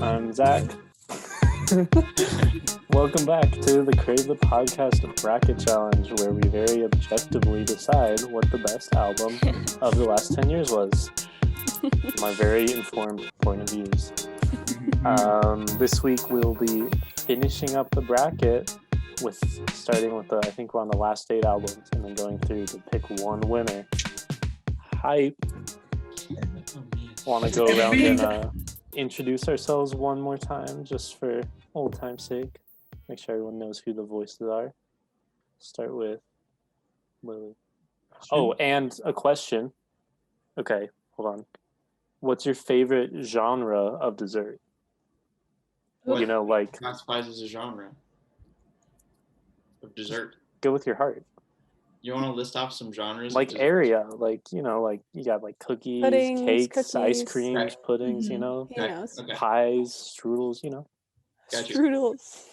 I'm Zac. Welcome back to the Crave the Podcast Bracket Challenge, where we very objectively decide what the best album of the last 10 years was. My very informed point of views. This week we'll be finishing up the bracket with starting with I think we're on the last 8 albums and then going through to pick one winner. Hype. Want to go around and introduce ourselves one more time just for old time's sake. Make sure everyone knows who the voices are. Start with Lily. Oh, and a question. Okay, hold on. What's your favorite genre of dessert? What? You know, like... classifies as a genre of dessert. Go with your heart. You want to list off some genres? Like area, like, you know, like you got like cookies, Puddings, cakes, ice cookies. creams, Right. puddings, Mhm. you know, He knows. Okay. pies, strudels, you know. Gotcha. Strudels.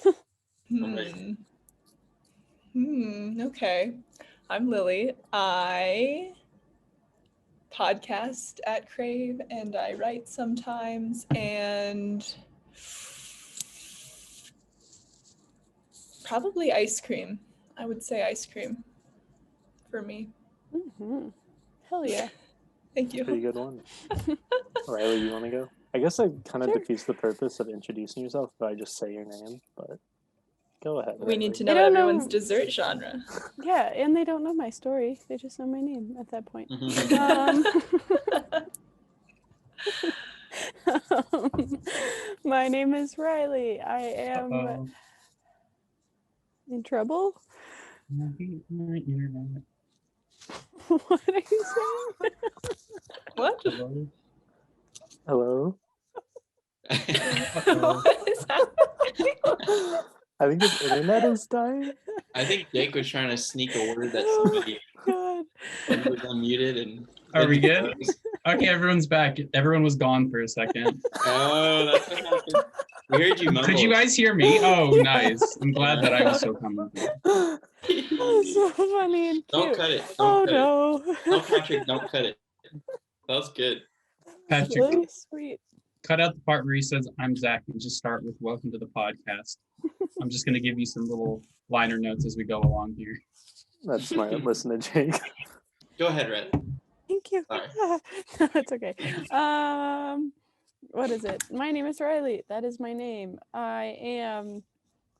Okay. I'm Lily. I podcast at Crave and I write sometimes, and probably ice cream. I would say ice cream for me. Mm-hmm. Hell yeah. Thank you. Pretty good one. Reilly, you want to go? I guess it kind of Sure. defeats the purpose of introducing yourself if I just say your name, but go ahead. We need to They know don't everyone's know- dessert genre. Yeah, and they don't know my story. They just know my name at that point. My name is Reilly. I am in trouble. My internet. What are you saying? What? Hello? Hello? What is happening? I think his internet is dying. I think Jake was trying to sneak a word that somebody God. was unmuted and. Are we good? Okay, everyone's back. Everyone was gone for a second. Oh, that's what happened. We heard you mumble. Could you guys hear me? Oh, nice. I'm glad that I was so comfortable. That's so funny and cute. Don't cut it. Oh Don't cut no. it. No, Patrick, don't cut it. That was good. Patrick, Really sweet. cut out the part where he says, I'm Zac, and just start with welcome to the podcast. I'm just going to give you some little liner notes as we go along here. That's my listen to Jake. Go ahead, Red. Thank you. Sorry. No, it's okay. What is it? My name is Reilly. That is my name. I am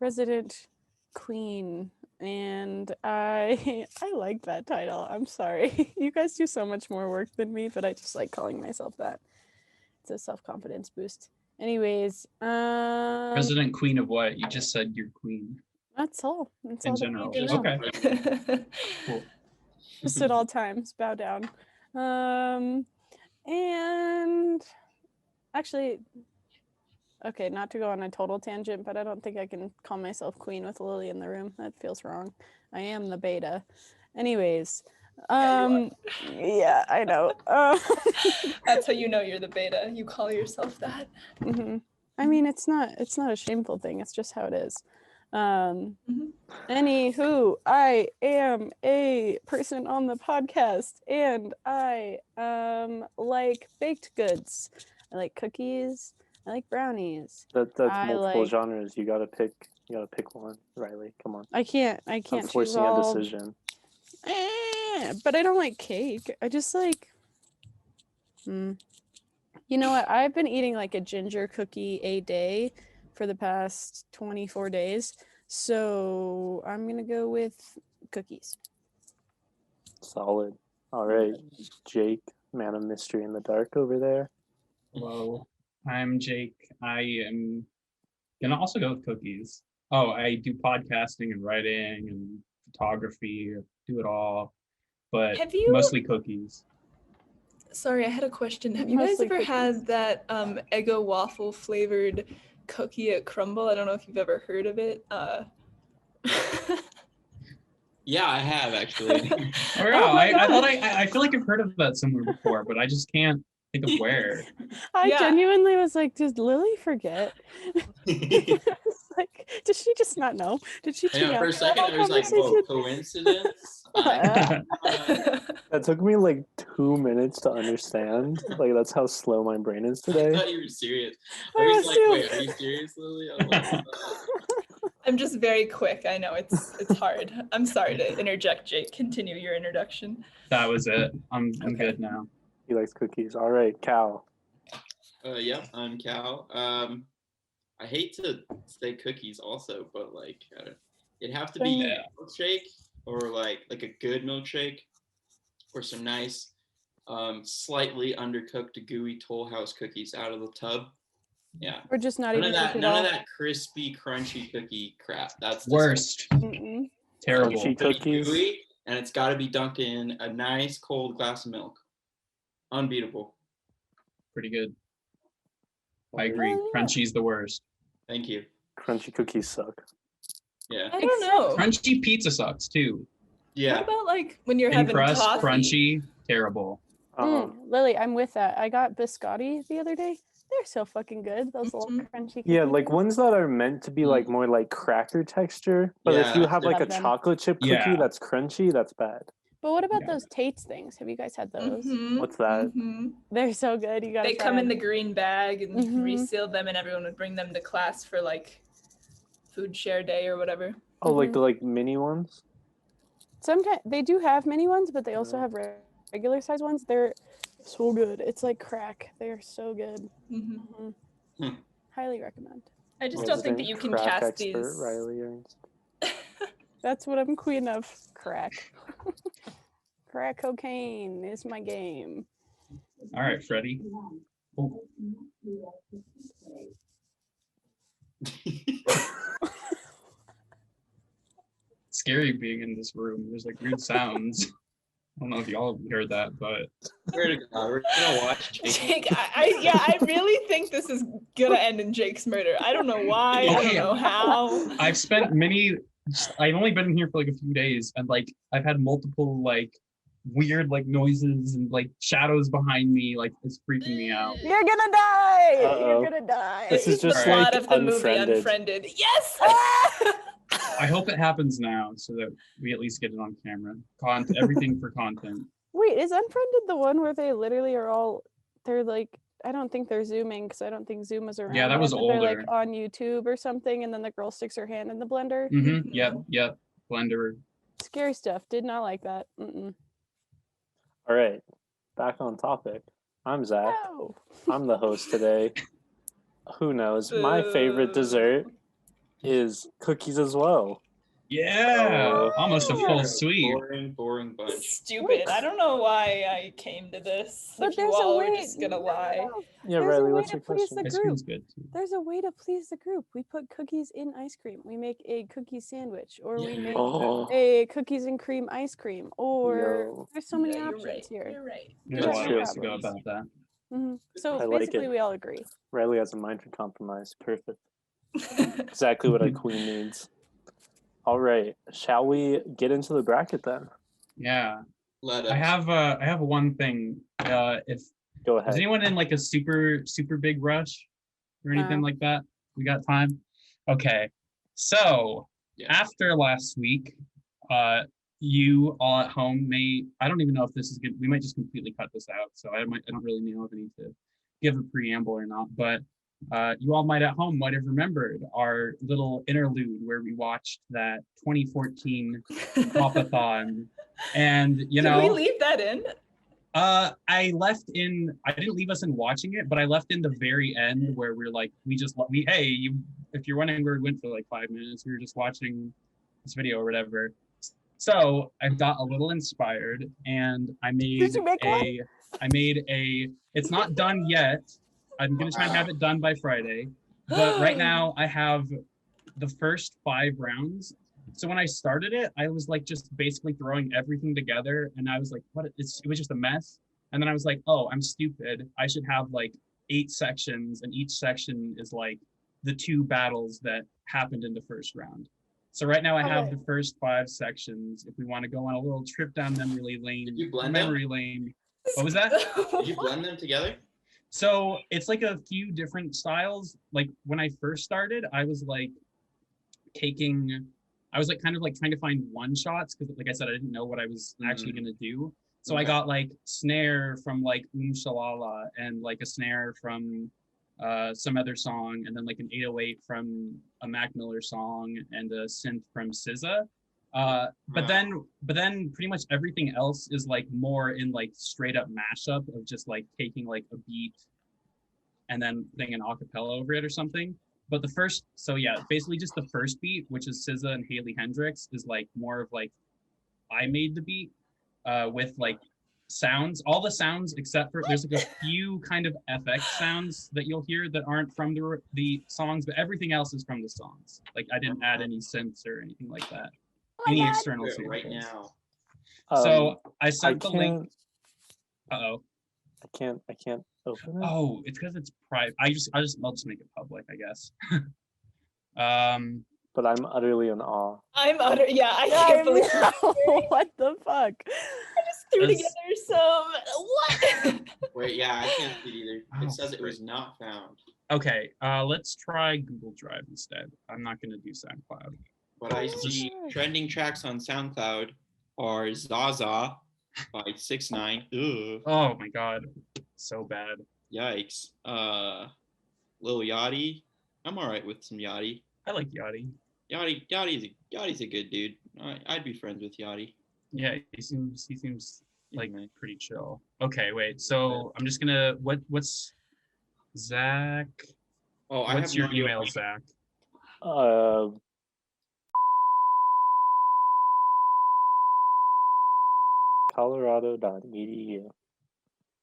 resident queen, and I like that title. I'm sorry. You guys do so much more work than me, but I just like calling myself that. It's a self-confidence boost. Anyways, President Queen of what? You just said you're queen. that's all. That's In all that general. you need to know. Okay. Cool. Just at all times, bow down. And actually, okay, not to go on a total tangent, but I don't think I can call myself queen with Lily in the room. That feels wrong. I am the beta. Anyways, yeah, I know. That's how you know you're the beta. You call yourself that. Mhm. I mean, it's not a shameful thing. It's just how it is. Anywho, I am a person on the podcast, and I like baked goods. I like cookies. I like brownies. That's I multiple like- genres. You gotta pick one, Reilly. Come on. I can't I'm choose forcing all. a decision. But I don't like cake. I just like. You know what? I've been eating like a ginger cookie a day for the past 24 days. So I'm gonna go with cookies. Solid. All right, Jake, man of mystery in the dark over there. Hello, I'm Jake. I am gonna also go with cookies. Oh, I do podcasting and writing and photography. Do it all, but Have you- mostly cookies. Sorry, I had a question. Have you guys Mostly ever cookies. had that Eggo waffle flavored cookie at Crumble? I don't know if you've ever heard of it. Yeah, I have actually. Oh, yeah, Oh my I thought gosh. I feel like I've heard of that somewhere before, but I just can't think of where. I Yeah. genuinely was like, did Lily forget? It's like, Did she just not know? Did she? Yeah, tune for a out? second I was like, whoa, coincidence? That took me like 2 minutes to understand. Like that's how slow my brain is I today. thought you were serious. I I was was like, too. wait, are you serious, Lily? I was like, I'm just very quick. I know it's hard. I'm sorry to interject, Jake. Continue your introduction. That was it. I'm Okay. good now. He likes cookies. All right, Cal. Yep, I'm Cal. I hate to say cookies also, but like it'd have to be a milkshake or like a good milkshake or some nice slightly undercooked gooey Toll House cookies out of the tub. Yeah. Or just not None even of that cooked at all. none of that crispy crunchy cookie crap. That's Worst. Mm-mm. Terrible. Crunchy disgusting. cookies. Gooey, and it's got to be dunked in a nice cold glass of milk. Unbeatable. Pretty good. I agree. Oh, yeah. Crunchy's the worst. Thank you. Crunchy cookies suck. Yeah. I don't know. Crunchy pizza sucks too. What Yeah. about like when you're Thin having crust, coffee? crunchy, terrible. Lily, I'm with that. I got biscotti the other day. They're so fucking good. Those little Mhm. crunchy. Yeah, cookie like things. ones that are meant to be like more like cracker texture. But if Yeah, you have like a love them. chocolate chip cookie Yeah. that's crunchy, that's bad. But what about Yeah. those Tate's things? Have you guys had those? Mhm, What's that? mhm. They're so good. You gotta They try come in them. the green bag and Mhm. reseal them, and everyone would bring them to class for like food share day or whatever. Oh, like Mhm. the like mini ones? Sometimes they do have mini ones, but they also Yeah. have regular size ones. They're so good. It's like crack. They're so good. Mhm. Mhm. Hmm. Highly recommend. I just don't think Resident that you can crack cast expert, these. Reilly Ernst. That's what I'm queen of. Crack. Crack cocaine is my game. All right, Freddie. Oh, scary being in this room. There's like weird sounds. I don't know if y'all heard that, but Swear to God, we're gonna watch Jake. Jake, I really think this is gonna end in Jake's murder. I don't know why. I don't Okay. know how. I've spent I've only been here for like a few days, and like I've had multiple like weird like noises and like shadows behind me. Like it's freaking me out. You're gonna die. Uh-oh. You're gonna die. This is The just plot like of the movie Unfriended. Unfriended. Yes. I hope it happens now so that we at least get it on camera. Everything for content. Wait, is Unfriended the one where they literally are all? They're like, I don't think they're zooming because I don't think Zoom was around. Yeah, that yet, was but they're like older. on YouTube or something, and then the girl sticks her hand in the blender. Mm-hmm. Yep. Blender. Scary stuff. Did not like that. Mm-mm. All right, back on topic. I'm Zach. No. I'm the host today. Who knows? My favorite dessert is cookies as well. Yeah, Oh. almost a You're full a suite. Boring bunch. Stupid. I don't know why I came to this. But If you there's a all way. are just gonna lie. No. Yeah, There's a Reilly, way what's to your please question? the Ice group. cream's good too. There's a way to please the group. We put cookies in ice cream. We make a cookie sandwich, or we Yeah. make Oh, a cookies and cream ice cream, or Yo. there's so many Yeah, options you're right. here. You're right. There's That's a lot true. of ways to go about that. So I like basically, it. we all agree. Reilly has a mind for compromise. Perfect. Exactly what a queen needs. All right, shall we get into the bracket then? Yeah, Let us. I have one thing. If Go is ahead. anyone in like a super big rush or anything No. like that? We got time. Okay, so Yeah. after last week, you all at home I don't even know if this is good. We might just completely cut this out. So I don't really know if I need to give a preamble or not, but you all might at home might have remembered our little interlude where we watched that 2014 Pop-a-thon. And you Did know, we leave that in? I didn't leave us in watching it, but I left in the very end where we're like, if you're wondering where we went for like 5 minutes, we were just watching this video or whatever. So I got a little inspired and I made Did you make one? it's not done yet. I'm gonna try and have it done by Friday. But right now I have the first 5 rounds. So when I started it, I was like just basically throwing everything together and I was like, it was just a mess. And then I was like, oh, I'm stupid. I should have like 8 sections and each section is like the 2 battles that happened in the first round. So right now I have the first 5 sections. If we want to go on a little trip down memory lane. Did you blend them? lane. What was that? Did you blend them together? So it's like a few different styles. Like when I first started, I was like caking. I was like kind of like trying to find one shots because, like I said, I didn't know what I was actually gonna do. So I got like snare from like Shalala and like a snare from some other song, and then like an 808 from a Mac Miller song and a synth from SZA. But then pretty much everything else is like more in like straight up mashup of just like taking like a beat and then putting an acapella over it or something. But basically just the first beat, which is SZA and Haley Hendrix, is like more of like I made the beat with like sounds, all the sounds except for there's like a few kind of FX sounds that you'll hear that aren't from the songs, but everything else is from the songs. Like I didn't add any synths or anything like that. Any external samples. Right now. So I sent the link. I can't open it. Oh, it's because it's private. I'll just make it public, I guess. But I'm utterly in awe. I can't believe What the fuck? I just threw together some. What? Wait, yeah, I can't see it either. It says it was not found. Okay, let's try Google Drive instead. I'm not gonna do SoundCloud. But I see trending tracks on SoundCloud are Zaza by 6ix9ine. Ugh. Oh my god, so bad. Yikes. Lil Yachty. I'm all right with some Yachty. I like Yachty. Yachty's a good dude. I'd be friends with Yachty. Yeah, he seems like pretty chill. Okay, wait. So I'm just gonna what's Zach? Oh, what's your email, Zach? Colorado.edu.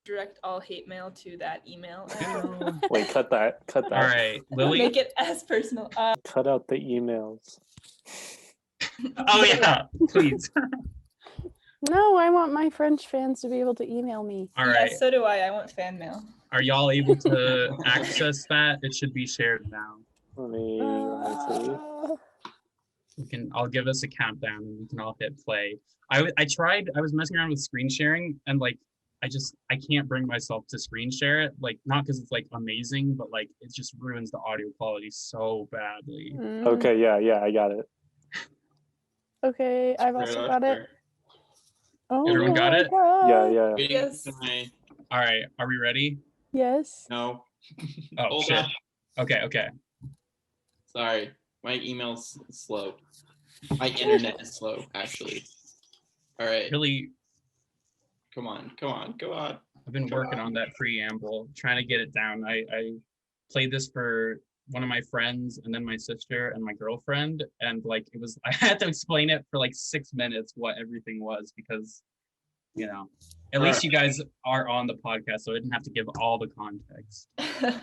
Direct all hate mail to that email. Wait, cut that. All right, Lily. Make it as personal. Cut out the emails. Oh yeah, please. No, I want my French fans to be able to email me. All right. Yeah, so do I. I want fan mail. Are y'all able to access that? It should be shared now. Let me see. I'll give us a countdown and we can all hit play. I was messing around with screen sharing and like I can't bring myself to screen share it, like not because it's like amazing, but like it just ruins the audio quality so badly. Okay, yeah, I got it. Okay, I've also got it. Oh, everyone got it? God. Yeah. Yes. All right, are we ready? Yes. No. Oh Hold shit. on. Okay. Sorry, my email's slow. My internet is slow, actually. All right. Really, Come on. I've been working on that preamble, trying to get it down. I played this for one of my friends and then my sister and my girlfriend, and like I had to explain it for like 6 minutes what everything was because, you know, at least you guys are on the podcast, so I didn't have to give all the context. Oh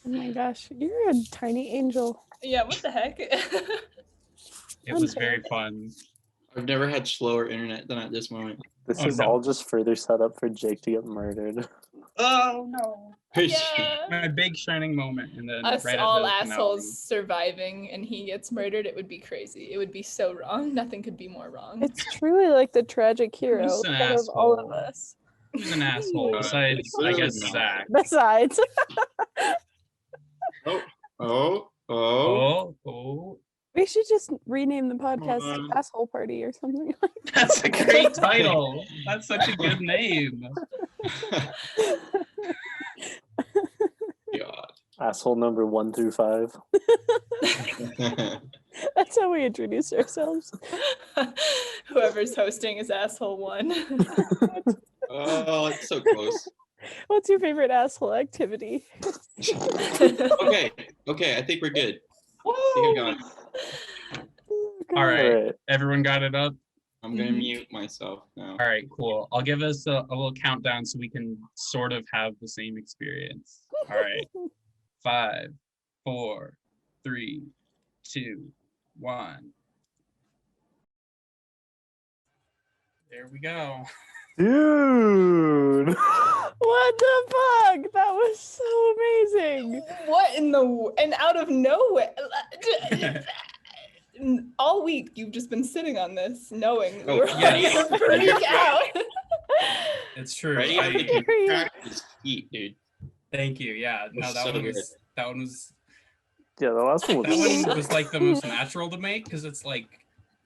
my gosh, you're a tiny angel. Yeah, what the heck? It was very fun. I've never had slower internet than at this moment. This is all just further set up for Jake to get murdered. Oh no. Yeah. My big shining moment, and then Us right all at the assholes finale. surviving and he gets murdered, it would be crazy. It would be so wrong. Nothing could be more wrong. It's truly like the tragic hero Who's an out of all of asshole? us. Who's an asshole besides, I guess, Zach? Besides. Oh. We should just rename the podcast to Asshole Party or something like that. That's a great title. That's such a good name. God. Asshole number 1 through 5. That's how we introduce ourselves. Whoever's hosting is asshole 1. Oh, it's so close. What's your favorite asshole activity? Okay, I think we're good. I think I got it. All right. Alright. Everyone got it up? I'm gonna mute myself now. All right, cool. I'll give us a little countdown so we can sort of have the same experience. All right. 5, 4, 3, 2, 1. There we go. Dude! What the fuck? That was so amazing. What in the and out of nowhere? All week you've just been sitting on this, knowing Oh, we're yeah. gonna freak out. It's true. Ready? I think you cracked this heat, dude. Thank you. Yeah. No, It's that so one good. was Yeah, the last one That was one was like the most natural to make because it's like,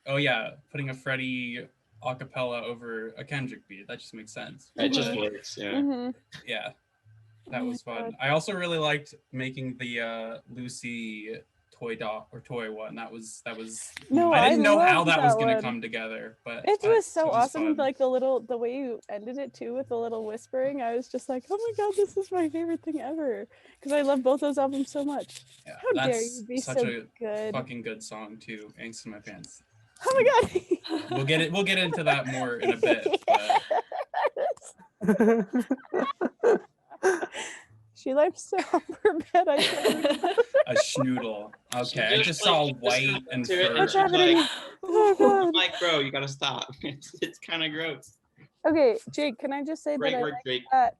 oh yeah, putting a Freddie a cappella over a Kendrick beat. That just makes sense. It just But, works. Yeah. Mm-hmm. yeah, Oh that my was fun. God. I also really liked making the Lucy toy one. That was No, I didn't know how loved that was that gonna one. come together, but It was so awesome. fun. Like the way you ended it too with the little whispering. I was just like, oh my God, this is my favorite thing ever. Because I love both those albums so much. Yeah, How dare that's you be such so a good? fucking good song too. Angst in My Pants. Oh my God. We'll get into that more in a bit. But She likes to hump her bed. I totally a schnoodle. Okay, I just saw white and to it fur. and she's happening? like, Oh I'm God. like, bro, you gotta stop. It's kind of gross. Okay, Jake, can I just say Great that I work, like Drake. that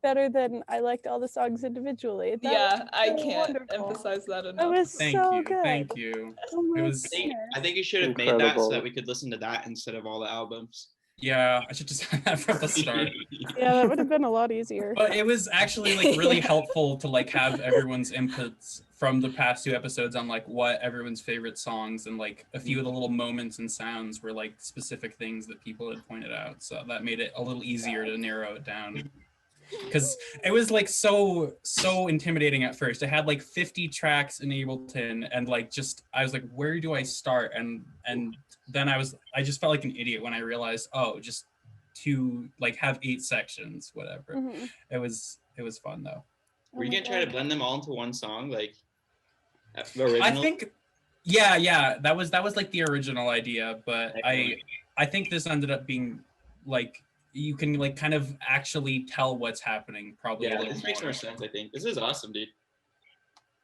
better than I liked all the songs individually? That Yeah, was I so can't wonderful. emphasize that It enough. was Thank so you, good. thank you. Oh my It was- I think you should have made that so Incredible. that we could listen to that instead of all the albums. Yeah, I should just have that from the start. Yeah, that would have been a lot easier. But it was actually like really helpful to like have everyone's inputs from the past 2 episodes on like what everyone's favorite songs and like a few of the little moments and sounds were like specific things that people had pointed out. So that made it a little easier to narrow it down. Because it was like so intimidating at first. I had like 50 tracks in Ableton and like just I was like, where do I start? And then I just felt like an idiot when I realized, oh, just to like have 8 sections, whatever. Mhm. It was fun though. Were you my gonna try to God. blend them all into one song, like the original? I think yeah, that was like the original idea, but I think this ended up being like you can like kind of actually tell what's happening probably a Yeah, little this makes more sense. I think this is awesome, dude.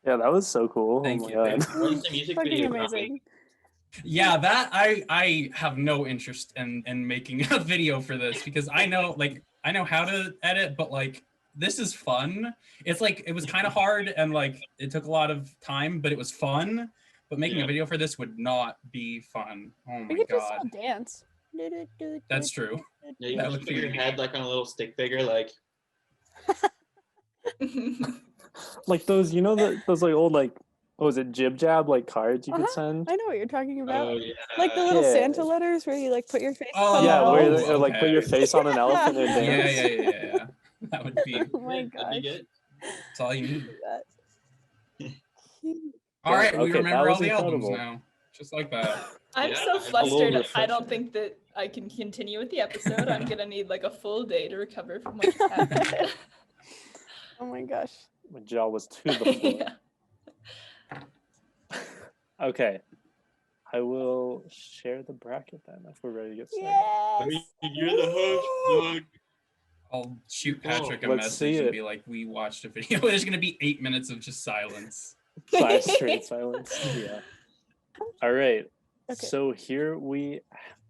Yeah, that was so cool. Thank oh my you, God. thank you. When's the music Fucking video amazing. dropping? Yeah, that I have no interest in making a video for this because I know how to edit, but like this is fun. It's like it was kind of hard and like it took a lot of time, but it was fun. But making a video for this would not be fun. Oh We my could just God. all dance. That's true. Yeah, you That can would just put your be- head like on a little stick figure, like Like those, you know, those like old like what was it, jib jab like cards you could Uh-huh. send? I know what you're talking about. oh yeah, Like the little Yeah. Santa letters where you like put your face Oh, on Yeah, the where elves. or like put your okay. face on an elf and they Yeah. dance. Yeah. That would be Oh my That'd be gosh. good. that's all you need. Cute. All right, we Okay, that remember all was the albums incredible. now. Just like that. I'm Yeah, so it's a little flustered. I refreshing. don't think that I can continue with the episode. I'm gonna need like a full day to recover from what just happened. Oh my gosh. My jaw was to the floor. Yeah. Okay. I will share the bracket then if we're ready to get started. Yes. You're the host. I'll shoot Patrick a Let's see message and it. be like, we watched a video. There's gonna be 8 minutes of just silence. 5 straight silence. Yeah. All right. Okay. So here we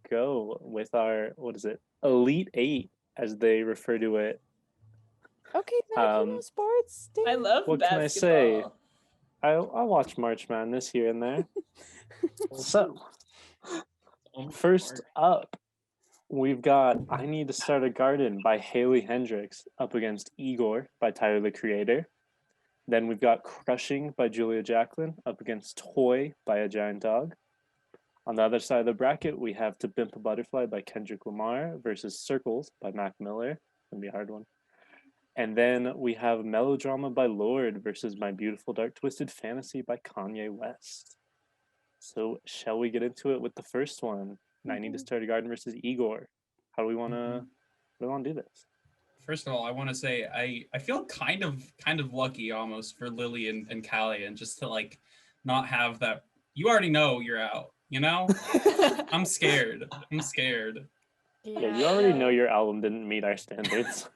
go with our, what is it? Elite 8, as they refer to it. Okay, now you know sports. I Damn. love What can I basketball. say? I watch March Madness here and there. So, first up, we've got I Need to Start a Garden by Haley Hendrix up against Igor by Tyler, the Creator. Then we've got Crushing by Julia Jacqueline up against Toy by A Giant Dog. On the other side of the bracket, we have To Pimp a Butterfly by Kendrick Lamar versus Circles by Mac Miller. Gonna be a hard one. And then we have Melodrama by Lorde versus My Beautiful Dark Twisted Fantasy by Kanye West. So shall we get into it with the first one? I Need to Start a Garden versus Igor. How do we wanna do this? First of all, I want to say I feel kind of lucky almost for Lily and Kalyan just to like not have that. You already know you're out. You know, I'm scared. Yeah, you already know your album didn't meet our standards.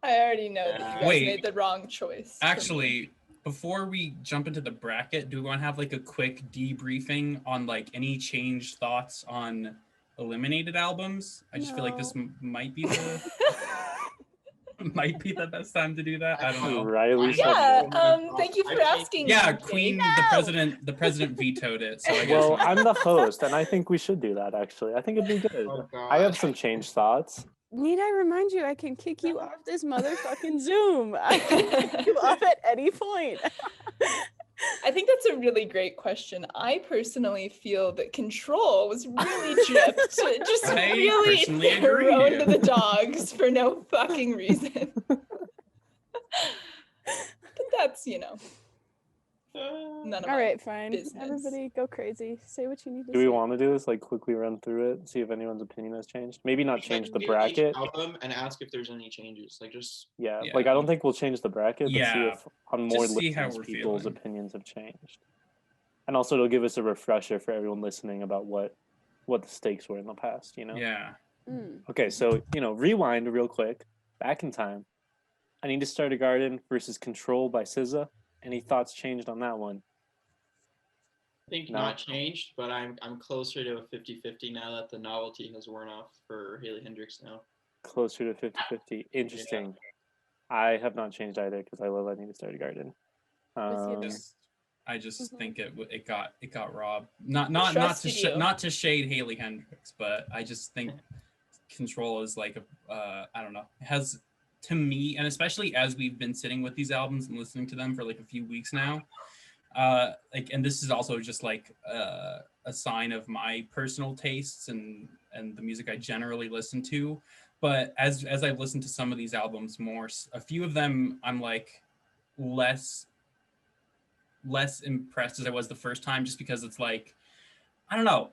I already know that you guys Wait. made the wrong choice. for me. Actually, before we jump into the bracket, do we want to have like a quick debriefing on like any changed thoughts on eliminated albums? I just feel like this might be the might be the best time to do that. I don't know. Reilly said Yeah. no. Thank you for asking. Yeah, Jake. Queen, the president vetoed it. So I guess Well, I'm the host, and I think we should do that, actually. I think it'd be good. Oh, God. I have some changed thoughts. Need I remind you, I can kick you off this motherfucking Zoom. I can kick you off at any point. think that's a really great question. I personally feel that Control was really gypped, just I really personally agree. thrown to the dogs for no fucking reason. But that's, none of All my right, fine. business. Everybody go crazy. Say what you need to Do say. we want to do this, like, quickly run through it, see if anyone's opinion has changed? Maybe not change the Each bracket. album and ask if there's any changes. Like just Yeah, Yeah. like, I don't think we'll change the bracket, but see Yeah, if on more just see how listens, we're people's feeling. opinions have changed. And also, it'll give us a refresher for everyone listening about what the stakes were in the past, Yeah. Okay, so, rewind real quick, back in time. I Need to Start a Garden versus Control by SZA. Any thoughts changed on that one? I think No. not changed, but I'm closer to a 50-50 now that the novelty has worn off for Hailey Hendrix now. Closer to 50-50. Interesting. I have not changed either because I love I Need to Start a Garden. I just think it got robbed. Not Trusted you. not to shade Hailey Hendrix, but I just think Control is like I don't know. It has, to me, and especially as we've been sitting with these albums and listening to them for like a few weeks now, and this is also just like a sign of my personal tastes and the music I generally listen to. But as I've listened to some of these albums more, a few of them I'm like less impressed as I was the first time, just because it's like, I don't know.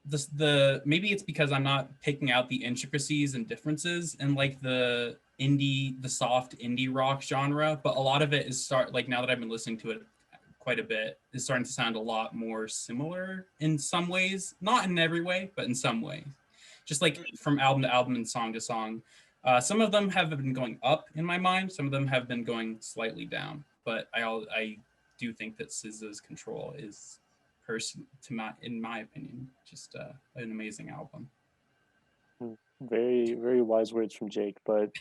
The maybe it's because I'm not picking out the intricacies and differences in like the soft indie rock genre, but a lot of it is now that I've been listening to it quite a bit, is starting to sound a lot more similar in some ways, not in every way, but in some ways, just like from album to album and song to song. Some of them have been going up in my mind, some of them have been going slightly down, but I do think that SZA's Control is, in my opinion, just an amazing album. Very, very wise words from Jake, but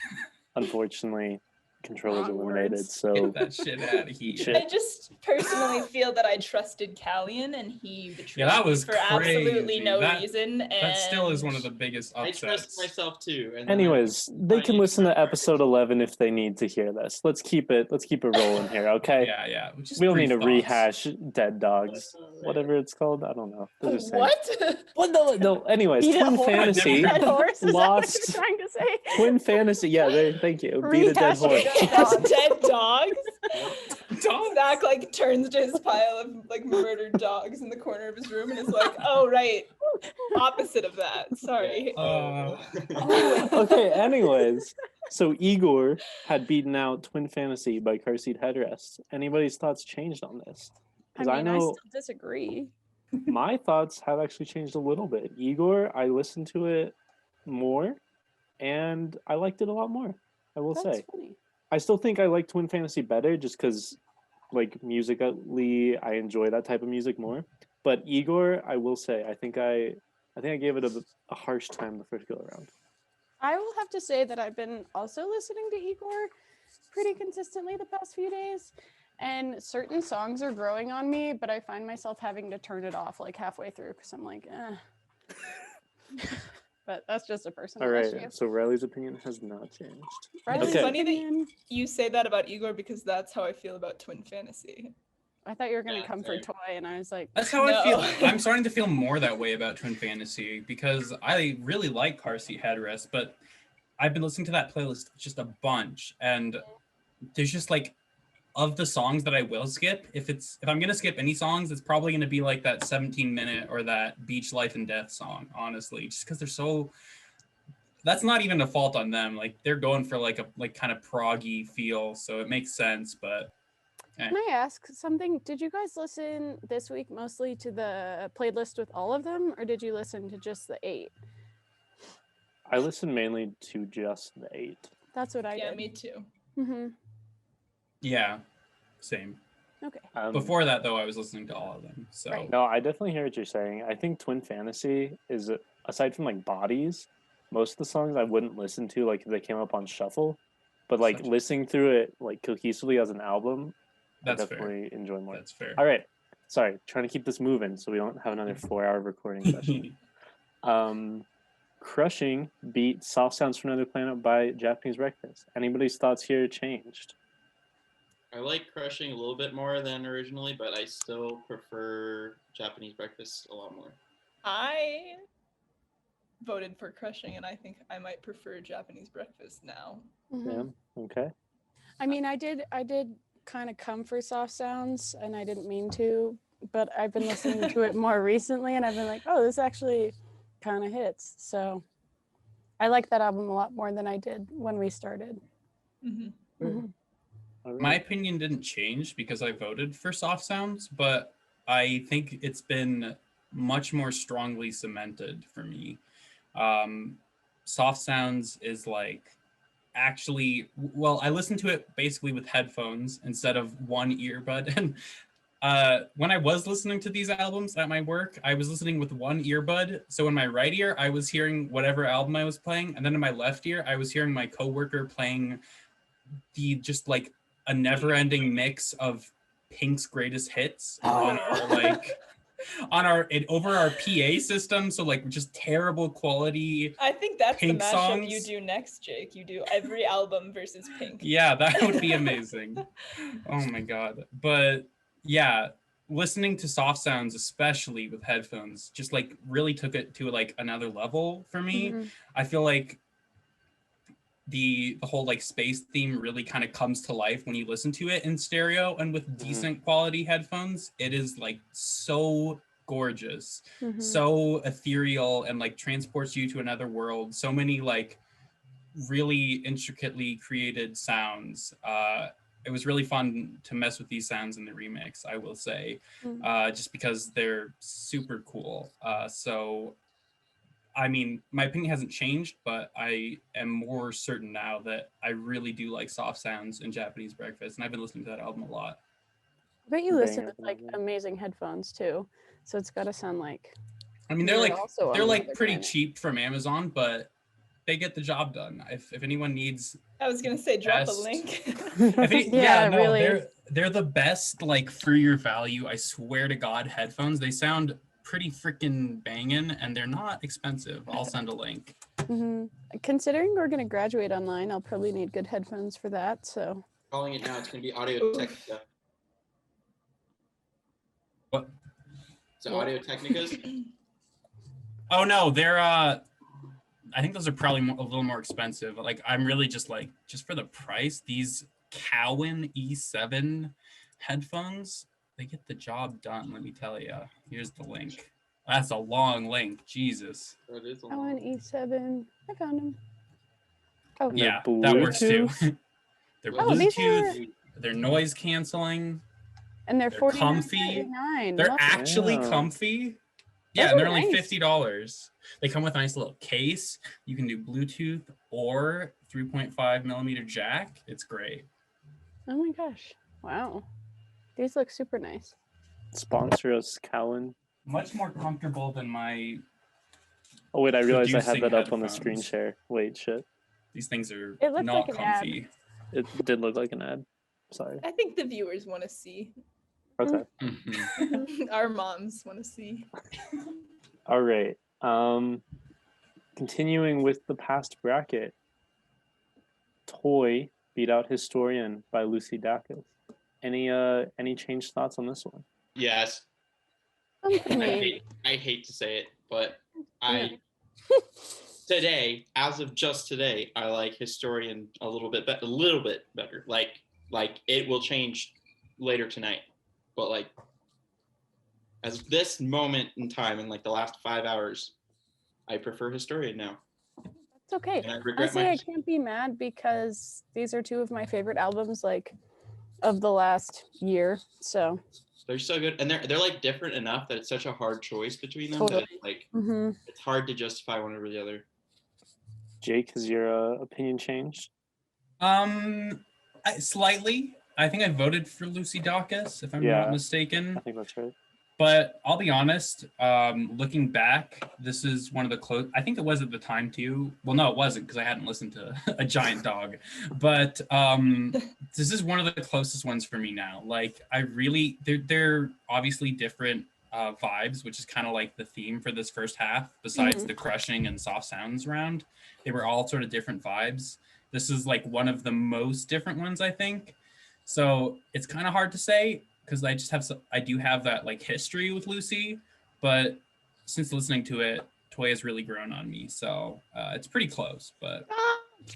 unfortunately, Control is Wrong eliminated. words. So Get that shit out of here. I just personally feel that I trusted Kalyan and he betrayed that me was for absolutely crazy. no That- reason. And That still is one of the biggest I upsets. trust myself too. And then anyways, they can listen to episode 11 if they need to hear this. Let's keep it rolling here, okay? Yeah. Just We don't need brief to thoughts. rehash Dead Dogs, whatever it's called. I don't know. They're just saying. what? What? No. Anyways, Beat a Twin horse. Fantasy. Dead horse. Is Lost. that what you're trying to say? Twin Fantasy. Yeah, thank you. Beat a dead horse. Rehash Dead dogs. Dogs? Zach like turns to his pile of like murdered dogs in the corner of his room and is like, "Oh right, opposite of that. Sorry." Okay, anyways. So Igor had beaten out Twin Fantasy by Car Seat Headrest. Anybody's thoughts changed on this? Because I know still disagree. my thoughts have actually changed a little bit. Igor, I listened to it more and I liked it a lot more, I will That's say. funny. I still think I like Twin Fantasy better just because, like, musically, I enjoy that type of music more. But Igor, I will say, I think I gave it a harsh time the first go around. I will have to say that I've been also listening to Igor pretty consistently the past few days, and certain songs are growing on me, but I find myself having to turn it off like halfway through because I'm like, But that's just a personal All right, issue. so Reilly's opinion has not changed. Riley's Okay. Funny that opinion- you say that about Igor because that's how I feel about Twin Fantasy. I thought you were gonna Yeah, come for same. Toy, and I was like, That's how No. I feel. I'm starting to feel more that way about Twin Fantasy because I really like Car Seat Headrest, but I've been listening to that playlist just a bunch, and there's just like, of the songs that I will skip, if I'm gonna skip any songs, it's probably gonna be like that 17-minute or that Beach Life and Death song, honestly, just because they're so. That's not even a fault on them. Like they're going for like a kind of proggy feel, so it makes sense. But can I ask something? Did you guys listen this week mostly to the playlist with all of them, or did you listen to just the 8? I listened mainly to just the 8. That's what I Yeah, did. me too. Mm-hmm. yeah, same. Okay. Before that, though, I was listening to all of them. So Right. No, I definitely hear what you're saying. I think Twin Fantasy is, aside from like Bodies, most of the songs I wouldn't listen to like if they came up on shuffle, but like Such- listening through it like cohesively as an album, that's I definitely enjoy more. That's fair. All right, sorry, trying to keep this moving so we don't have another 4-hour recording session. Crushing beat Soft Sounds from Another Planet by Japanese Breakfast. Anybody's thoughts here changed? I like Crushing a little bit more than originally, but I still prefer Japanese Breakfast a lot more. I voted for Crushing, and I think I might prefer Japanese Breakfast now. Yeah. Okay. I mean, I did kind of come for Soft Sounds, and I didn't mean to, but I've been listening to it more recently, and I've been like, oh, this actually kind of hits. So I like that album a lot more than I did when we started. Mm-hmm. Mhm. All right. My opinion didn't change because I voted for Soft Sounds, but I think it's been much more strongly cemented for me. Soft Sounds is like actually, well, I listen to it basically with headphones instead of one earbud. And when I was listening to these albums at my work, I was listening with one earbud. So in my right ear, I was hearing whatever album I was playing. And then in my left ear, I was hearing my coworker playing the just like a never-ending mix of Pink's greatest hits on our like over our PA system. So like just terrible quality. I think that's Pink the mashup songs. you do next, Jake. You do every album versus Pink. Yeah, that would be amazing. Oh my god. But yeah, listening to Soft Sounds, especially with headphones, just like really took it to like another level for me. Mhm. I feel like the whole like space theme really kind of comes to life when you listen to it in stereo and with decent quality headphones. It is like so gorgeous, Mhm. so ethereal, and like transports you to another world. So many like really intricately created sounds. It was really fun to mess with these sounds in the remix, I will say, just because they're super cool. So I mean, my opinion hasn't changed, but I am more certain now that I really do like Soft Sounds and Japanese Breakfast, and I've been listening to that album a lot. I bet you listen Banger with like album. amazing headphones too. So it's got to sound like I mean, you're also on they're like another pretty planet. cheap from Amazon, but they get the job done. If anyone needs, I was gonna say drop a Best. link. Yeah, no, really. they're the best like for your value. I swear to God, headphones. They sound pretty freaking banging, and they're not expensive. I'll send a link. Mhm. Considering we're going to graduate online, I'll probably need good headphones for that. So Calling it now, it's going to be Audio Technica. What? So Audio Technicas? Oh no, they're I think those are probably a little more expensive. Like I'm really just for the price, these Cowan E7 headphones, they get the job done. Let me tell you. Here's the link. That's a long link. Jesus. That is a oh, an lot. E7. I found them. Oh, And they're Yeah, that works too. Bluetooth? They're Oh, these Bluetooth. They're noise canceling. and they're They're comfy. $49.99. They're Love it. actually Wow. comfy. Those Yeah, and they're are only nice. $50. They come with a nice little case. You can do Bluetooth or 3.5 millimeter jack. It's great. Oh my gosh. Wow. These look super nice. Sponsor us, Cowan. Much more comfortable than my. Oh wait, I realized I had Producing that up on the screen headphones. share. Wait, shit. These things are It looked not like an ad. comfy. It did look like an ad. Sorry. I think the viewers want to see. Okay. Mhm. Our moms want to see. All right. Continuing with the past bracket. Toy beat out Historian by Lucy Dacus. Any changed thoughts on this one? Yes. Company. I hate to say it, but today, as of just today, I like Historian a little bit better. Like it will change later tonight, but like as this moment in time in like the last 5 hours, I prefer Historian now. It's okay. And I regret Honestly, my I can't be mad because these are two of my favorite albums, like, of the last year. So they're so good, and they're like different enough that it's such a hard choice between them Totally. that it's like mhm. it's hard to justify one over the other. Jake, has your opinion changed? Slightly. I think I voted for Lucy Dacus, if I'm Yeah. not mistaken. I think that's right. But I'll be honest, looking back, this is one of the close. I think it was at the time too. Well, no, it wasn't because I hadn't listened to A Giant Dog. But this is one of the closest ones for me now. Like I really, they're obviously different vibes, which is kind of like the theme for this first half. Besides the crushing and soft sounds round, they were all sort of different vibes. This is like one of the most different ones, I think. So it's kind of hard to say because I do have that like history with Lucy, but since listening to it, Toy has really grown on me. So it's pretty close, but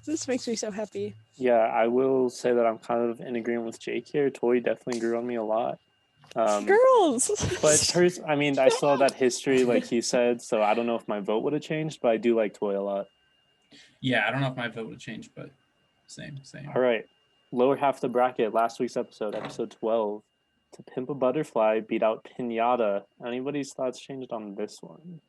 This makes me so happy. Yeah, I will say that I'm kind of in agreement with Jake here. Toy definitely grew on me a lot. Girls! But I mean, I saw that history, like he said, so I don't know if my vote would have changed, but I do like Toy a lot. yeah, I don't know if my vote would change, but same. All right. Lower half of the bracket, last week's episode 12. To Pimp a Butterfly beat out Pinata. Anybody's thoughts changed on this one?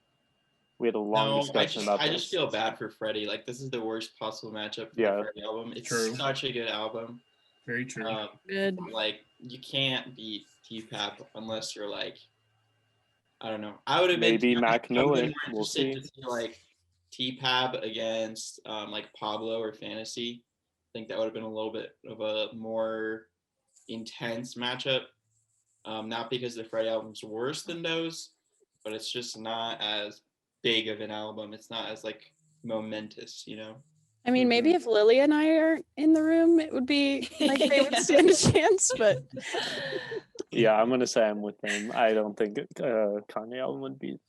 We had a long discussion about this. I just feel bad for Freddie. Like, this is the worst possible matchup for the Freddie album. It's such a good album. Very true. Good. Like, you can't beat T-Pap unless you're like, I don't know. I would have been maybe Mac Miller. We'll see. To see like T-Pap against like Pablo or Fantasy. I think that would have been a little bit of a more intense matchup. Not because the Freddie album's worse than those, but it's just not as big of an album. It's not as like momentous, you know. I mean, maybe if Lily and I are in the room, it would be like they would stand a chance, but yeah, I'm gonna say I'm with them. I don't think Kanye album would beat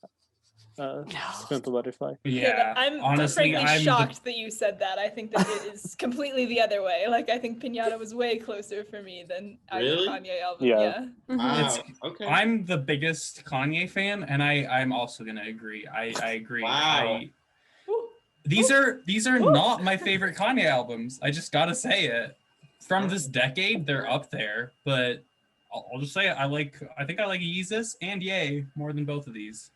Pimp a Butterfly. Yeah, I'm honestly, frankly shocked that you said that. I think that it is completely the other way. Like, I think Pinata was way closer for me than either Kanye album. Yeah. Wow. Okay. I'm the biggest Kanye fan, and I'm also gonna agree. I agree. Wow. These are not my favorite Kanye albums. I just gotta say it. From this decade, they're up there, but I'll just say I think I like Yeezus and Ye more than both of these.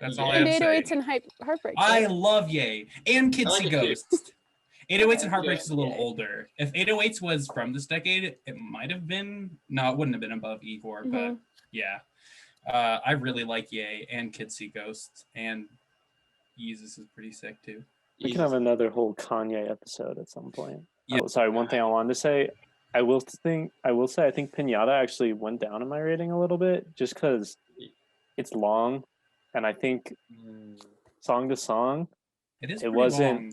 That's all I have to say. 808s and Heartbreak. I love Ye and Kitsy like Ghost. 808s and Heartbreak is a little older. If 808s was from this decade, it might have been. No, it wouldn't have been above Igor, but yeah. I really like Ye and Kitsy Ghost, and Yeezus is pretty sick too. We can have another whole Kanye episode at some point. Yeah. Oh, sorry, one thing I wanted to say. I will say I think Pinata actually went down in my rating a little bit just because it's long, and I think song to song, it wasn't long.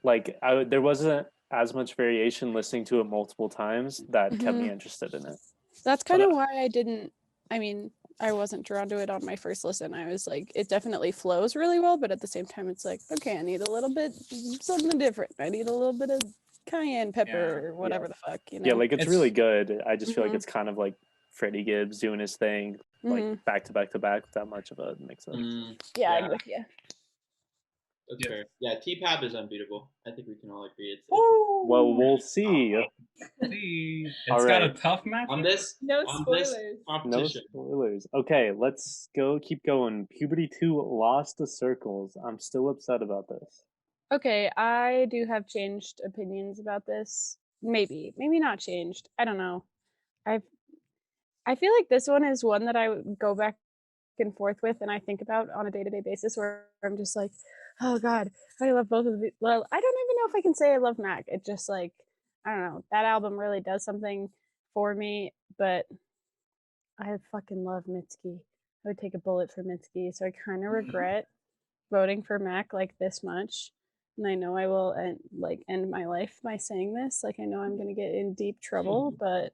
Like there wasn't as much variation listening to it multiple times that kept me interested in it. That's kind of why I wasn't drawn to it on my first listen. I was like, it definitely flows really well, but at the same time, it's like, okay, I need a little bit something different. I need a little bit of cayenne pepper or whatever the fuck, you know? Yeah, like it's really good. I just feel like it's kind of like Freddie Gibbs doing his thing, like back to back to back, without much of a mix up. Yeah, I'm with you. That's fair. Yeah, T-Pap is unbeatable. I think we can all agree. It's well, we'll see. It's All got a right. tough match. on this. No on spoilers. This No competition. spoilers. Okay, let's keep going. Puberty 2 Lost the Circles. I'm still upset about this. Okay, I do have changed opinions about this. Maybe not changed. I don't know. I feel like this one is one that I would go back and forth with and I think about on a day-to-day basis where I'm just like, oh God, I love both of these. Well, I don't even know if I can say I love Mac. It just like, I don't know. That album really does something for me, but I fucking love Mitski. I would take a bullet for Mitski. So I kind of regret voting for Mac like this much. And I know I will end my life by saying this. Like, I know I'm going to get in deep trouble, but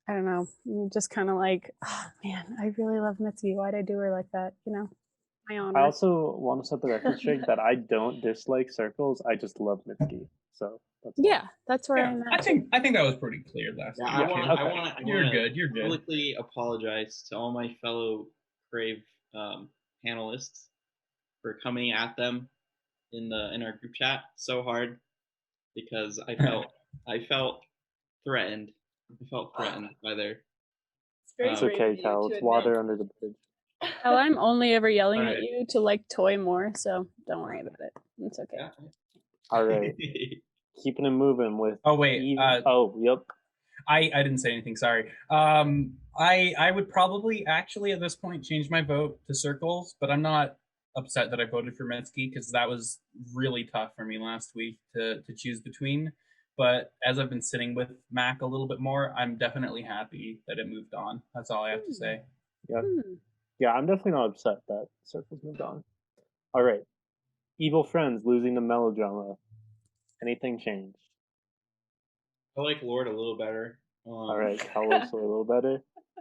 I don't know. I'm just kind of like, oh man, I really love Mitski. Why'd I do her like that? You know, my honor. I also want to set the record straight that I don't dislike Circles. I just love Mitski. So that's where I'm at. I think that was pretty clear last Yeah, time. I want to. You're good. Publicly apologize to all my fellow Crave panelists for coming at them in our group chat so hard because I felt threatened. I felt threatened by their. It's okay, Cal. It's water under the bridge. Well, I'm only ever yelling at you to like Toy more, so don't worry about it. It's okay. Yeah. All right. Keeping it moving with. Oh wait. Yep. I didn't say anything. Sorry. I would probably actually at this point change my vote to Circles, but I'm not upset that I voted for Mitski because that was really tough for me last week to choose between. But as I've been sitting with Mac a little bit more, I'm definitely happy that it moved on. That's all I have to say. Yeah. Yeah, I'm definitely not upset that Circles moved on. All right. Evil Friends losing to Melodrama. Anything changed? I like Lord a little better. All right, Cal likes Lord a little better.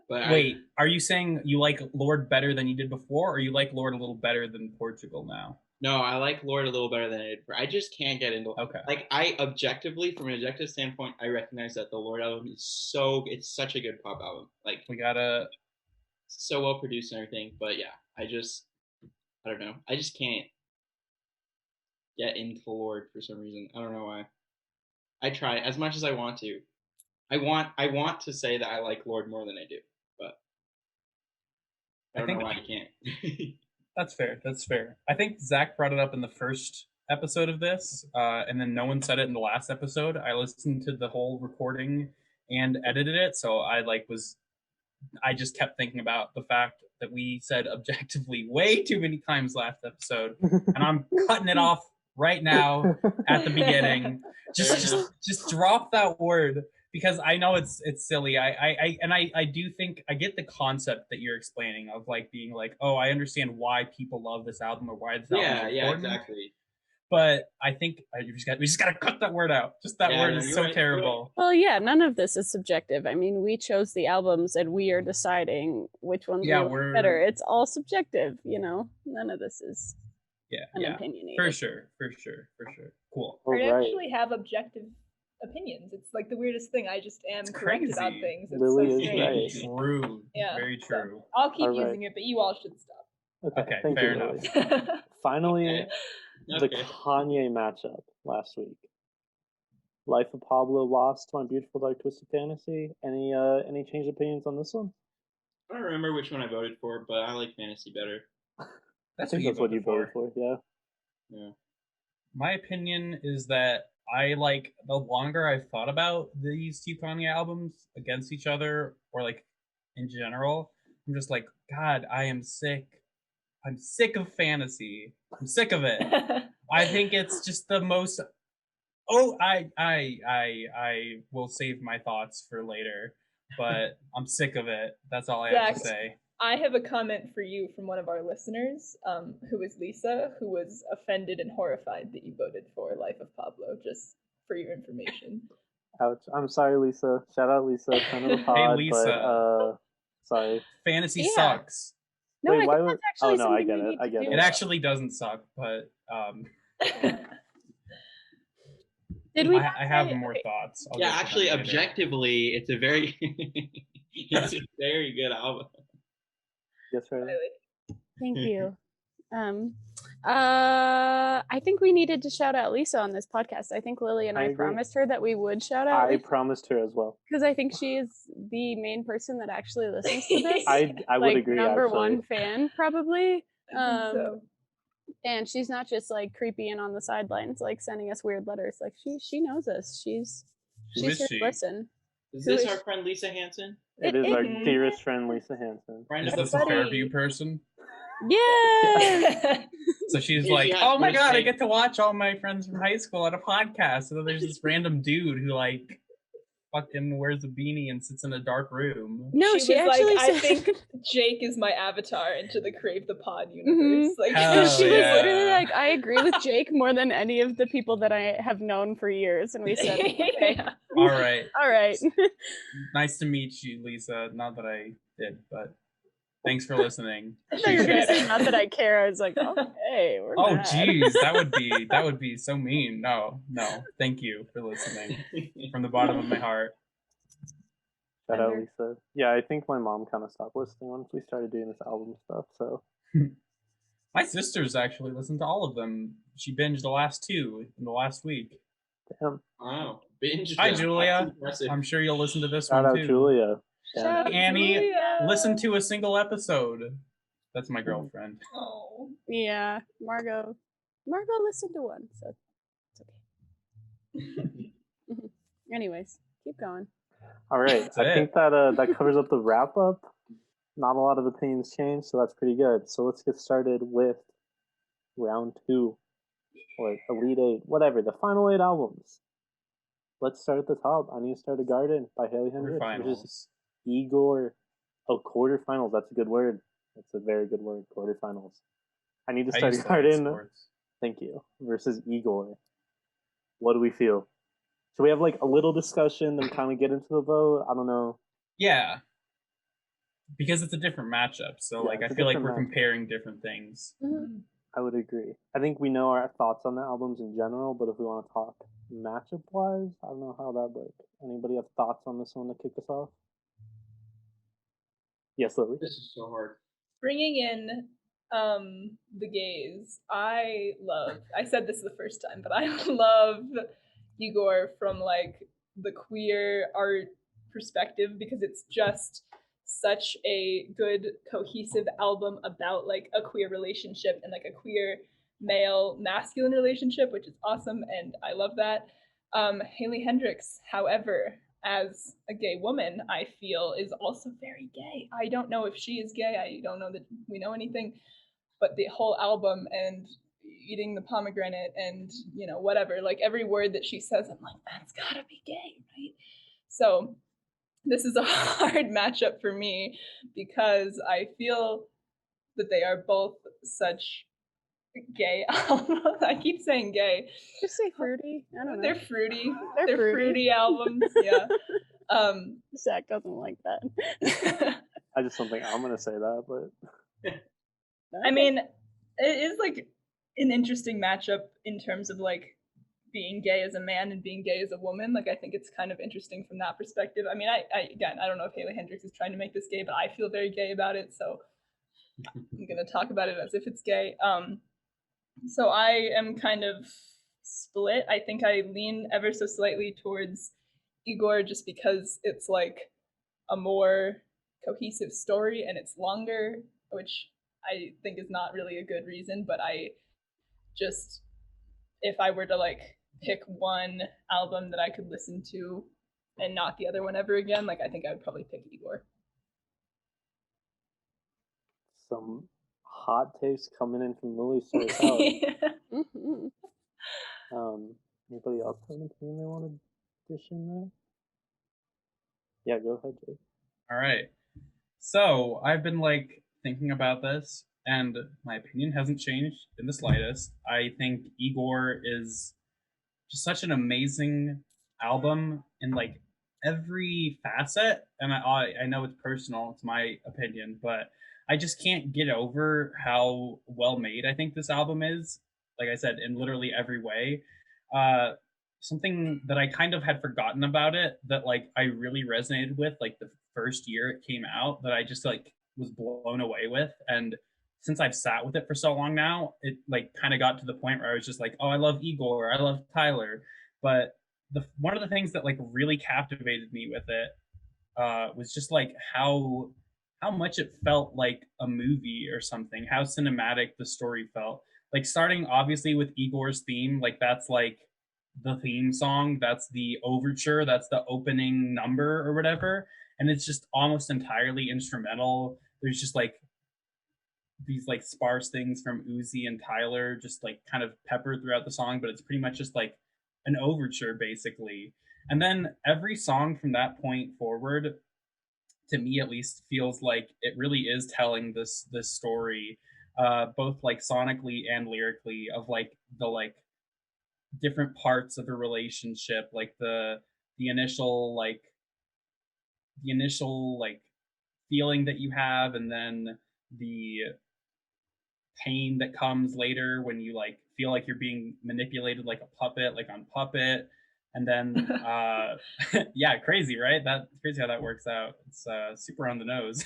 But Wait, are you saying you like Lord better than you did before, or you like Lord a little better than Portugal now? No, I like Lord a little better than I did. I just can't get into. Okay. Like objectively, from an objective standpoint, I recognize that the Lord album is it's such a good pop album. Like We gotta. so well produced and everything. But yeah, I don't know. I just can't get into the Lord for some reason. I don't know why. I try as much as I want to. I want to say that I like Lord more than I do, but I don't know why I can't. That's fair. That's fair. I think Zach brought it up in the first episode of this, and then no one said it in the last episode. I listened to the whole recording and edited it, so I just kept thinking about the fact that we said objectively way too many times last episode, and I'm cutting it off right now at the beginning. Just drop that word, because I know it's silly. I do think I get the concept that you're explaining of like being like, oh, I understand why people love this album or why this album is important. Yeah, exactly. But I think we just gotta cut that word out. Just that word is so right, terrible. Well, yeah, none of this is subjective. I mean, we chose the albums and we are deciding which ones are better. It's all subjective, you know. None of this is opinionated. For sure. Cool. I actually have objective opinions. It's like the weirdest thing. I just am correct about things. It's Lily so is strange. right. True. Yeah. Very true. So I'll keep using it, but you all should stop. Okay, thank you, you, Lily. Finally, the Okay. Kanye matchup last week. Life of Pablo lost My Beautiful Dark Twisted Fantasy. Any changed opinions on this one? I don't remember which one I voted for, but I like Fantasy better. I think that's what you voted for. Yeah. My opinion is that I like, the longer I've thought about these two Kanye albums against each other, or like in general, I'm just like, God, I am sick. I'm sick of Fantasy. I'm sick of it. I think it's just the most. Oh, I will save my thoughts for later, but I'm sick of it. That's all I have to say. I have a comment for you from one of our listeners, who is Lisa, who was offended and horrified that you voted for Life of Pablo, just for your information. Ouch. I'm sorry, Lisa. Shout out, Lisa. Friend of the pod, Hey, Lisa. But, sorry. Fantasy sucks. No, Wait, I think that's actually I something get we it. need I to get do. it. It actually doesn't suck, but Did we? I have more thoughts. I'll Yeah, get to actually, them later. objectively, it's a very good album. Yes, right. Thank you. I think we needed to shout out Lisa on this podcast. I think Lily and I agree. promised her that we would shout out I Lisa, promised her as well. because I think she is the main person that actually listens to this. I would agree. Number actually. one fan, probably. So. And she's not just like creepy and on the sidelines, like sending us weird letters. Like she knows us. She's Who is here she? to listen. Is Who this is- our friend Lisa Hansen? It is our dearest friend, Lisa Hansen. Friend Is of the this a pod. Fairview person? Yeah. So she's Yeah, like, she had oh my first God, I name. get to watch all my friends from high school at a podcast. And then there's this random dude who like fucking wears a beanie and sits in a dark room. No, she was actually like, I said. think Jake is my avatar into the Crave the Pod universe. Like Hell She was yeah. literally like, I agree with Jake more than any of the people that I have known for years. And we said, okay, Yeah. All right. all right. Nice to meet you, Lisa. Not that I did, but thanks for listening. I thought you were gonna say not that I care. I was like, okay, we're Oh mad. geez, that would be so mean. No. Thank you for listening from the bottom of my heart. Shout out, Thunder. Lisa. Yeah, I think my mom kind of stopped listening once we started doing this album stuff. So My sister's actually listened to all of them. She binged the last two in the last week. damn. Wow. Binge. Hi, them. Julia. That's impressive. I'm sure you'll listen to this Shout one out, too. Julia. Shout Yeah. out Annie, Julia. listen to a single episode. That's my girlfriend. Oh. Yeah, Margot listened to one, so it's okay. Anyways, keep going. All right. That's I it. think that covers up the wrap up. Not a lot of opinions changed, so that's pretty good. So let's get started with round 2 or Elite 8, whatever, the final 8 albums. Let's start at the top. I Need to Start a Garden by Haley Hendricks. Which is Quarterfinals. Igor. Oh, quarterfinals. That's a good word. That's a very good word. Quarterfinals. I Need to I Start a used to like Garden. sports. Thank you. Versus Igor. What do we feel? Should we have like a little discussion, then kind of get into the vote? I don't know. Yeah. Because it's a different matchup. So Yeah, like I it's a feel like different we're matchup. comparing different things. I would agree. I think we know our thoughts on the albums in general, but if we want to talk matchup wise, I don't know how that works. Anybody have thoughts on this one to kick us off? Yes, Lily. This is so hard. Bringing in the gays, I said this the first time, but I love Igor from like the queer art perspective because it's just such a good cohesive album about like a queer relationship and like a queer male masculine relationship, which is awesome, and I love that. Haley Hendricks, however, as a gay woman, I feel is also very gay. I don't know if she is gay. I don't know that we know anything, but the whole album and eating the pomegranate and, you know, whatever, like every word that she says, I'm like, that's gotta be gay, right? So this is a hard matchup for me because I feel that they are both such gay albums. I keep saying gay. Just say fruity. I don't know. They're fruity. They're fruity. albums. Yeah. Zac doesn't like that. I just don't think I'm gonna say that, but I mean, it is like an interesting matchup in terms of like being gay as a man and being gay as a woman. Like I think it's kind of interesting from that perspective. I mean, I don't know if Haley Hendricks is trying to make this gay, but I feel very gay about it, so I'm gonna talk about it as if it's gay. So I am kind of split. I think I lean ever so slightly towards Igor just because it's like a more cohesive story and it's longer, which I think is not really a good reason, but I just, if I were to like pick one album that I could listen to and not the other one ever again, like I think I would probably pick Igor. some hot takes coming in from Lily starts out. Mhm. Anybody else have anything they want to dish in there? Yeah, go ahead, Jake. All right. So I've been like thinking about this, and my opinion hasn't changed in the slightest. I think Igor is just such an amazing album in like every facet. And I know it's personal, it's my opinion, but I just can't get over how well made I think this album is. Like I said, in literally every way. Something that I kind of had forgotten about it that like I really resonated with like the first year it came out, that I just like was blown away with. And since I've sat with it for so long now, it like kind of got to the point where I was just like, oh, I love Igor, I love Tyler. But one of the things that like really captivated me with it was just like how much it felt like a movie or something, how cinematic the story felt. Like starting obviously with Igor's theme, like that's like the theme song, that's the overture, that's the opening number or whatever, and it's just almost entirely instrumental. There's just like these like sparse things from Uzi and Tyler just like kind of peppered throughout the song, but it's pretty much just like an overture basically. And then every song from that point forward, to me at least, feels like it really is telling this story, both like sonically and lyrically, of like the like different parts of the relationship, like the initial like feeling that you have, and then the pain that comes later when you like feel like you're being manipulated like a puppet, like on Puppet. And then yeah, crazy, right? That's crazy how that works out. It's super on the nose.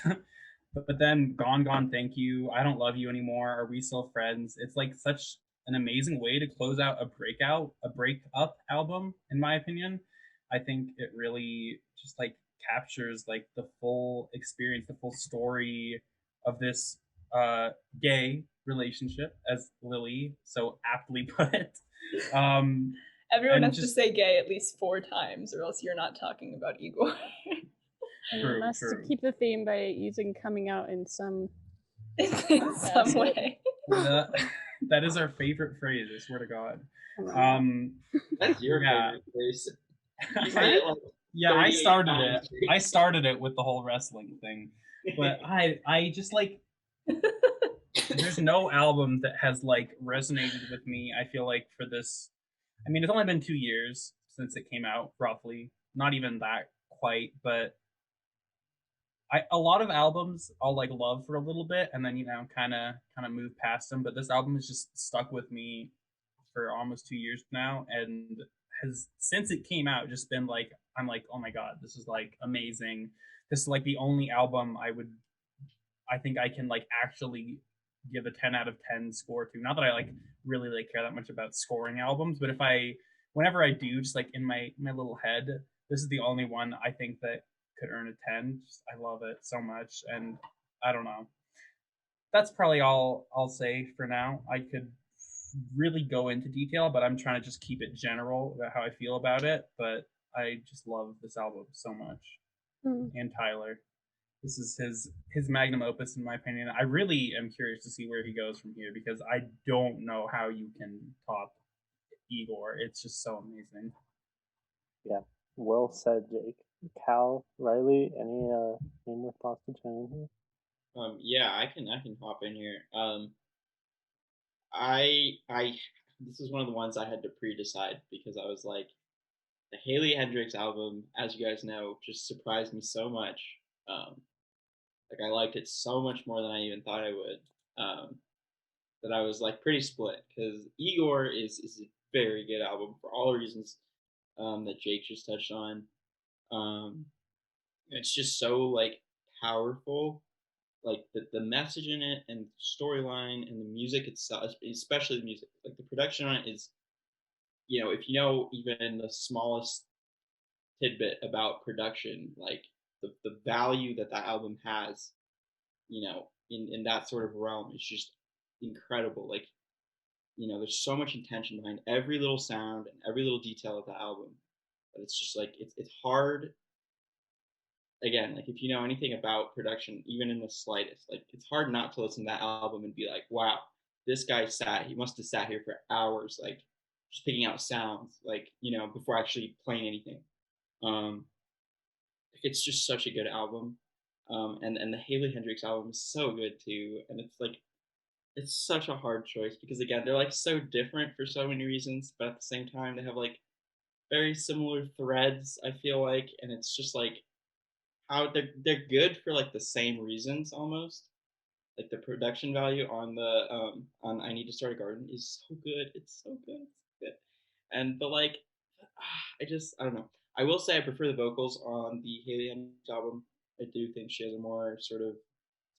but then Gone Thank You, I Don't Love You Anymore, Are We Still Friends? It's like such an amazing way to close out a breakup album, in my opinion. I think it really just like captures like the full experience, the full story of this gay relationship, as Lily so aptly put. Everyone has to say gay at least 4 times, or else you're not talking about Igor. And you must keep the theme by using coming out in some way. That is our favorite phrase, I swear to God. That's your favorite phrase. Yeah, I started it with the whole wrestling thing. But I just like there's no album that has like resonated with me, I feel like, for this. I mean, it's only been 2 years since it came out, roughly. Not even that quite, but a lot of albums I'll like love for a little bit and then kind of move past them. But this album has just stuck with me for almost 2 years now, and has since it came out just been like I'm like, oh my god, this is like amazing. This is like the only album I think I can like actually give a 10 out of 10 score to. Not that I like really like care that much about scoring albums, but whenever I do, just like in my little head, this is the only one I think that could earn a 10. I love it so much, and I don't know. That's probably all I'll say for now. I could really go into detail, but I'm trying to just keep it general about how I feel about it. But I just love this album so much. And Tyler, this is his magnum opus in my opinion. I really am curious to see where he goes from here, because I don't know how you can top Igor. It's just so amazing. Yeah, well said, Jake. Cal, Reilly, any more thoughts to chime in here? Yeah, I can hop in here. I this is one of the ones I had to pre-decide, because I was like, the Haley Hendrix album, as you guys know, just surprised me so much. Like I liked it so much more than I even thought I would. That I was like pretty split, because Igor is a very good album for all the reasons that Jake just touched on. It's just so like powerful, like the message in it and storyline and the music itself, especially the music. Like the production on it is, if you know even the smallest tidbit about production, like the value that album has, in that sort of realm is just incredible. Like, there's so much intention behind every little sound and every little detail of the album. But it's just like it's hard. Again, like if you know anything about production, even in the slightest, like it's hard not to listen to that album and be like, wow, this guy he must have sat here for hours, like just picking out sounds, like, before actually playing anything. It's just such a good album. And the Haley Hendrix album is so good too. And it's like, it's such a hard choice, because again, they're like so different for so many reasons, but at the same time, they have like very similar threads, I feel like. And it's just like, how they're good for like the same reasons almost. Like the production value on I Need to Start a Garden is so good. It's so good. It's good. But like, I don't know. I will say I prefer the vocals on the Haley Hendrix album. I do think she has a more sort of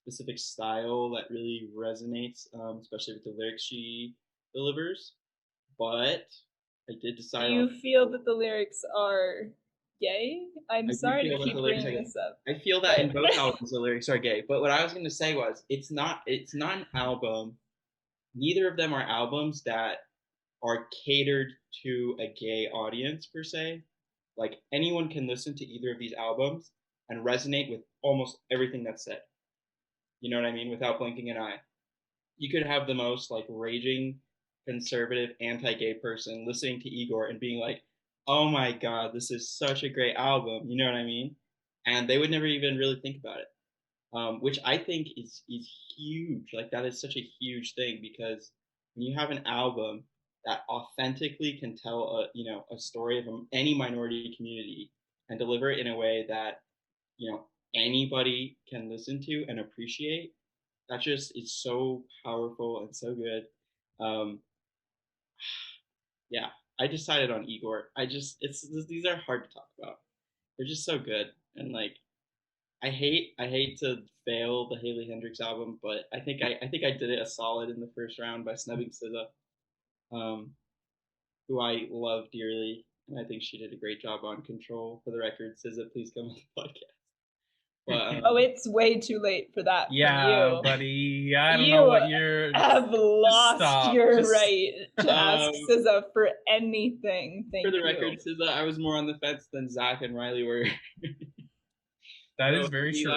specific style that really resonates, especially with the lyrics she delivers. But I did decide. Do you feel that the lyrics are gay? I'm sorry to keep bringing this up. I feel that in both albums the lyrics are gay. But what I was going to say was, it's not an album. Neither of them are albums that are catered to a gay audience per se. Like anyone can listen to either of these albums and resonate with almost everything that's said. You know what I mean? Without blinking an eye. You could have the most like raging conservative anti-gay person listening to Igor and being like, oh my god, this is such a great album. You know what I mean? And they would never even really think about it. Which I think is huge. Like that is such a huge thing, because when you have an album that authentically can tell a story of any minority community and deliver it in a way that anybody can listen to and appreciate, that just is so powerful and so good. Yeah, I decided on Igor. These are hard to talk about. They're just so good, and like I hate to fail the Haley Hendrix album, but I think I did it a solid in the first round by snubbing SZA, who I love dearly, and I think she did a great job on Control. For the record, SZA, please come on the podcast. But, it's way too late for that. Yeah, buddy. I don't know what you're. Have lost your right to ask SZA for anything. Thank you. For the record, SZA, I was more on the fence than Zac and Reilly were. That is very true.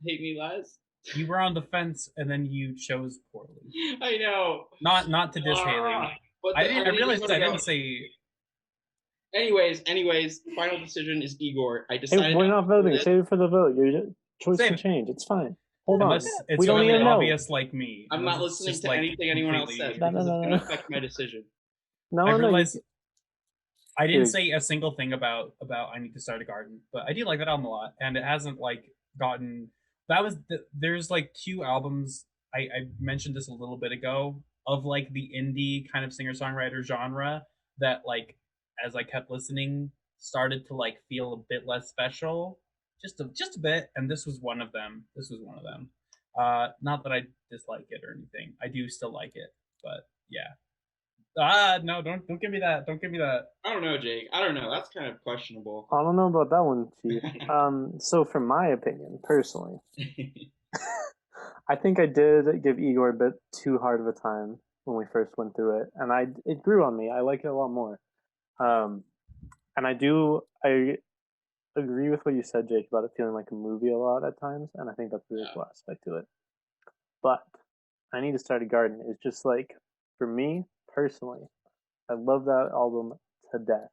Hate me lies. You were on the fence, and then you chose poorly. I know. Not to diss Haley. But I realized I didn't say. Anyways, final decision is Igor. I decided. Hey, we're not voting. Save it for the vote. Your choice can change. It's fine. Hold on. We don't even know. Obvious like me. I'm not listening to anything anyone else says. No. It's going to affect my decision. No. I didn't say a single thing about I Need to Start a Garden, but I do like that album a lot, and it hasn't like gotten. There's like 2 albums. I mentioned this a little bit ago of like the indie kind of singer-songwriter genre that like as I kept listening started to like feel a bit less special, just a bit, and this was one of them. Not that I dislike it or anything. I do still like it, but yeah. No, don't give me that. Don't give me that. I don't know, Jake. I don't know. That's kind of questionable. I don't know about that one, Chief. So from my opinion, personally, I think I did give Igor a bit too hard of a time when we first went through it, and it grew on me. I like it a lot more. And I agree with what you said, Jake, about it feeling like a movie a lot at times, and I think that's a really cool aspect to it. But I Need to Start a Garden is just like, for me personally, I love that album to death,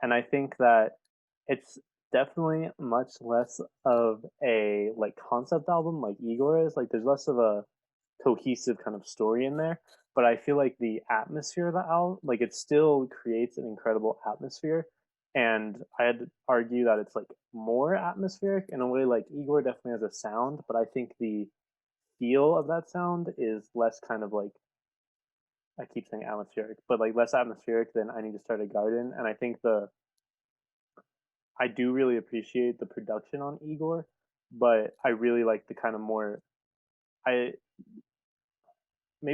and I think that it's definitely much less of a like concept album like Igor is. Like, there's less of a cohesive kind of story in there, but I feel like the atmosphere of the album, like, it still creates an incredible atmosphere. And I'd argue that it's like more atmospheric in a way. Like, Igor definitely has a sound, but I think the feel of that sound is less kind of like, I keep saying atmospheric, but like less atmospheric than I Need to Start a Garden. And I think I do really appreciate the production on Igor, but I really like the kind of more, maybe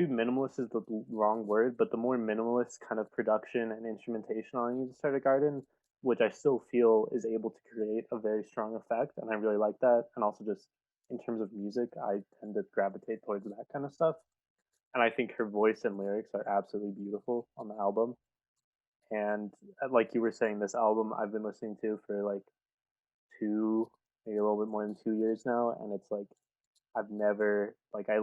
minimalist is the wrong word, but the more minimalist kind of production and instrumentation on I Need to Start a Garden, which I still feel is able to create a very strong effect, and I really like that. And also just in terms of music, I tend to gravitate towards that kind of stuff. And I think her voice and lyrics are absolutely beautiful on the album. And like you were saying, this album I've been listening to for like maybe a little bit more than 2 years now, and it's like I've never like I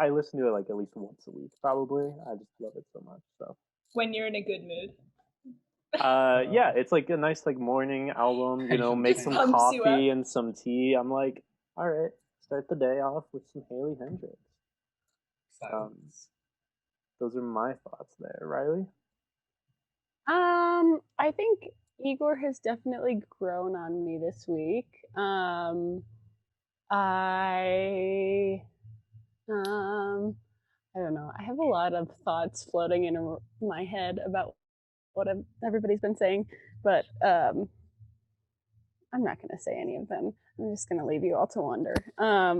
listen to it like at least once a week probably. I just love it so much. So when you're in a good mood. Yeah, it's like a nice like morning album, make some coffee and some tea. I'm like, all right, start the day off with some Hailey Hendrix. Those are my thoughts there. Reilly? I think Igor has definitely grown on me this week. I don't know. I have a lot of thoughts floating in my head about what everybody's been saying, but I'm not going to say any of them. I'm just going to leave you all to wonder. I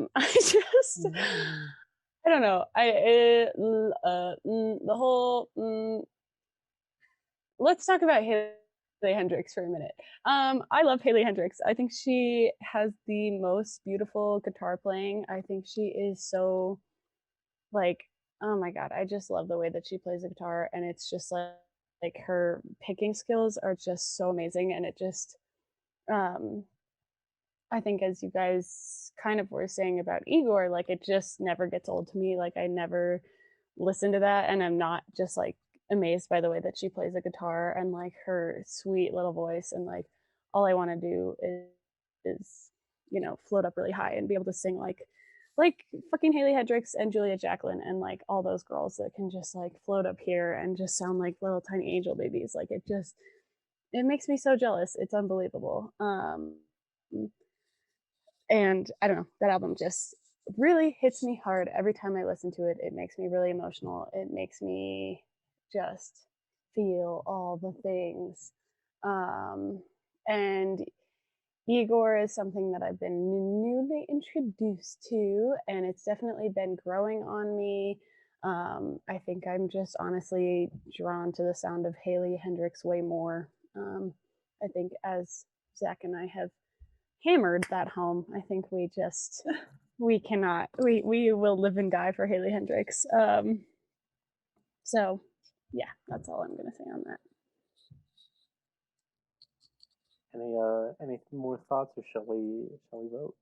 don't know. The whole. Let's talk about Hailey Hendrix for a minute. I love Hailey Hendrix. I think she has the most beautiful guitar playing. I think she is so, like, oh my god, I just love the way that she plays the guitar, and it's just like her picking skills are just so amazing, and it just, I think as you guys kind of were saying about Igor, like, it just never gets old to me. Like, I never listen to that, and I'm not just like amazed by the way that she plays the guitar and like her sweet little voice, and like all I want to do is float up really high and be able to sing like fucking Hailey Hendrix and Julia Jacqueline and like all those girls that can just like float up here and just sound like little tiny angel babies. Like, it makes me so jealous. It's unbelievable. And I don't know, that album just really hits me hard every time I listen to it. It makes me really emotional. It makes me just feel all the things. And Igor is something that I've been newly introduced to, and it's definitely been growing on me. I think I'm just honestly drawn to the sound of Hailey Hendrix way more. I think as Zach and I have hammered that home, I think we will live and die for Hailey Hendrix. So yeah, that's all I'm gonna say on that. Any more thoughts, or shall we vote?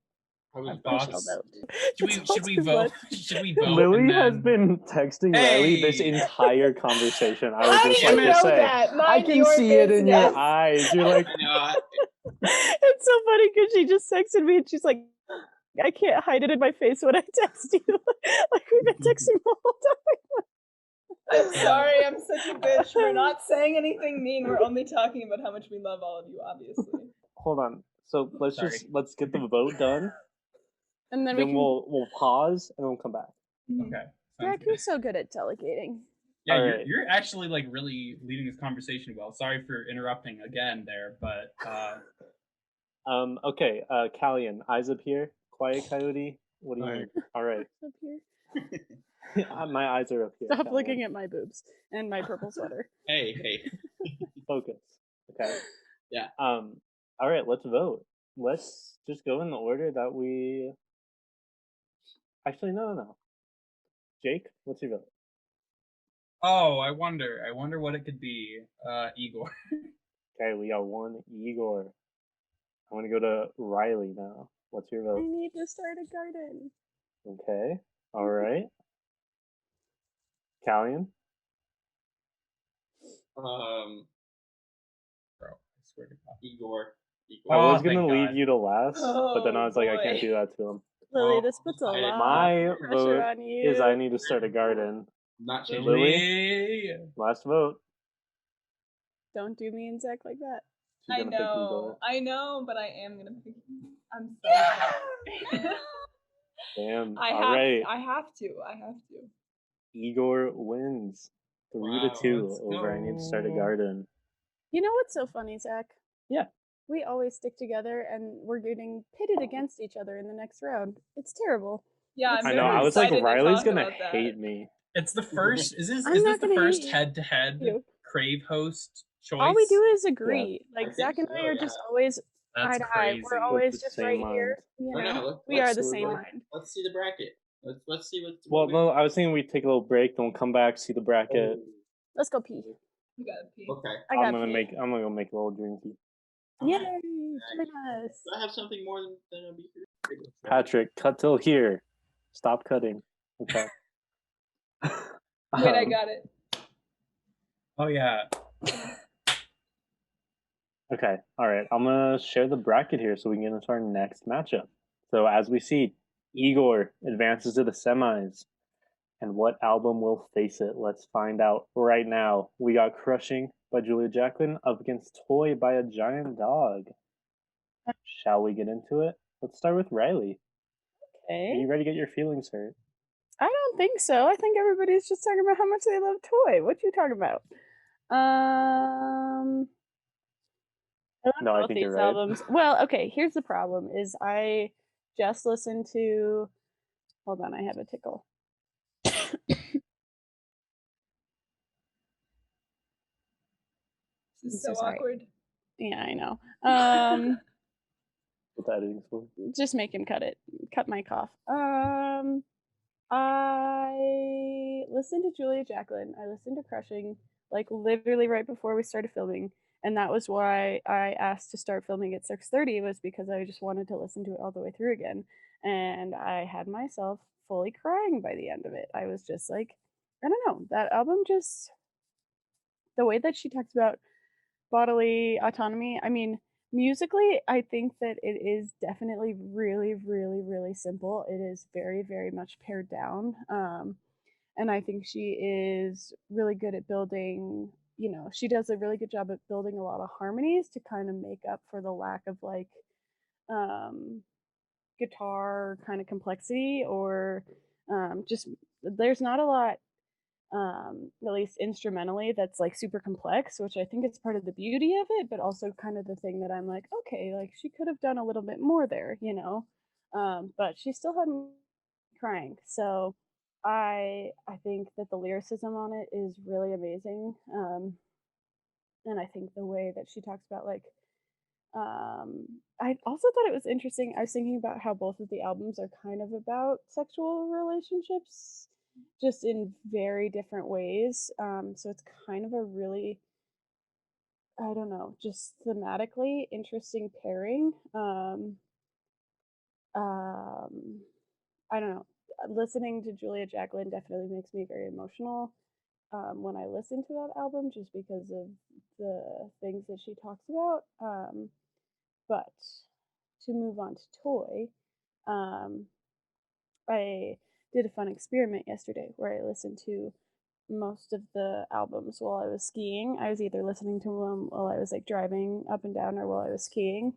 Should we vote? Lily has been texting Reilly this entire conversation. I was just like to say, I can see it in your eyes. You're like, it's so funny because she just texted me and she's like, I can't hide it in my face when I text you. Like, we've been texting the whole time. I'm sorry, I'm such a bitch. We're not saying anything mean. We're only talking about how much we love all of you, obviously. Hold on. So let's get the vote done. And then Then we'll pause and then we'll come back. Okay. Zach, you're so good at delegating. Yeah, All right. you're actually like really leading this conversation well. Sorry for interrupting again there, but okay, Kalyan, eyes up here. Quiet Coyote. What do you mean? All right. Up here. My eyes are up here. Stop Kalyan. looking at my boobs and my purple sweater. Hey. Focus. Okay. Yeah. All right, let's vote. Let's just go in the order that we. Actually, no. Jake, what's your vote? oh, I wonder what it could be. Igor. Okay, we got one Igor. I want to go to Reilly now. What's your I vote? need to start a garden. Okay. All right. Kalyan? Bro, I swear to God. Igor. I was thank going to leave God. you to last, but then I was like, I can't boy. do that to him. Lily, this puts a I- lot My of pressure vote on you. is I need to start a garden. I'm not changing. Lily. Last vote. Don't do me and Zach like that. She's I gonna pick Igor. know, but I am gonna pick you. I'm so sorry. Damn. I have to. Igor wins. 3-2 let's over I need to start a go. garden. You know what's so funny, Zach? Yeah. We always stick together and we're getting pitted against each other in the next round. It's terrible. Yeah, I'm I very know. I was like, excited to Riley's talk gonna about that. hate me. It's the first. Is I'm this not the gonna first hate you. head-to-head You. Crave host choice? All we do is agree. I Like Zach think and I so, are yeah. just always eye That's to eye. crazy. We're always With the just same right mind. here. You Why know, not? we are Let's the see same what- mind. Let's see the bracket. Let's see what. Well, no, I was thinking we'd take a little break, then we'll come back, see the bracket. Let's go pee. You gotta pee. Okay. I got I'm gonna pee. go make a little drinky. Yay! Alright. Join us. Do I have something more than a beer? Patrick, cut till here. Stop cutting. Okay. Wait, I got it. Oh yeah. Okay, all right. I'm gonna share the bracket here so we can get into our next matchup. So as we see, Igor advances to the semis, and what album will face it? Let's find out right now. We got "Crushing" by Julia Jacqueline up against "Toy" by A Giant Dog. Shall we get into it? Let's start with Reilly. Are Okay. you ready to get your feelings hurt? I don't think so. I think everybody's just talking about how much they love Toy. What you talking about? I love No, I both think these you're right. albums. Well, okay. Here's the problem: is I just listened to. Hold on, I have a tickle. This is I'm so so sorry. awkward. Yeah, I know. What the editing's for? Just make him cut it. Cut my cough. I listened to Julia Jacqueline. I listened to Crushing, like literally right before we started filming, and that was why I asked to start filming at 6:30. Was because I just wanted to listen to it all the way through again, and I had myself fully crying by the end of it. I was just like, I don't know, that album just the way that she talks about bodily autonomy. I mean, musically, I think that it is definitely really, really, really simple. It is very, very much pared down. And I think she is really good at building, she does a really good job at building a lot of harmonies to kind of make up for the lack of like guitar kind of complexity or just there's not a lot at least instrumentally that's like super complex, which I think is part of the beauty of it, but also kind of the thing that I'm like, okay, like she could have done a little bit more there, but she still had me crying. So I think that the lyricism on it is really amazing, and I think the way that she talks about like I also thought it was interesting. I was thinking about how both of the albums are kind of about sexual relationships, just in very different ways. So it's kind of a really, I don't know, just thematically interesting pairing. I don't know. Listening to Julia Jacqueline definitely makes me very emotional when I listen to that album, just because of the things that she talks about. But to move on to Toy, I did a fun experiment yesterday where I listened to most of the albums while I was skiing. I was either listening to them while I was like driving up and down or while I was skiing.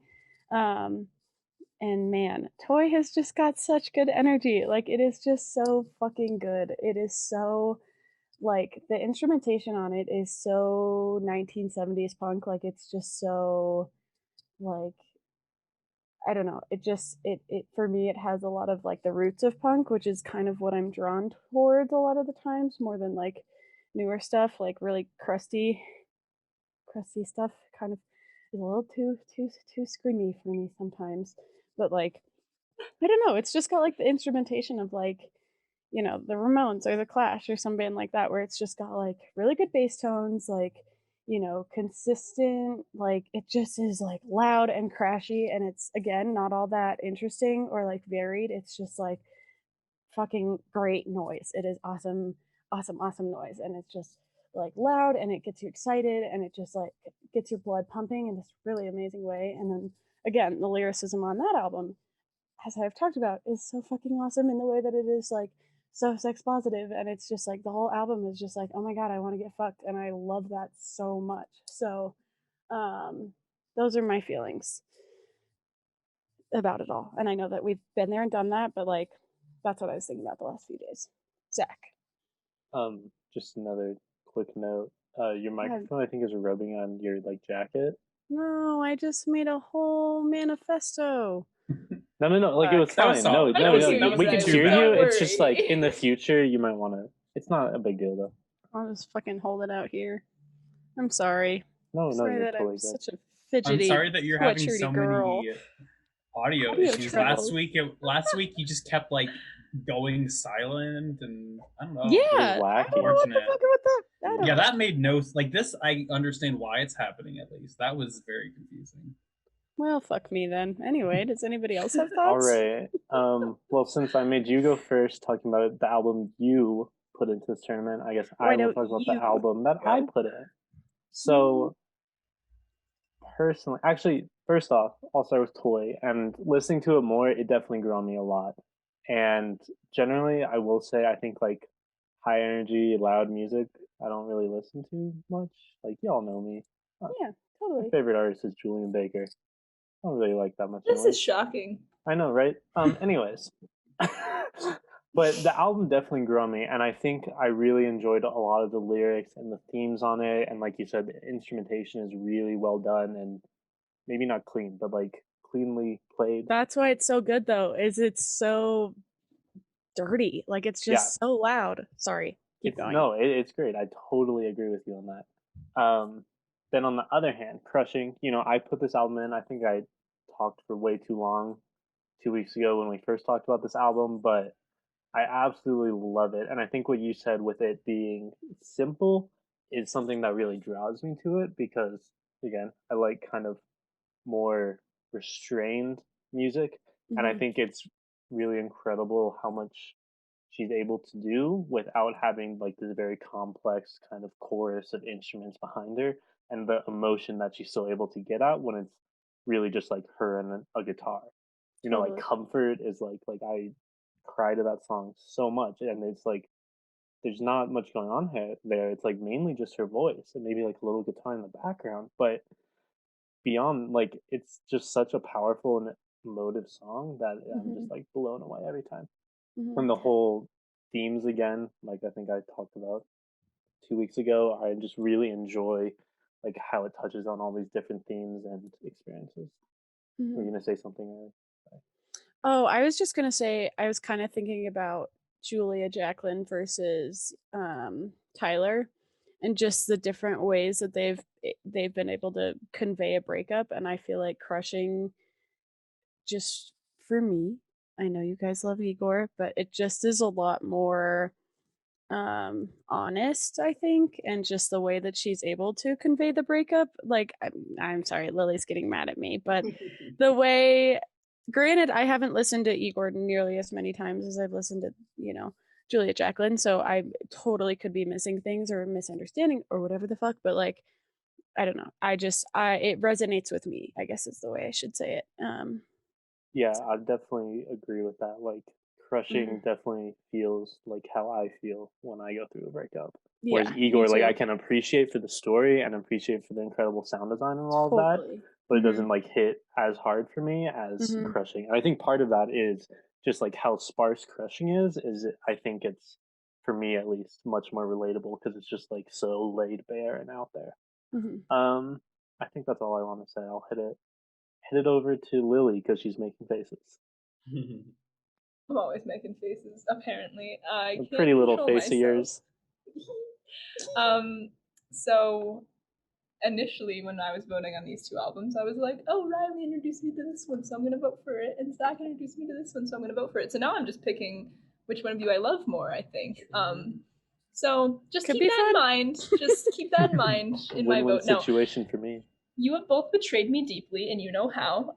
And man, Toy has just got such good energy. Like, it is just so fucking good. It is so, like, the instrumentation on it is so 1970s punk. Like, it's just so, like, I don't know. It just, it for me, it has a lot of like the roots of punk, which is kind of what I'm drawn towards a lot of the times, more than like newer stuff, like really crusty stuff kind of is a little too screamy for me sometimes. But like, I don't know, it's just got like the instrumentation of like, you know, the Ramones or the Clash or some band like that, where it's just got like really good bass tones, like, you know, consistent, like it just is like loud and crashy, and it's again not all that interesting or like varied. It's just like fucking great noise. It is awesome, awesome noise, and it's just like loud, and it gets you excited, and it just like gets your blood pumping in this really amazing way. And then again, the lyricism on that album, as I've talked about, is so fucking awesome in the way that it is like so sex positive, and it's just like the whole album is just like, oh my god, I want to get fucked, and I love that so much. So those are my feelings about it all. And I know that we've been there and done that, but like that's what I was thinking about the last few days. Zach. Just another quick note. Your microphone, I think, is rubbing on your like jacket. No, I just made a whole manifesto. No. Like, it was fine. No. We could hear you. It's just like in the future, you might want to. It's not a big deal though. I'll just fucking hold it out here. I'm sorry. No, sorry you're that totally I'm good. such a fidgety. I'm sorry that you're having so girl. many audio issues. troubles. Last week you just kept like going silent, and I don't know. Yeah, It was I don't know what the fuck with that. Yeah, that made no like this. I understand why it's happening. At least that was very confusing. Well, fuck me then. Anyway, does anybody else have thoughts? All right. Well, since I made you go first, talking about the album you put into this tournament, I guess I will talk about the album that I put in. So, personally, actually, first off, I'll start with Toy. And listening to it more, it definitely grew on me a lot. And generally, I will say, I think like high energy, loud music, I don't really listen to much. Like, y'all know me. Yeah, totally. My favorite artist is Julian Baker. I don't really like that much. This is shocking. I know, right? Anyways. But the album definitely grew on me, and I think I really enjoyed a lot of the lyrics and the themes on it. And like you said, the instrumentation is really well done, and maybe not clean, but like cleanly played. That's why it's so good, though, is it's so dirty. Like, it's just so loud. Sorry. Keep going. No, it's great. I totally agree with you on that. Then on the other hand, Crushing, you know, I put this album in. I think I talked for way too long 2 weeks ago when we first talked about this album, but I absolutely love it. And I think what you said with it being simple is something that really draws me to it because, again, I like kind of more restrained music. Mm-hmm. And I think it's really incredible how much she's able to do without having like this very complex kind of chorus of instruments behind her, and the emotion that she's still able to get at when it's really just like her and a guitar. You know, like Comfort is like I cry to that song so much, and it's like there's not much going on there. It's like mainly just her voice and maybe like a little guitar in the background, but beyond, like, it's just such a powerful and emotive song that I'm just like blown away every time. And the whole themes, again, like I think I talked about 2 weeks ago, I just really enjoy like how it touches on all these different themes and experiences. Were you gonna say something earlier? Oh, I was just gonna say I was kind of thinking about Julia Jacqueline versus Tyler, and just the different ways that they've been able to convey a breakup. And I feel like Crushing, just for me, I know you guys love Igor, but it just is a lot more honest, I think, and just the way that she's able to convey the breakup. Like, I'm sorry, Lily's getting mad at me, but the way, granted, I haven't listened to Igor nearly as many times as I've listened to, you know, Julia Jacqueline, so I totally could be missing things or misunderstanding or whatever the fuck, but like, I don't know, it resonates with me, I guess is the way I should say it. Yeah, I definitely agree with that. Like, Crushing definitely feels like how I feel when I go through a breakup. Yeah, Whereas Igor, me like, too. I can appreciate for the story and appreciate for the incredible sound design and all of that, Totally. but it doesn't like hit as hard for me as Crushing. And I think part of that is just like how sparse Crushing is I think it's, for me at least, much more relatable because it's just like so laid bare and out there. I think that's all I want to say. I'll hit it over to Lily because she's making faces. I'm always making faces, apparently. I A can't pretty little control face of yours. So initially when I was voting on these two albums, I was like, oh, Reilly introduced me to this one, so I'm gonna vote for it, and Zac introduced me to this one, so I'm gonna vote for it. So now I'm just picking which one of you I love more, I think. So just keep that in mind. Just keep that in mind in my vote. Win-win situation for me. You have both betrayed me deeply, and you know how.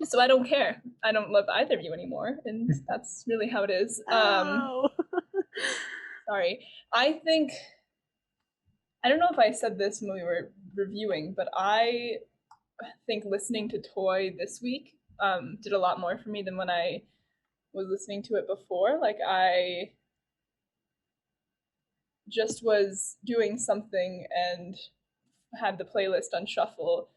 So I don't care. I don't love either of you anymore, and that's really how it is. Sorry. I don't know if I said this when we were reviewing, but I think listening to Toy this week did a lot more for me than when I was listening to it before. Like, I just was doing something and had the playlist on shuffle,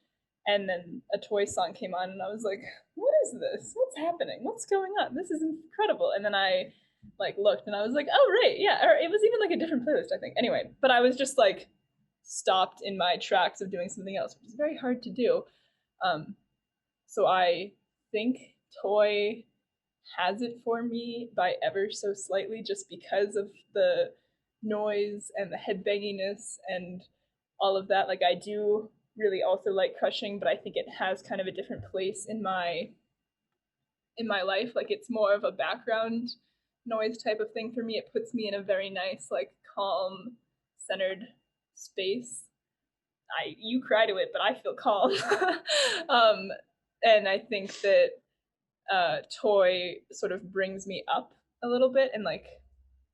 and then a Toy song came on, and I was like, what is this? What's happening? What's going on? This is incredible. And then I like looked and I was like, oh, right, yeah. Or it was even like a different playlist, I think. Anyway, but I was just like stopped in my tracks of doing something else, which is very hard to do. So I think Toy has it for me by ever so slightly, just because of the noise and the headbanginess and all of that. Like, I do really also like Crushing, but I think it has kind of a different place in my life. Like, it's more of a background noise type of thing for me. It puts me in a very nice, like, calm, centered space. You cry to it, but I feel calm. And I think that Toy sort of brings me up a little bit in like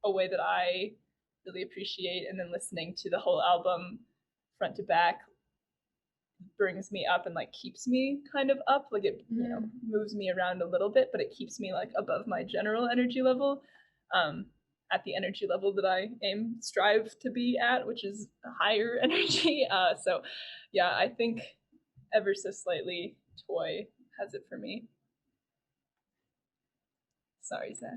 a way that I really appreciate. And then listening to the whole album front to back brings me up and like keeps me kind of up. Like, it moves me around a little bit, but it keeps me like above my general energy level, at the energy level that I strive to be at, which is a higher energy. So yeah, I think ever so slightly Toy has it for me. Sorry, Zac.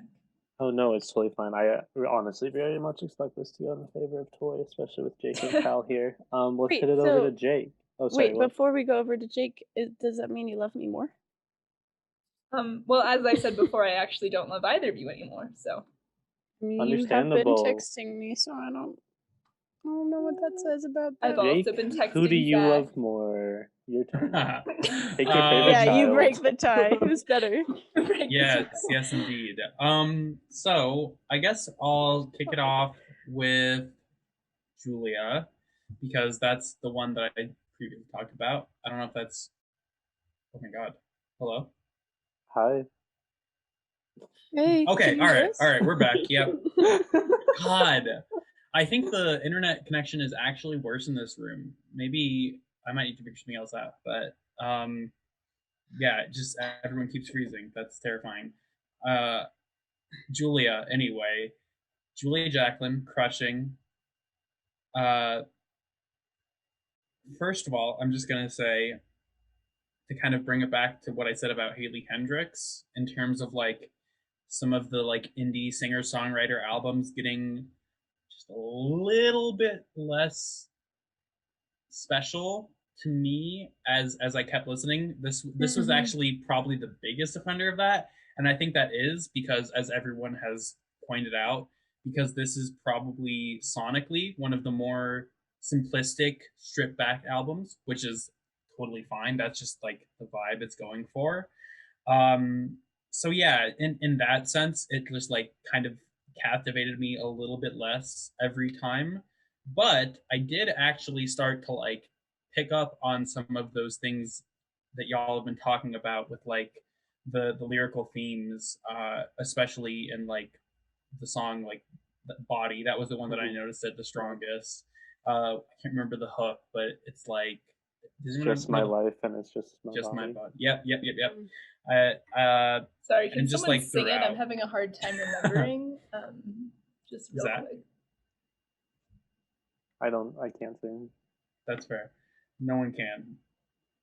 Oh no, it's totally fine. I honestly very much expect this to go in favor of Toy, especially with Jake and Cal here. Let's hit it over to Jake. Oh, sorry. Wait, before we go over to Jake, does that mean you love me more? Well, as I said before, I actually don't love either of you anymore. So you have been texting me, so I don't know what that says about that. I've also been texting who do you Zac. love more? Your turn. Take your favorite yeah, child. you break the tie. Who's better? Yes, indeed. So I guess I'll kick it off with Julia, because that's the one that I previously talked about. I don't know if that's. Oh my God. Hello. Hi. Hey. Okay. All right. We're back. Yep. God, I think the internet connection is actually worse in this room. Maybe I might need to figure something else out. But yeah, just everyone keeps freezing. That's terrifying. Julia, anyway. Julia Jacqueline, Crushing. First of all, I'm just gonna say, to kind of bring it back to what I said about Haley Hendricks in terms of like some of the like indie singer-songwriter albums getting just a little bit less special to me as I kept listening. This was actually probably the biggest offender of that, and I think that is because, as everyone has pointed out, because this is probably sonically one of the more simplistic, stripped back albums, which is totally fine. That's just like the vibe it's going for. So yeah, in that sense, it just like kind of captivated me a little bit less every time. But I did actually start to like pick up on some of those things that y'all have been talking about with like the lyrical themes, especially in like the song like Body. That was the one that I noticed it the strongest. I can't remember the hook, but it's like It's just my life, and it's just my body. body. Yep. Sorry, can and just, someone like, sing it? I'm throughout. having a hard time remembering. Just real Zac? quick. I can't sing. That's fair. No one can.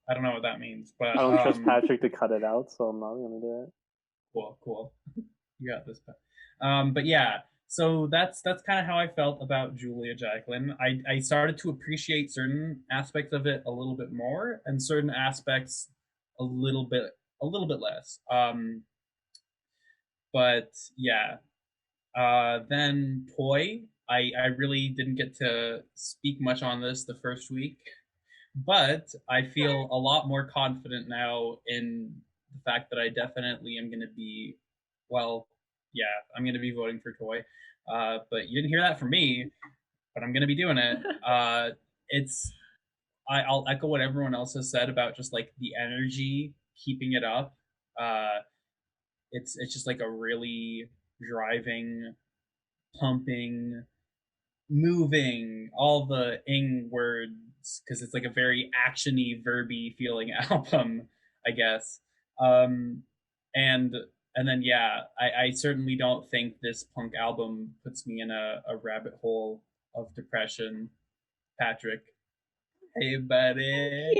I don't know what that means, but I don't trust Patrick to cut it out, so I'm not gonna do it. Cool. You got this. But yeah, so that's kind of how I felt about Julia Jacqueline. I started to appreciate certain aspects of it a little bit more, and certain aspects a little bit less. But yeah. Then Toy. I really didn't get to speak much on this the first week, but I feel a lot more confident now in the fact that I definitely am going to be, I'm going to be voting for Toy. But you didn't hear that from me, but I'm going to be doing it. I'll echo what everyone else has said about just like the energy, keeping it up. It's just like a really driving, pumping, moving, all the ing words, because it's like a very actiony, verby feeling album, I guess. And then yeah, I certainly don't think this punk album puts me in a rabbit hole of depression. Patrick, hey buddy.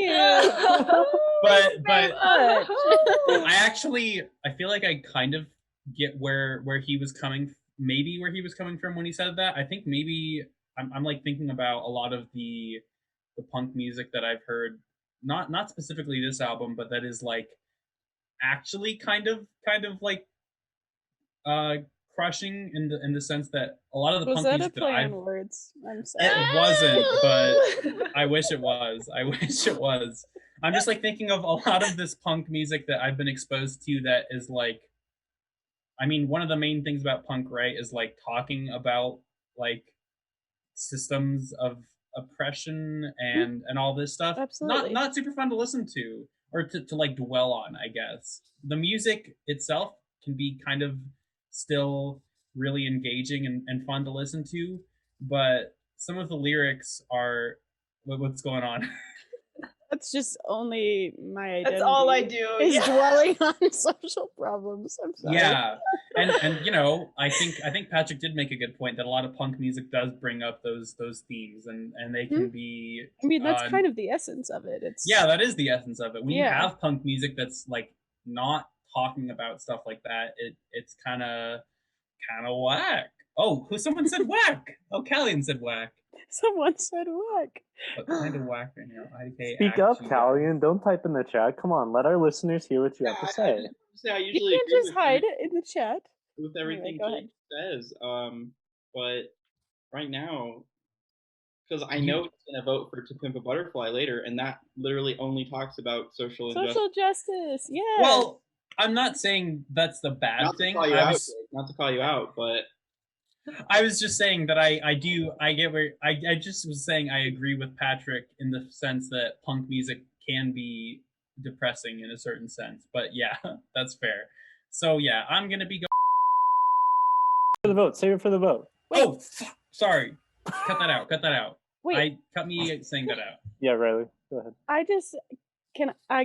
But I feel like I kind of get where he was coming, maybe where he was coming from when he said that. I think maybe I'm like thinking about a lot of the punk music that I've heard, not specifically this album, but that is like actually kind of like crushing in the sense that a lot of the punk music that I've words? I'm sorry. It wasn't, but I wish it was. I'm just like thinking of a lot of this punk music that I've been exposed to that is like, I mean, one of the main things about punk, right, is like talking about like systems of oppression and all this stuff. Absolutely. Not super fun to listen to or to like dwell on, I guess. The music itself can be kind of still really engaging and fun to listen to, but some of the lyrics are what's going on. That's just only my identity. That's all I do. Is dwelling on social problems. I'm sorry. Yeah, and you know, I think Patrick did make a good point that a lot of punk music does bring up those themes, and they can be. I mean, that's kind of the essence of it. That is the essence of it. When you have punk music that's like not talking about stuff like that, it's kind of whack. Oh, someone said whack. Oh, Kalyan said whack. Someone said whack. What kind of whack right now? Speak up, Kalyan. Don't type in the chat. Come on, let our listeners hear what you have to say. I usually you can't just hide it in the chat. With everything Jake says. But right now, because I know it's going to vote for To Pimp a Butterfly later, and that literally only talks about social justice. Yeah. Well, I'm not saying that's the bad thing. Not to call you out, but I was just saying that I get where I just was saying I agree with Patrick in the sense that punk music can be depressing in a certain sense. But yeah, that's fair. So yeah, I'm gonna be for the vote. Save it for the vote. Wait. Oh, sorry. Cut that out. Wait. Cut me saying that out. Yeah, Reilly, go ahead. I just can I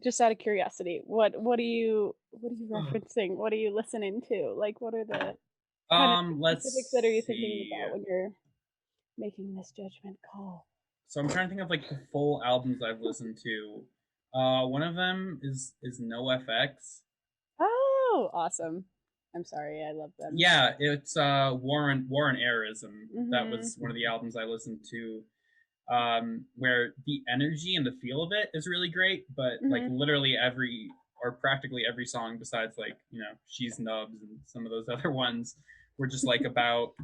just out of curiosity, what are you referencing? What are you listening to? Like, what are the specifics that are you thinking about when you're making this judgment call? So I'm trying to think of like the full albums I've listened to. One of them is NoFX. Oh, awesome! I'm sorry, I love them. Yeah, it's Warren Airism. Mm-hmm. That was one of the albums I listened to. Where the energy and the feel of it is really great, but like literally practically every song besides like, you know, She's Nubs and some of those other ones were just like about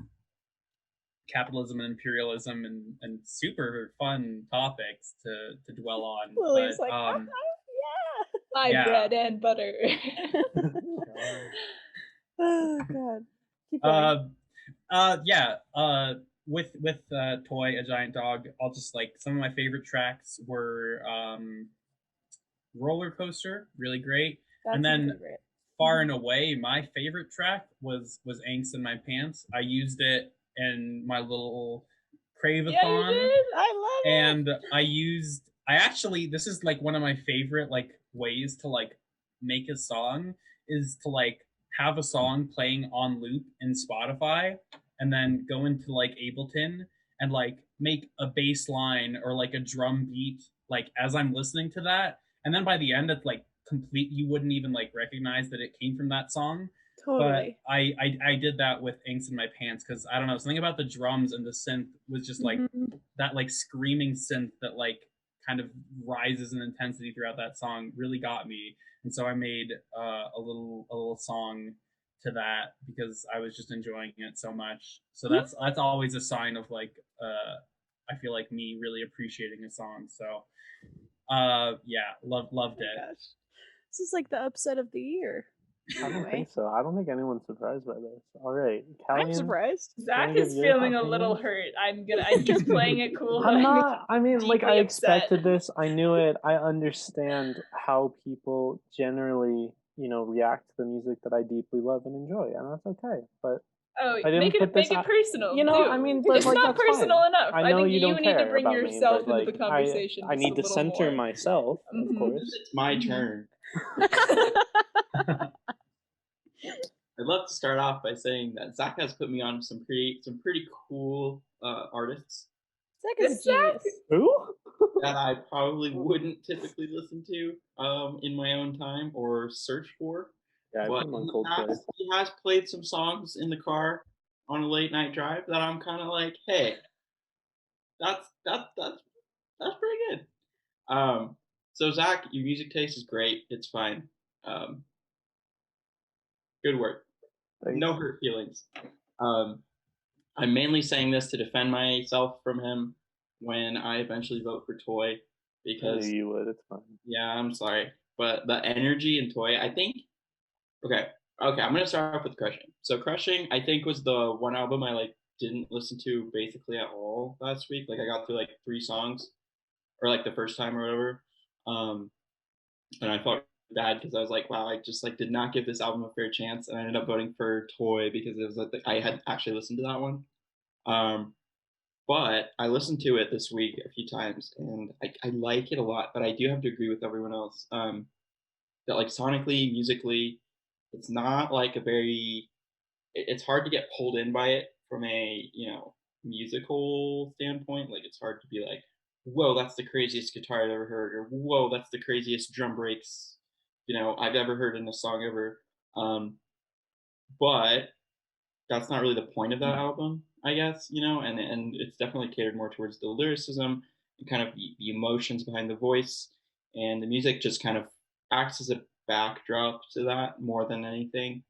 capitalism and imperialism and super fun topics to dwell on. Lily's like, my bread and butter. Oh god. Keep going. With Toy, A Giant Dog, I'll just like some of my favorite tracks were Roller Coaster, really great. And then Far and Away, my favorite track was Angst in My Pants. I used it in my little Crave-a-thon. Yeah, you did. I love it. And this is like one of my favorite like ways to like make a song is to like have a song playing on loop in Spotify and then go into like Ableton and like make a bass line or like a drum beat like as I'm listening to that. And then by the end it's like complete, you wouldn't even like recognize that it came from that song. Totally. But I did that with Inks in My Pants because I don't know, something about the drums and the synth was just like that like screaming synth that like kind of rises in intensity throughout that song really got me. And so I made a little song to that because I was just enjoying it so much. So that's always a sign of like I feel like me really appreciating a song. So yeah, loved it. Gosh. This is like the upset of the year. I don't think so. I don't think anyone's surprised by this. All right, Kalyan, I'm surprised. Zach is feeling a little hurt. I'm just playing it cool. I'm not. I mean, like I expected upset. this. I knew it. I understand how people generally, react to the music that I deeply love and enjoy, and that's okay. But make it personal. I mean, it's not personal fine. enough. I know think you don't need to care bring about yourself me, but, into the conversation. I need to center more. myself, of course. It's my turn. I'd love to start off by saying that Zach has put me on some pretty cool artists. Zach is a genius. Who? That I probably wouldn't typically listen to in my own time or search for. Yeah, but he has played some songs in the car on a late night drive that I'm kind of like, hey, that's pretty good. So Zach, your music taste is great. It's fine. Good work. Thanks. No hurt feelings. I'm mainly saying this to defend myself from him when I eventually vote for Toy because I knew you would. It's fine. Yeah, I'm sorry, but the energy in Toy, I think. Okay, I'm gonna start off with Crushing. So Crushing, I think, was the one album I like didn't listen to basically at all last week. Like I got through like 3 songs, or like the first time or whatever, and I felt bad because I was like, wow, I just like did not give this album a fair chance, and I ended up voting for Toy because it was like I had actually listened to that one. But I listened to it this week a few times, and I like it a lot. But I do have to agree with everyone else that like sonically, musically, it's not like a very. It's hard to get pulled in by it from a musical standpoint. Like it's hard to be like, whoa, that's the craziest guitar I've ever heard, or whoa, that's the craziest drum breaks I've ever heard in a song ever. But that's not really the point of that album, I guess, and it's definitely catered more towards the lyricism and kind of the emotions behind the voice, and the music just kind of acts as a backdrop to that more than anything,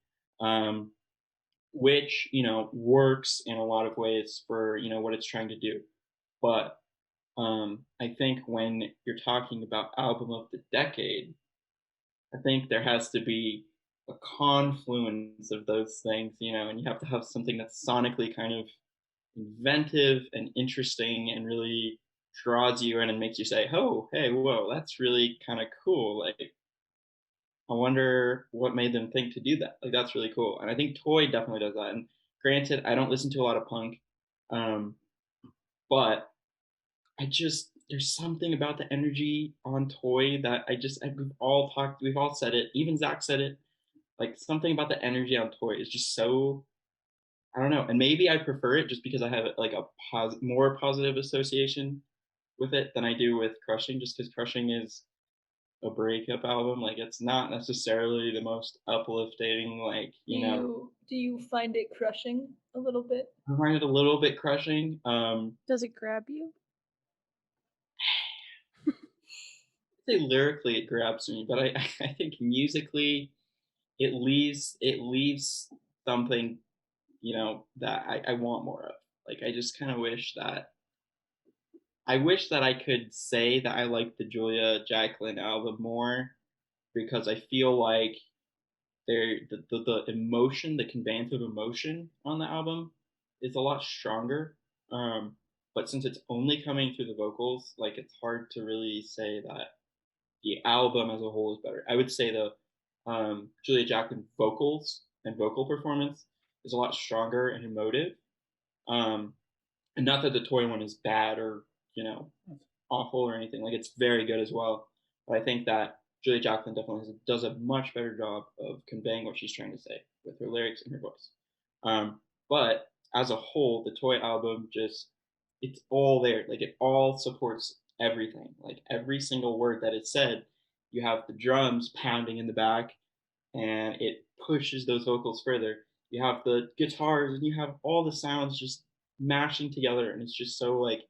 which works in a lot of ways for what it's trying to do. But I think when you're talking about album of the decade, I think there has to be a confluence of those things, and you have to have something that's sonically kind of inventive and interesting and really draws you in and makes you say, oh, hey, whoa, that's really kind of cool. Like, I wonder what made them think to do that. Like, that's really cool. And I think Toy definitely does that. And granted, I don't listen to a lot of punk, but there's something about the energy on Toy that we've all said it. Even Zach said it. Like something about the energy on Toy is just so, I don't know. And maybe I prefer it just because I have like a more positive association with it than I do with Crushing, just because Crushing is a breakup album. Like it's not necessarily the most uplifting, like, Do you find it crushing a little bit? I find it a little bit crushing. Does it grab you? I'd say lyrically it grabs me, but I think musically it leaves something, that I want more of. Like I just kind of wish that I could say that I like the Julia Jacqueline album more, because I feel like the emotion, the conveyance of emotion on the album is a lot stronger. But since it's only coming through the vocals, like it's hard to really say that the album as a whole is better. I would say the Julia Jacqueline vocals and vocal performance is a lot stronger and emotive. And not that the Toy one is bad or awful or anything. Like it's very good as well. But I think that Julia Jacqueline definitely does a much better job of conveying what she's trying to say with her lyrics and her voice. But as a whole, the Toy album it's all there. Like it all supports everything. Like every single word that is said, you have the drums pounding in the back, and it pushes those vocals further. You have the guitars, and you have all the sounds just mashing together, and it's just so like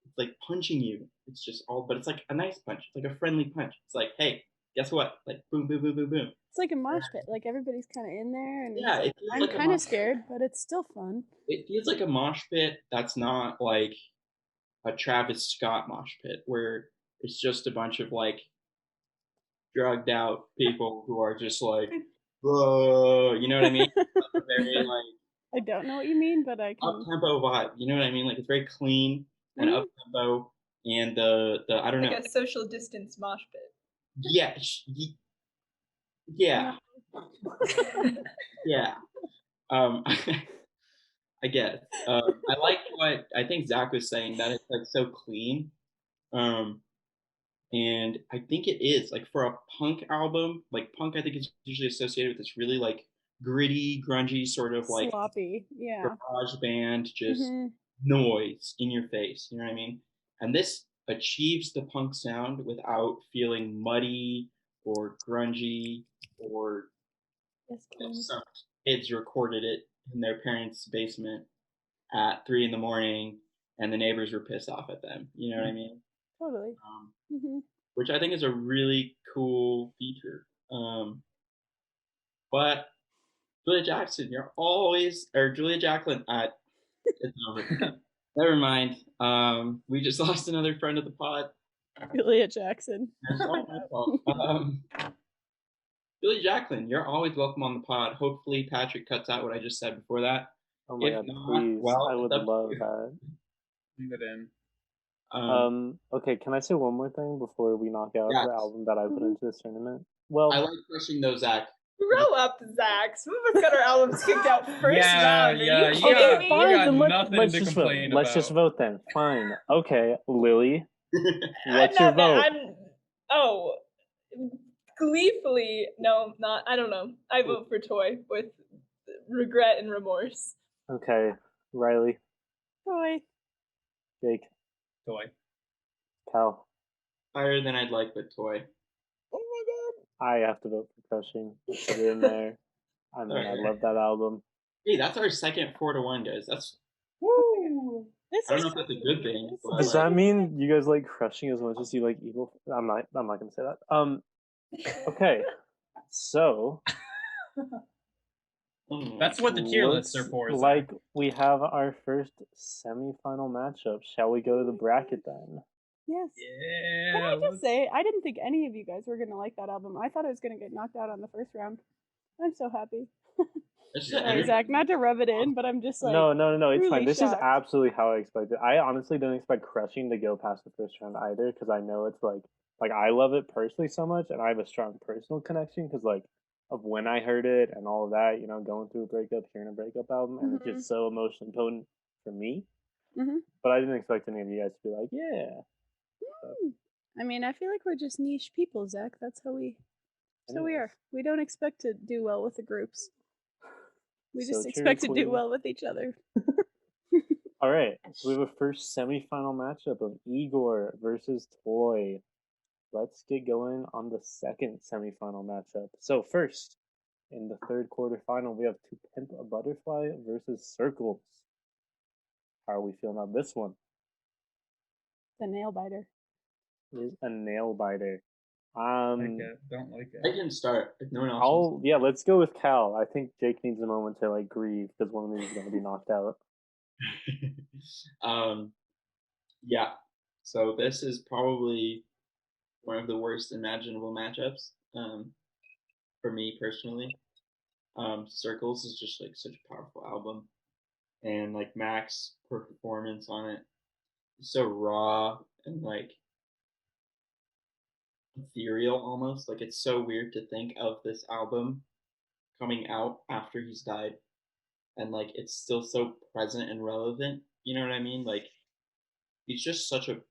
it's like punching you. It's just all, but it's like a nice punch. It's like a friendly punch. It's like, hey, guess what? Like boom, boom, boom, boom, boom. It's like a mosh pit. Like everybody's kind of in there, and Yeah, it feels I'm like kind of scared, but it's still fun. It feels like a mosh pit that's not like a Travis Scott mosh pit where it's just a bunch of like drugged out people who are just like, whoa, you know what I mean? Very like I don't know what you mean, but I up can. tempo vibe. You know what I mean? Like it's very clean and up tempo, and the I don't know. Like a social distance mosh pit. Yeah, yeah, yeah. I guess. I like what I think Zach was saying, that it's like so clean. And I think it is like for a punk album, like punk I think is usually associated with this really like gritty, grungy sort of like Sloppy, yeah. garage band, just noise in your face. You know what I mean? And this achieves the punk sound without feeling muddy or grungy or some kids recorded it in their parents' basement at 3 a.m. and the neighbors were pissed off at them. You know what I mean? Totally. Which I think is a really cool feature. But Julia Jackson, Julia Jacqueline. It's over. Never mind. We just lost another friend of the pod. Julia Jackson. That's all my fault. Julia Jacqueline, you're always welcome on the pod. Hopefully Patrick cuts out what I just said before that. Oh my god, please. I would love that. Leave it in. Okay, can I say one more thing before we knock out the album that I put into this tournament? Well, I like crushing those, Zach. Grow up, Zach. Some of us got our albums kicked out first round. Yeah, You kidding me? let's just vote. Let's just vote then. Fine. Okay, Lily. What's your vote? Gleefully, no, not. I don't know. I vote for Toy with regret and remorse. Okay, Reilly. Toy. Jake. Toy. Cal. Higher than I'd like, but Toy. Oh my god. I have to vote for Crushing. Put it in there. I mean, I love that album. Hey, that's our second 4-1, guys. That's woo. I don't know if that's a good thing. Does that mean you guys like Crushing as much as you like Evil? I'm not gonna say that. Okay, so that's what the tier lists are for. Like we have our first semifinal matchup. Shall we go to the bracket then? Yes. Yeah. Can I just say, I didn't think any of you guys were gonna like that album. I thought it was gonna get knocked out on the first round. I'm so happy. Sorry, Zach, not to rub it in, but I'm just like no, it's really fine. This shocked. is absolutely how I expected. I honestly didn't expect Crushing to go past the first round either, because I know it's like I love it personally so much, and I have a strong personal connection because like of when I heard it and all of that, you know, going through a breakup, hearing a breakup album, and it's just so emotionally potent for me. But I didn't expect any of you guys to be like, yeah. I mean, I feel like we're just niche people, Zach. That's how we are. We don't expect to do well with the groups. We just expect to do well with each other. All right, so we have a first semifinal matchup of Igor versus Toy. Let's get going on the second semifinal matchup. So first, in the third quarterfinal, we have To Pimp a Butterfly versus Circles. How are we feeling on this one? The nail biter. It is a nail biter. Don't like it. I can start if no one else. Let's go with Cal. I think Jake needs a moment to like grieve because one of these is going to be knocked out. Yeah. So this is probably one of the worst imaginable matchups for me personally. Circles is just like such a powerful album, and like Mac's performance on it is so raw and like ethereal almost. Like it's so weird to think of this album coming out after he's died, and like it's still so present and relevant. You know what I mean? Like he's just such a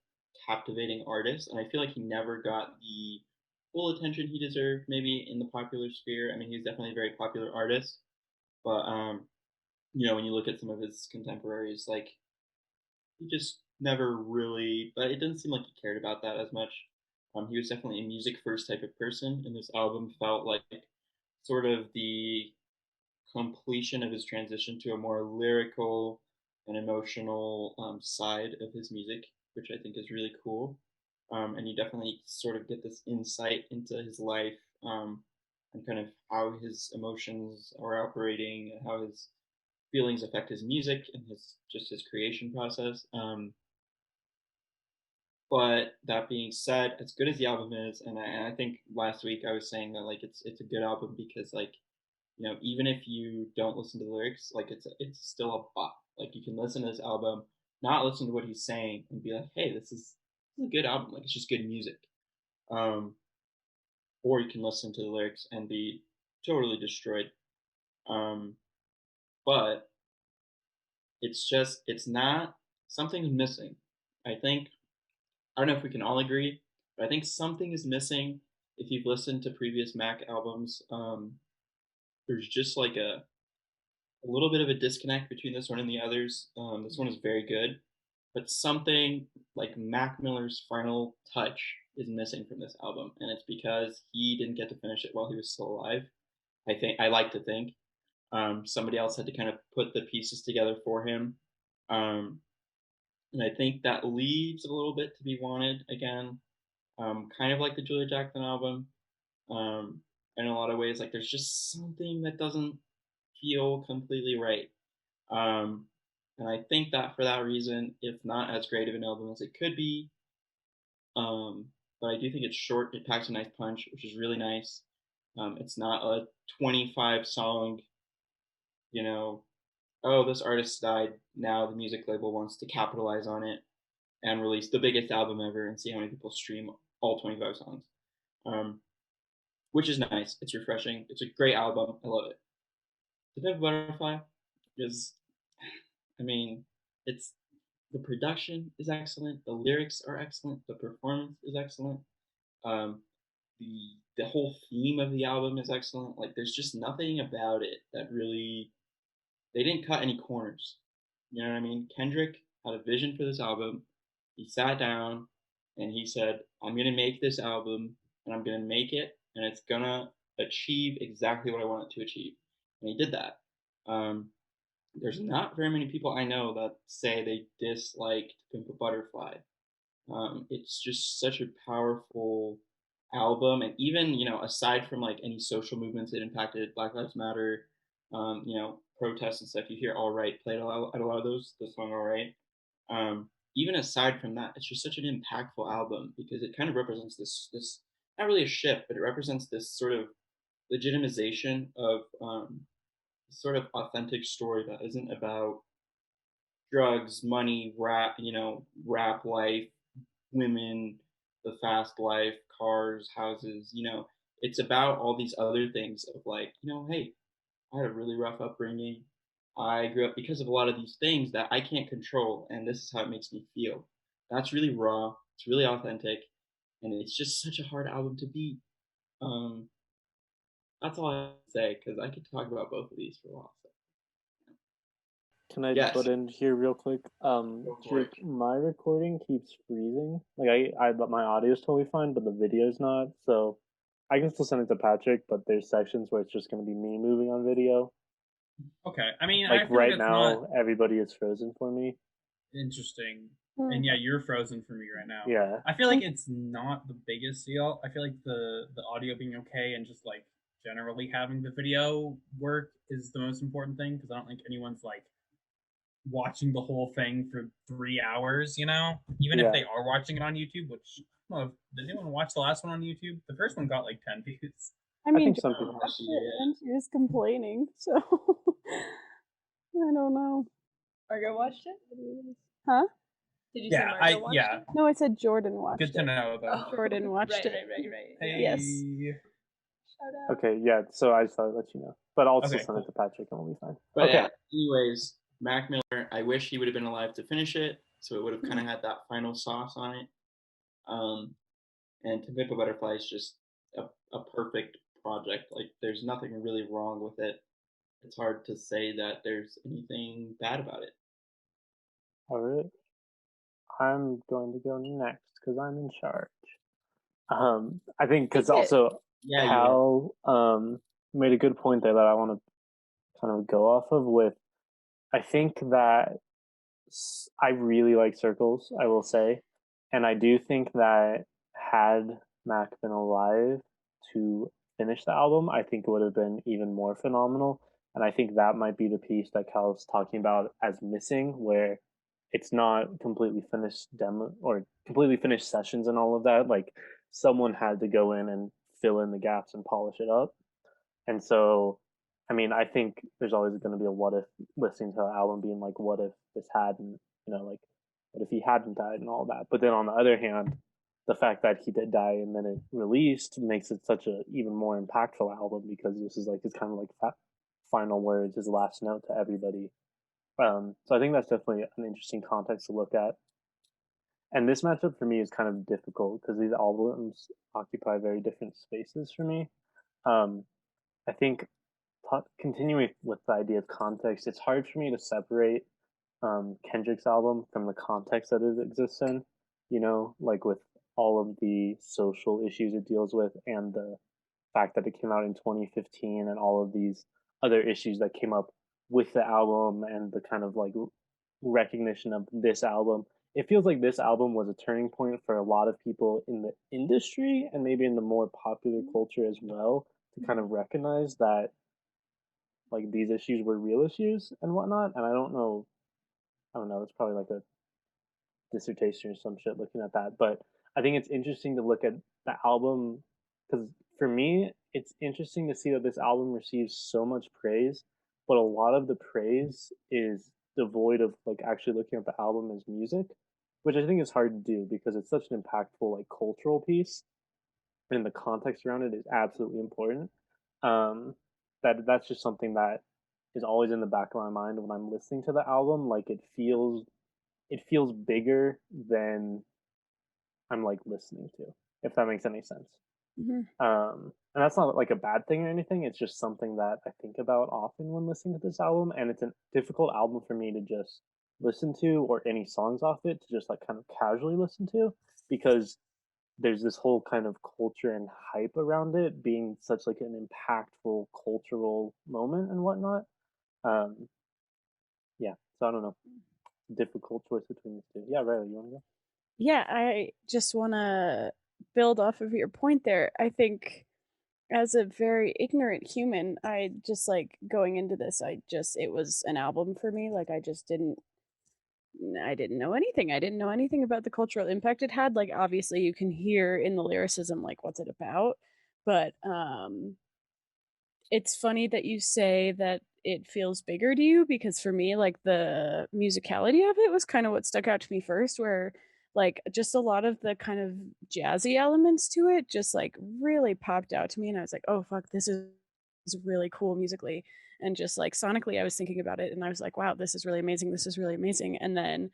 captivating artist, and I feel like he never got the full attention he deserved, maybe in the popular sphere. I mean, he's definitely a very popular artist, but when you look at some of his contemporaries, like he just never really. But it doesn't seem like he cared about that as much. He was definitely a music first type of person, and this album felt like sort of the completion of his transition to a more lyrical and emotional side of his music, which I think is really cool. And you definitely sort of get this insight into his life and kind of how his emotions are operating, and how his feelings affect his music and his creation process. But that being said, as good as the album is, and I think last week I was saying that like it's a good album because like even if you don't listen to the lyrics, like it's still a bop. Like you can listen to this album, not listen to what he's saying, and be like, hey, this is a good album. Like it's just good music. Or you can listen to the lyrics and be totally destroyed. But it's not, something's missing. I don't know if we can all agree, but I think something is missing. If you've listened to previous Mac albums, there's just like a little bit of a disconnect between this one and the others. This one is very good, but something like Mac Miller's final touch is missing from this album, and it's because he didn't get to finish it while he was still alive. I like to think somebody else had to kind of put the pieces together for him, and I think that leaves a little bit to be wanted again, kind of like the Julia Jacklin album. In a lot of ways, like there's just something that doesn't feel completely right. And I think that for that reason, it's not as great of an album as it could be. But I do think it's short. It packs a nice punch, which is really nice. It's not a 25 song, oh, this artist died. Now the music label wants to capitalize on it and release the biggest album ever and see how many people stream all 25 songs. Which is nice. It's refreshing. It's a great album. I love it. The Pimp a Butterfly is, it's the production is excellent. The lyrics are excellent. The performance is excellent. The whole theme of the album is excellent. Like there's just nothing about it that really, they didn't cut any corners. You know what I mean? Kendrick had a vision for this album. He sat down and he said, I'm going to make this album and I'm going to make it and it's going to achieve exactly what I want it to achieve. And he did that. There's not very many people I know that say they disliked Pimp a Butterfly. It's just such a powerful album. And even, aside from like any social movements that impacted Black Lives Matter, protests and stuff, you hear All Right played at a lot of those, the song All Right. Even aside from that, it's just such an impactful album because it kind of represents this not really a shift, but it represents this sort of legitimization of sort of authentic story that isn't about drugs, money, rap life, women, the fast life, cars, houses, it's about all these other things of like, hey, I had a really rough upbringing. I grew up because of a lot of these things that I can't control, and this is how it makes me feel. That's really raw. It's really authentic, and it's just such a hard album to beat. That's all I have to say because I could talk about both of these for a while. So. Can I butt in here real quick? My recording keeps freezing. Like my audio is totally fine, but the video's not. So I can still send it to Patrick, but there's sections where it's just going to be me moving on video. Okay, I mean, like right now, everybody is frozen for me. Interesting. And yeah, you're frozen for me right now. Yeah. I feel like it's not the biggest deal. I feel like the audio being okay and just like generally having the video work is the most important thing because I don't think anyone's like watching the whole thing for 3 hours, even if they are watching it on YouTube, which I don't know, did anyone watch the last one on YouTube? The first one got like 10 views. I mean, some people watched it and she was complaining, so I don't know. Margo watched it? Huh? Did you say Margo watched it? No, I said Jordan watched it. Good to know, though. Jordan watched it. Right. Hey. Yes. Shout out. Okay, yeah, so I just thought I'd let you know. But I'll also send it to Patrick and we'll be fine. But okay. Anyways, Mac Miller, I wish he would have been alive to finish it, so it would have kind of had that final sauce on it. And To Pimp a Butterfly is just a perfect project. Like, there's nothing really wrong with it. It's hard to say that there's anything bad about it. All right. I'm going to go next because I'm in charge. I think because also Yeah, Cal made a good point there that I want to kind of go off of with. I think that I really like Circles, I will say. And I do think that had Mac been alive to finish the album, I think it would have been even more phenomenal. And I think that might be the piece that Cal's talking about as missing, where it's not completely finished demo or completely finished sessions and all of that. Like someone had to go in and fill in the gaps and polish it up. And so, I mean, I think there's always going to be a what if listening to the album being like, what if this hadn't, like, what if he hadn't died and all that. But then on the other hand, the fact that he did die and then it released makes it such a even more impactful album because this is like his kind of like final words, his last note to everybody. So I think that's definitely an interesting context to look at. And this matchup for me is kind of difficult because these albums occupy very different spaces for me. Um, I think continuing with the idea of context, it's hard for me to separate Kendrick's album from the context that it exists in, like with all of the social issues it deals with and the fact that it came out in 2015 and all of these other issues that came up with the album and the kind of like recognition of this album. It feels like this album was a turning point for a lot of people in the industry and maybe in the more popular culture as well to kind of recognize that like these issues were real issues and whatnot. And I don't know, it's probably like a dissertation or some shit looking at that. But I think it's interesting to look at the album because for me, it's interesting to see that this album receives so much praise, but a lot of the praise is devoid of like actually looking at the album as music, which I think is hard to do because it's such an impactful like cultural piece, and the context around it is absolutely important. That's just something that is always in the back of my mind when I'm listening to the album. Like it feels bigger than I'm like listening to, if that makes any sense. Mm-hmm. And that's not like a bad thing or anything. It's just something that I think about often when listening to this album, and it's a difficult album for me to just listen to or any songs off it to just like kind of casually listen to because there's this whole kind of culture and hype around it being such like an impactful cultural moment and whatnot. Um, yeah, so I don't know. Difficult choice between the two. Yeah, Reilly, you want to go? Yeah, I just want to build off of your point there. I think as a very ignorant human, I just like going into this, it was an album for me. Like I didn't know anything. I didn't know anything about the cultural impact it had. Like obviously you can hear in the lyricism like what's it about, but it's funny that you say that it feels bigger to you because for me like the musicality of it was kind of what stuck out to me first, where like just a lot of the kind of jazzy elements to it just like really popped out to me, and I was like, oh fuck, this is really cool musically. And just like sonically I was thinking about it and I was like, wow, this is really amazing, this is really amazing. And then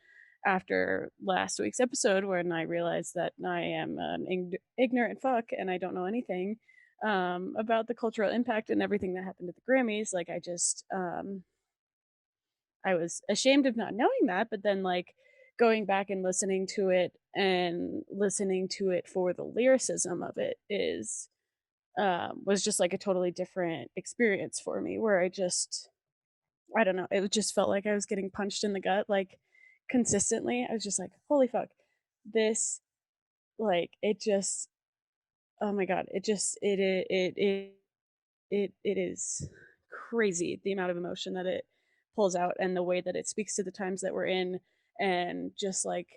after last week's episode when I realized that I am an ignorant fuck and I don't know anything about the cultural impact and everything that happened at the Grammys, like I just I was ashamed of not knowing that, but then like going back and listening to it for the lyricism of it is was just like a totally different experience for me, where I don't know, it just felt like I was getting punched in the gut like consistently. I was just like, holy fuck, this, like it just, oh my god, it is crazy the amount of emotion that it pulls out and the way that it speaks to the times that we're in, and just like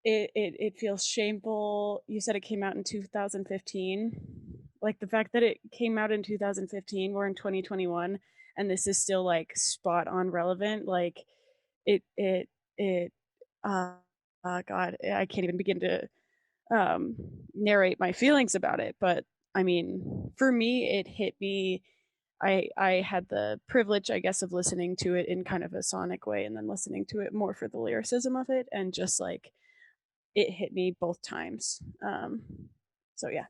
it feels shameful. You said it came out in 2015. Like the fact that it came out in 2015, we're in 2021, and this is still like spot on relevant. Like it God, I can't even begin to narrate my feelings about it. But I mean, for me, it hit me. I had the privilege, I guess, of listening to it in kind of a sonic way and then listening to it more for the lyricism of it, and just like it hit me both times. So yeah.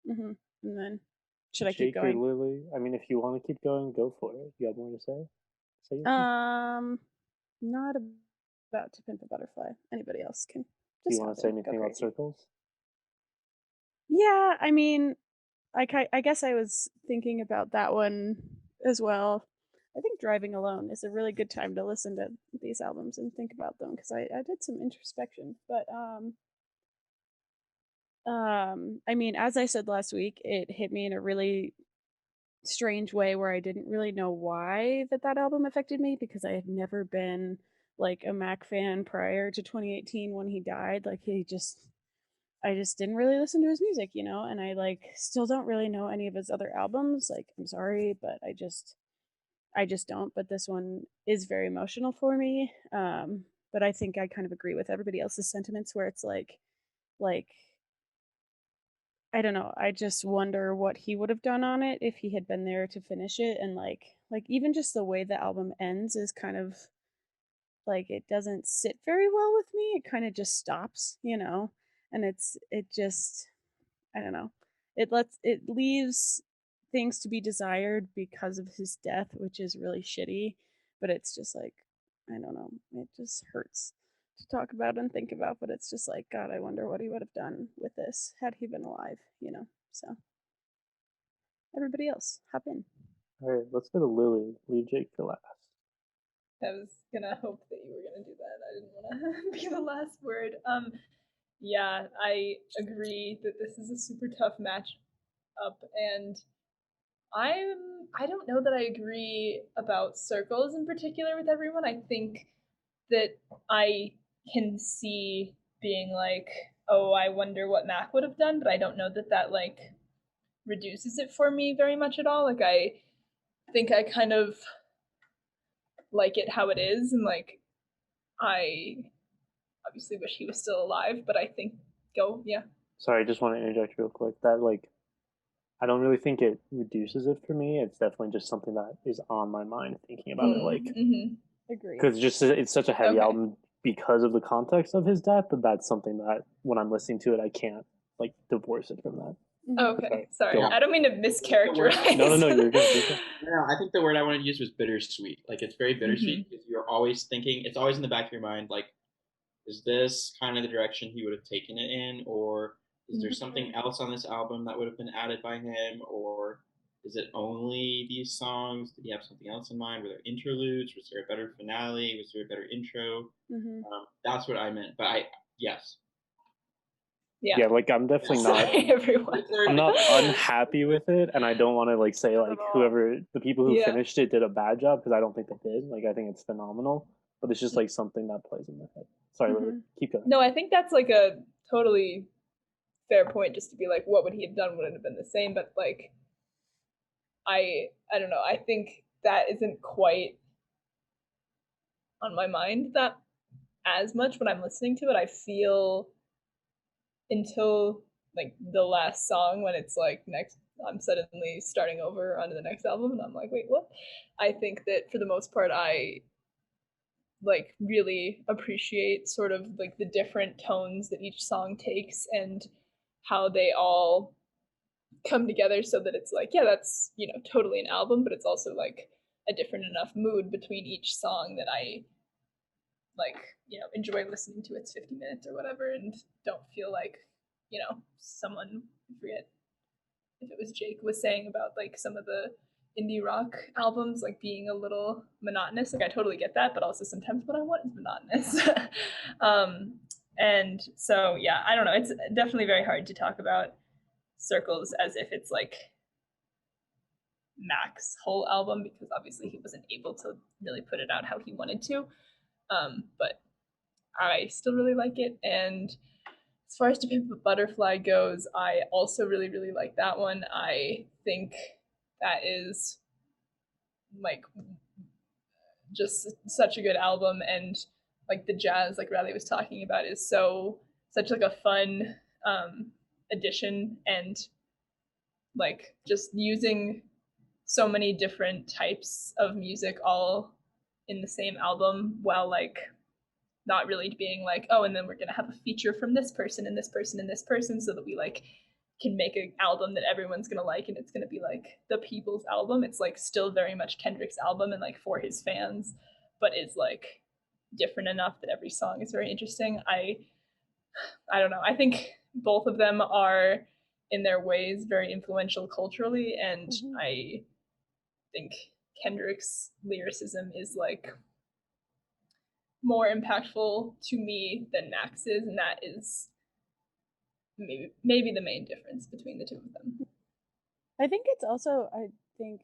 And then should I keep Jake or going? Lily? I mean, if you want to keep going, go for it. You have more to say? Say your piece. Not about To Pimp a Butterfly. Anybody else can Do you just want hop to say in, go anything about crazy. circles? Yeah, I mean, I guess I was thinking about that one as well. I think driving alone is a really good time to listen to these albums and think about them, because I did some introspection. But I mean, as I said last week, it hit me in a really strange way where I didn't really know why that album affected me, because I had never been like a Mac fan prior to 2018 when he died. Like I just didn't really listen to his music, you know, and I like still don't really know any of his other albums. Like, I'm sorry, but I just don't. But this one is very emotional for me. But I think I kind of agree with everybody else's sentiments where it's like I don't know. I just wonder what he would have done on it if he had been there to finish it. And like even just the way the album ends is kind of like, it doesn't sit very well with me. It kind of just stops, you know. And it just, I don't know. It leaves things to be desired because of his death, which is really shitty. But it's just like, I don't know. It just hurts to talk about and think about. But it's just like, God, I wonder what he would have done with this had he been alive, you know. So everybody else, hop in. All right, let's go to Lily. Leave Jake for last. I was gonna hope that you were gonna do that. I didn't want to be the last word. Yeah, I agree that this is a super tough match up, and I don't know that I agree about circles in particular with everyone. I think that I can see being like, oh, I wonder what Mac would have done, but I don't know that like reduces it for me very much at all. Like, I think I kind of like it how it is, and like I obviously wish he was still alive, but I think yeah. Sorry, I just want to interject real quick. That like, I don't really think it reduces it for me. It's definitely just something that is on my mind thinking about it. Like, Agree. because just it's such a heavy album because of the context of his death. But that's something that when I'm listening to it, I can't like divorce it from that. Okay, sorry. I don't mean to mischaracterize. No, you're good. No, I think the word I wanted to use was bittersweet. Like, it's very bittersweet because you're always thinking, it's always in the back of your mind, like, is this kind of the direction he would have taken it in, or is there something else on this album that would have been added by him, or is it only these songs? Did he have something else in mind? Were there interludes? Was there a better finale? Was there a better intro? That's what I meant. But yes. Yeah, like I'm definitely I'm not unhappy with it, and I don't want to like say like the people who finished it did a bad job, because I don't think they did. Like, I think it's phenomenal, but it's just like something that plays in my head. Sorry, keep going. No, I think that's like a totally fair point, just to be like, what would he have done? Would it have been the same? But like, I don't know. I think that isn't quite on my mind that as much when I'm listening to it. I feel until like the last song, when it's like next, I'm suddenly starting over onto the next album, and I'm like, wait, what? I think that for the most part, I like really appreciate sort of like the different tones that each song takes and how they all come together so that it's like, yeah, that's, you know, totally an album, but it's also like a different enough mood between each song that I like, you know, enjoy listening to its 50 minutes or whatever, and don't feel like, you know, someone, I forget if it was Jake was saying about like some of the indie rock albums like being a little monotonous. Like, I totally get that, but also sometimes what I want is monotonous. And so yeah, I don't know, it's definitely very hard to talk about Circles as if it's like Mac's whole album, because obviously he wasn't able to really put it out how he wanted to. But I still really like it. And as far as To Pimp a Butterfly goes, I also really, really like that one. I think that is like just such a good album, and like the jazz, like Reilly was talking about, is such like a fun addition, and like just using so many different types of music all in the same album, while like not really being like, oh, and then we're gonna have a feature from this person and this person and this person, so that we like can make an album that everyone's gonna like, and it's gonna be like the people's album. It's like still very much Kendrick's album and like for his fans, but it's like different enough that every song is very interesting. I don't know. I think both of them are in their ways very influential culturally, and I think Kendrick's lyricism is like more impactful to me than Max's, and that is maybe the main difference between the two of them. I think it's also, I think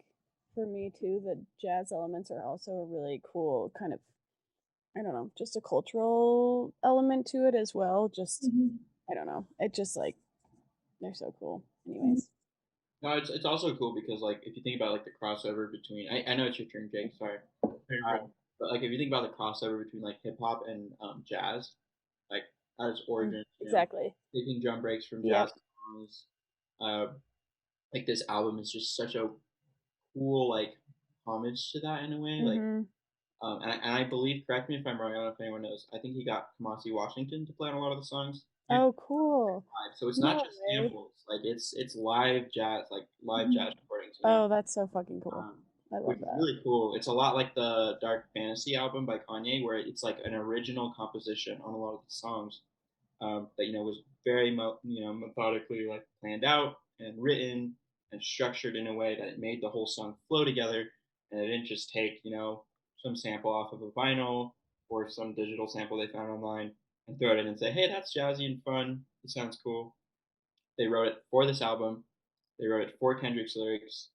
for me too, the jazz elements are also a really cool kind of, I don't know, just a cultural element to it as well. Just, I don't know, it just like, they're so cool. Anyways. No, it's also cool because like if you think about like the crossover between, I know it's your turn, Jake. Sorry, but like if you think about the crossover between like hip hop and jazz, like at its origin, exactly, taking drum breaks from jazz songs, like this album is just such a cool like homage to that in a way, like. And I believe, correct me if I'm wrong, I don't know if anyone knows, I think he got Kamasi Washington to play on a lot of the songs. Oh, cool. So it's not just samples, like it's live jazz, like live jazz recordings. Oh, that's so fucking cool. I love that. Really cool. It's a lot like the Dark Fantasy album by Kanye, where it's like an original composition on a lot of the songs that was very methodically like planned out and written and structured in a way that it made the whole song flow together, and it didn't just take some sample off of a vinyl or some digital sample they found online and throw it in and say, hey, that's jazzy and fun. It sounds cool. They wrote it for this album. They wrote it for Kendrick's lyrics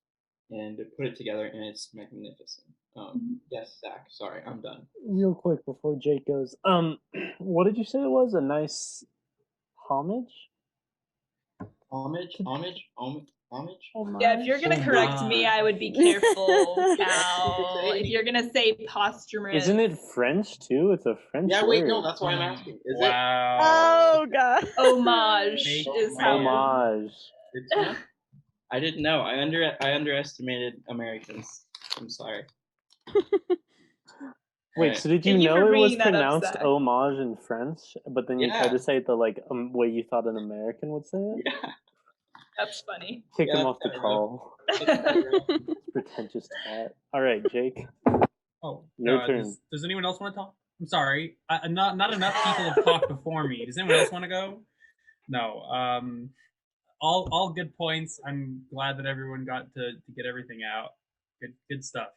and they put it together, and it's magnificent. Yes, Zach, sorry, I'm done. Real quick before Jake goes, what did you say it was? A nice homage? Homage? Yeah, if you're gonna correct me, I would be careful, Cal. If you're gonna say posthumous, isn't it French too? It's a French word. Wait, no, that's why I'm asking. Is it? Oh god. Homage is how. Homage. I didn't know. I underestimated Americans. I'm sorry. Wait, so did you know it was pronounced homage in French, but then you tried to say it the way you thought an American would say it? Yeah. That's funny. Kick him off the call. Pretentious twat. All right, Jake. Oh, your turn. Does anyone else want to talk? I'm sorry. Not enough people have talked before me. Does anyone else want to go? No. All good points. I'm glad that everyone got to get everything out. Good stuff.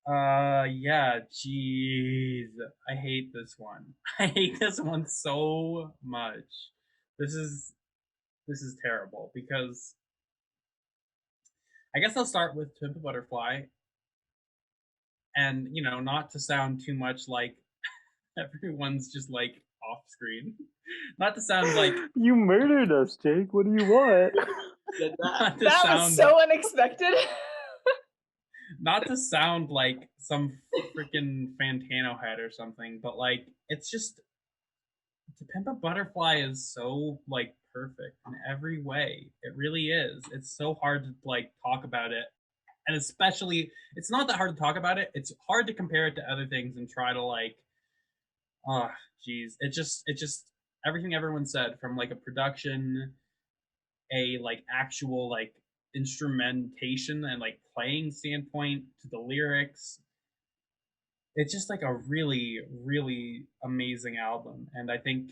Yeah, jeez. I hate this one. I hate this one so much. This is terrible because I guess I'll start with Pimp a Butterfly. And, not to sound too much like everyone's just like off screen. Not to sound like you murdered us, Jake. What do you want? That was so unexpected. Not to sound like some freaking Fantano head or something, but like it's just To Pimp a Butterfly is so like perfect in every way. It really is. It's so hard to like talk about it. And especially, it's not that hard to talk about it. It's hard to compare it to other things and try to like, it just everything everyone said, from like a production, a like actual like instrumentation and like playing standpoint, to the lyrics. It's just like a really, really amazing album. And I think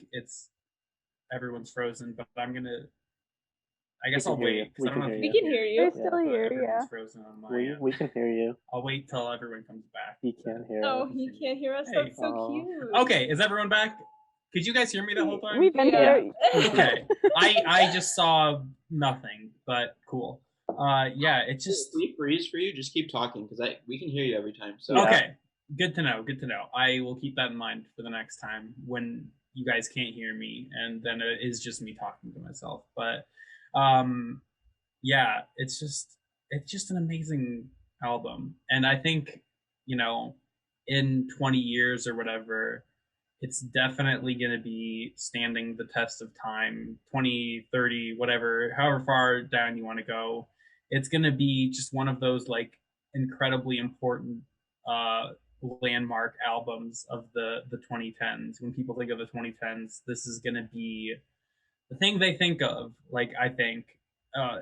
everyone's frozen, but I guess I'll wait. We can hear you. We're still here, yeah. Frozen on my we can hear you. I'll wait till everyone comes back. He can't hear us. Oh, he can't hear us? That's so cute. Okay, is everyone back? Could you guys hear me the whole time? We've been here. Okay. I just saw nothing, but cool. It just... we freeze for you, just keep talking, because we can hear you every time. So okay. Good to know. I will keep that in mind for the next time when you guys can't hear me, and then it is just me talking to myself. But it's just an amazing album. And I think, in 20 years or whatever, it's definitely going to be standing the test of time, 20, 30, whatever, however far down you want to go. It's going to be just one of those like incredibly important landmark albums of the 2010s. When people think of the 2010s, this is going to be the thing they think of. Like, I think uh,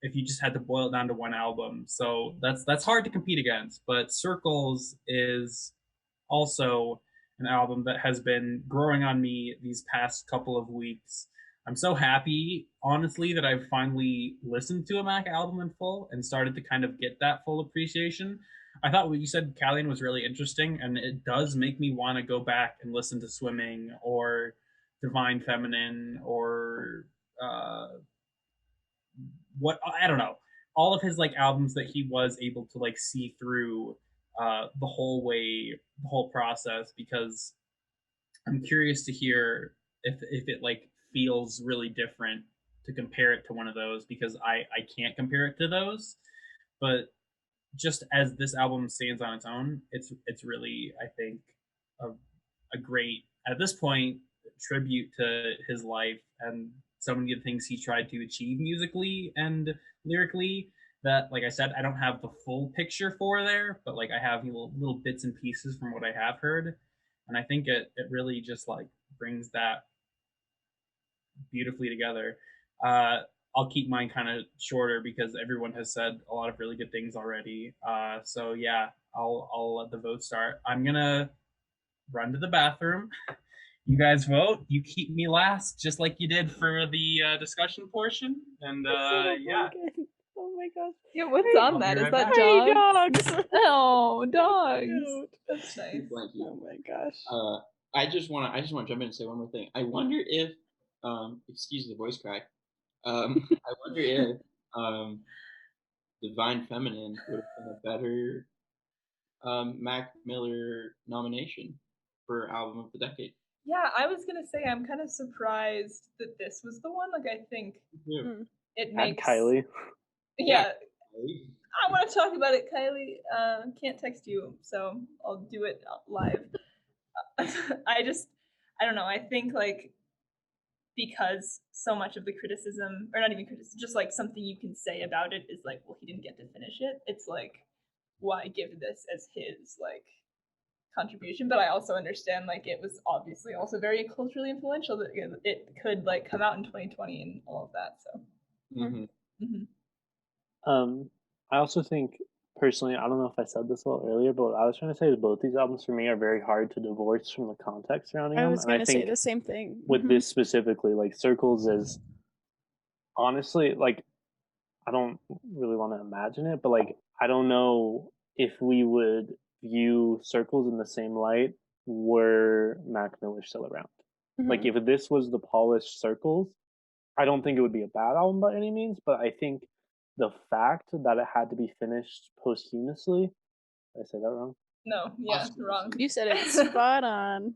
if you just had to boil it down to one album, so that's hard to compete against. But Circles is also an album that has been growing on me these past couple of weeks. I'm so happy, honestly, that I've finally listened to a Mac album in full and started to kind of get that full appreciation. I thought what you said, Kalyan, was really interesting, and it does make me want to go back and listen to Swimming or Divine Feminine or what, I don't know, all of his like albums that he was able to like see through the whole process, because I'm curious to hear if it like feels really different to compare it to one of those, because I can't compare it to those. But just as this album stands on its own, it's really, I think, a great, at this point, tribute to his life and so many of the things he tried to achieve musically and lyrically, that, like I said, I don't have the full picture for there, but like I have little bits and pieces from what I have heard. And I think it really just like brings that beautifully together. I'll keep mine kind of shorter because everyone has said a lot of really good things already. So yeah, I'll let the vote start. I'm gonna run to the bathroom. You guys vote. You keep me last, just like you did for the discussion portion. And yeah. Oh my gosh. Yeah, what's on that? Is right that back. Hey, dogs? dogs. Oh, dogs. Cute. That's nice. Thank you. Oh my gosh. I just want to jump in and say one more thing. I wonder if, excuse the voice crack. I wonder if Divine Feminine would have been a better Mac Miller nomination for Album of the Decade. Yeah, I was gonna say I'm kind of surprised that this was the one. Like, I think Yeah. it Add makes Kylie. Yeah, I want to talk about it, Kylie. Can't text you, so I'll do it live. I don't know. I think like because so much of the criticism, or not even criticism, just like something you can say about it is like, well, he didn't get to finish it. It's like, why give this as his like contribution? But I also understand like it was obviously also very culturally influential, that it could like come out in 2020 and all of that. So. Mm-hmm. Mm-hmm. I also think personally, I don't know if I said this a little earlier, but what I was trying to say is both these albums for me are very hard to divorce from the context surrounding I them. was And I gonna say think the same thing. with this specifically, like Circles is honestly like I don't really want to imagine it, but like I don't know if we would view Circles in the same light were Mac Miller still around. Like if this was the polished Circles, I don't think it would be a bad album by any means, but I think the fact that it had to be finished posthumously, did I say that wrong? No, yeah, wrong. You said it spot on.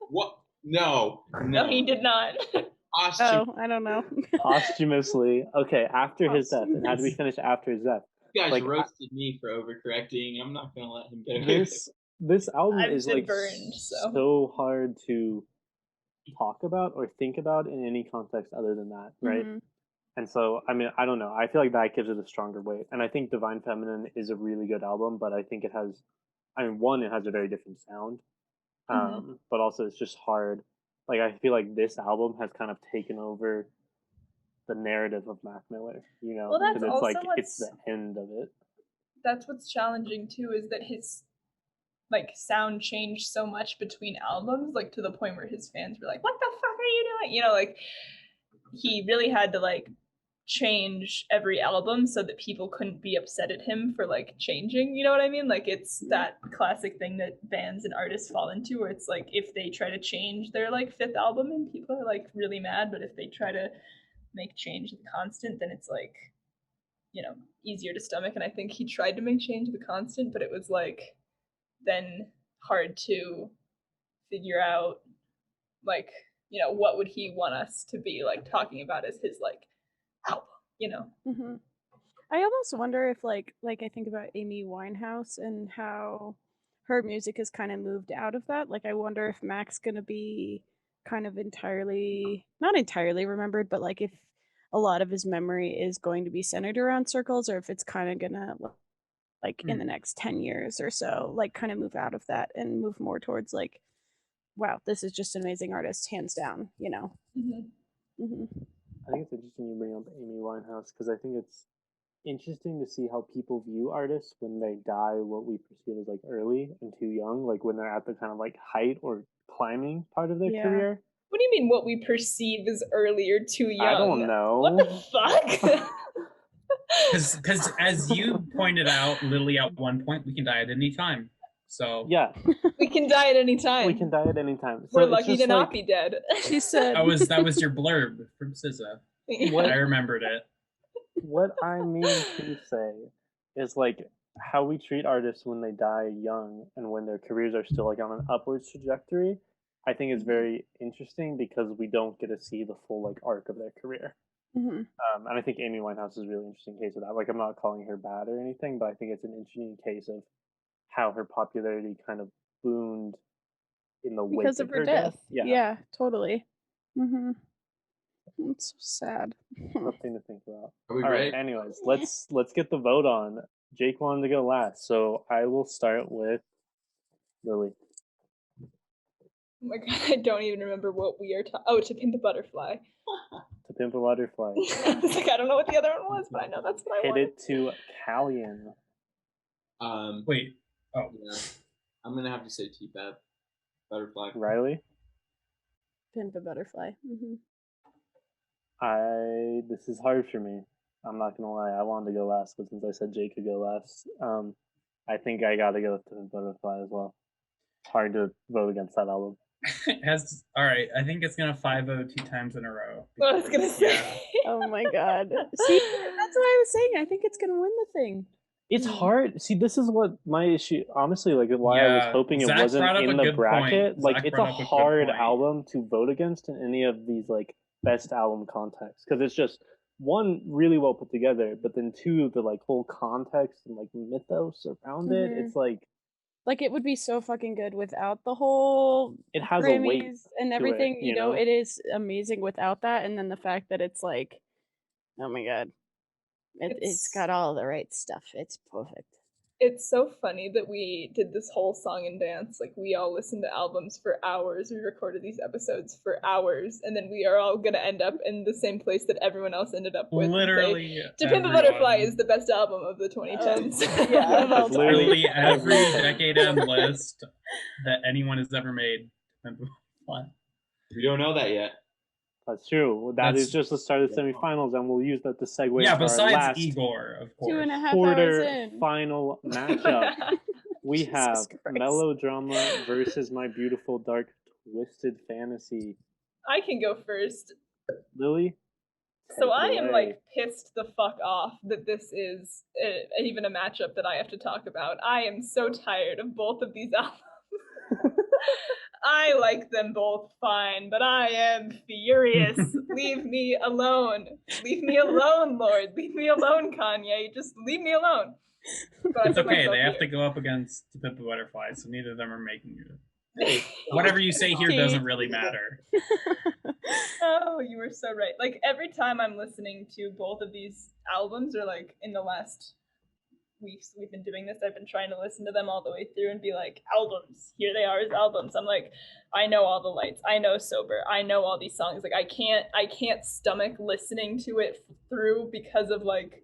What? No. No, he did not. Oh, I don't know. Posthumously, okay, after his death. It had to be Posthumous. finished after his death. You guys Like, roasted me for overcorrecting. I'm not gonna let him get away with it. This album I've is been like burned, so. so hard to talk about or think about in any context other than that, right? Mhm. And so, I mean, I don't know. I feel like that gives it a stronger weight. And I think Divine Feminine is a really good album, but I think it has, I mean, one, it has a very different sound, but also it's just hard. Like, I feel like this album has kind of taken over the narrative of Mac Miller, you know? Well, that's Because it's also like, it's the end of it. That's what's challenging too, is that his like sound changed so much between albums, like to the point where his fans were like, "What the fuck are you doing?" You know, like he really had to like change every album so that people couldn't be upset at him for like changing. You know what I mean? Like it's that classic thing that bands and artists fall into, where it's like if they try to change their like fifth album and people are like really mad, but if they try to make change the constant, then it's like, you know, easier to stomach. And I think he tried to make change the constant, but it was like then hard to figure out like, you know, what would he want us to be like talking about as his like album, you know? I almost wonder if like I think about Amy Winehouse and how her music has kind of moved out of that. Like I wonder if Mac's gonna be kind of not entirely remembered, but like if a lot of his memory is going to be centered around Circles, or if it's kind of gonna like in the next 10 years or so, like kind of move out of that and move more towards like, wow, this is just an amazing artist, hands down, you know. I think it's interesting you bring up Amy Winehouse because I think it's interesting to see how people view artists when they die what we perceive as like early and too young, like when they're at the kind of like height or climbing part of their career. What do you mean what we perceive as early or too young? I don't know. What the fuck? Because as you pointed out, Lily, at one point, we can die at any time. So yeah, we can die at any time. We can die at any time. So we're lucky to not be dead. She said that was your blurb from SZA. I remembered it. What I mean to say is like how we treat artists when they die young and when their careers are still like on an upwards trajectory, I think is very interesting because we don't get to see the full like arc of their career. And I think Amy Winehouse is a really interesting case of that. Like I'm not calling her bad or anything, but I think it's an interesting case of how her popularity kind of boomed in the wake because of her death. Yeah, totally. It's so sad. Something to think about. All right. Anyways, let's get the vote on. Jake wanted to go last, so I will start with Lily. Oh my god, I don't even remember what we are talking. Oh, To Pimp a Butterfly. To Pimp a Butterfly. It's like I don't know what the other one was, but I know that's what I wanted. Hit it to Kalyan. Wait. Oh. Yeah. I'm gonna have to say T-Pap. Butterfly. Reilly? Pimp a Butterfly. This is hard for me. I'm not gonna lie. I wanted to go last, but since I said Jake could go last, I think I gotta go with Pimp a Butterfly as well. Hard to vote against that album. All right. I think it's gonna 5-0 2 times in a row. What I was gonna say. Yeah. Oh my god. See, that's what I was saying. I think it's gonna win the thing. It's hard. See, this is what my issue. Honestly, like why I was hoping it wasn't in the bracket. Like, it's a hard album to vote against in any of these like best album contexts because it's just one really well put together, but then two the like whole context and like mythos around it. It's like it would be so fucking good without the whole it has Grammys a weight and everything. it, you know, it is amazing without that, and then the fact that it's like, oh my god. It's got all the right stuff. It's perfect. It's so funny that we did this whole song and dance. Like, we all listened to albums for hours. We recorded these episodes for hours. And then we are all going to end up in the same place that everyone else ended up with. Literally. To Pimp a Butterfly is the best album of the 2010s. Yeah, literally every decade-end list that anyone has ever made. We don't know that yet. That's true. That's is just the start of the semifinals, and we'll use that to segue into besides our last Igor, of course. 2.5 hours in. Final matchup. We have Melodrama versus My Beautiful Dark Twisted Fantasy. I can go first. Lily? So I am like pissed the fuck off that this is even a matchup that I have to talk about. I am so tired of both of these albums. I like them both fine, but I am furious. Leave me alone. Leave me alone, Lord. Leave me alone, Kanye. Just leave me alone. But it's okay. They have to go up against To Pimp a Butterfly, so neither of them are making it. Whatever you say here doesn't really matter. Oh, you were so right. Like, every time I'm listening to both of these albums, or like in the last weeks we've been doing this, I've been trying to listen to them all the way through and be like, albums, here they are as albums. I'm like, I know All the Lights, I know Sober, I know all these songs. Like, I can't stomach listening to it through because of like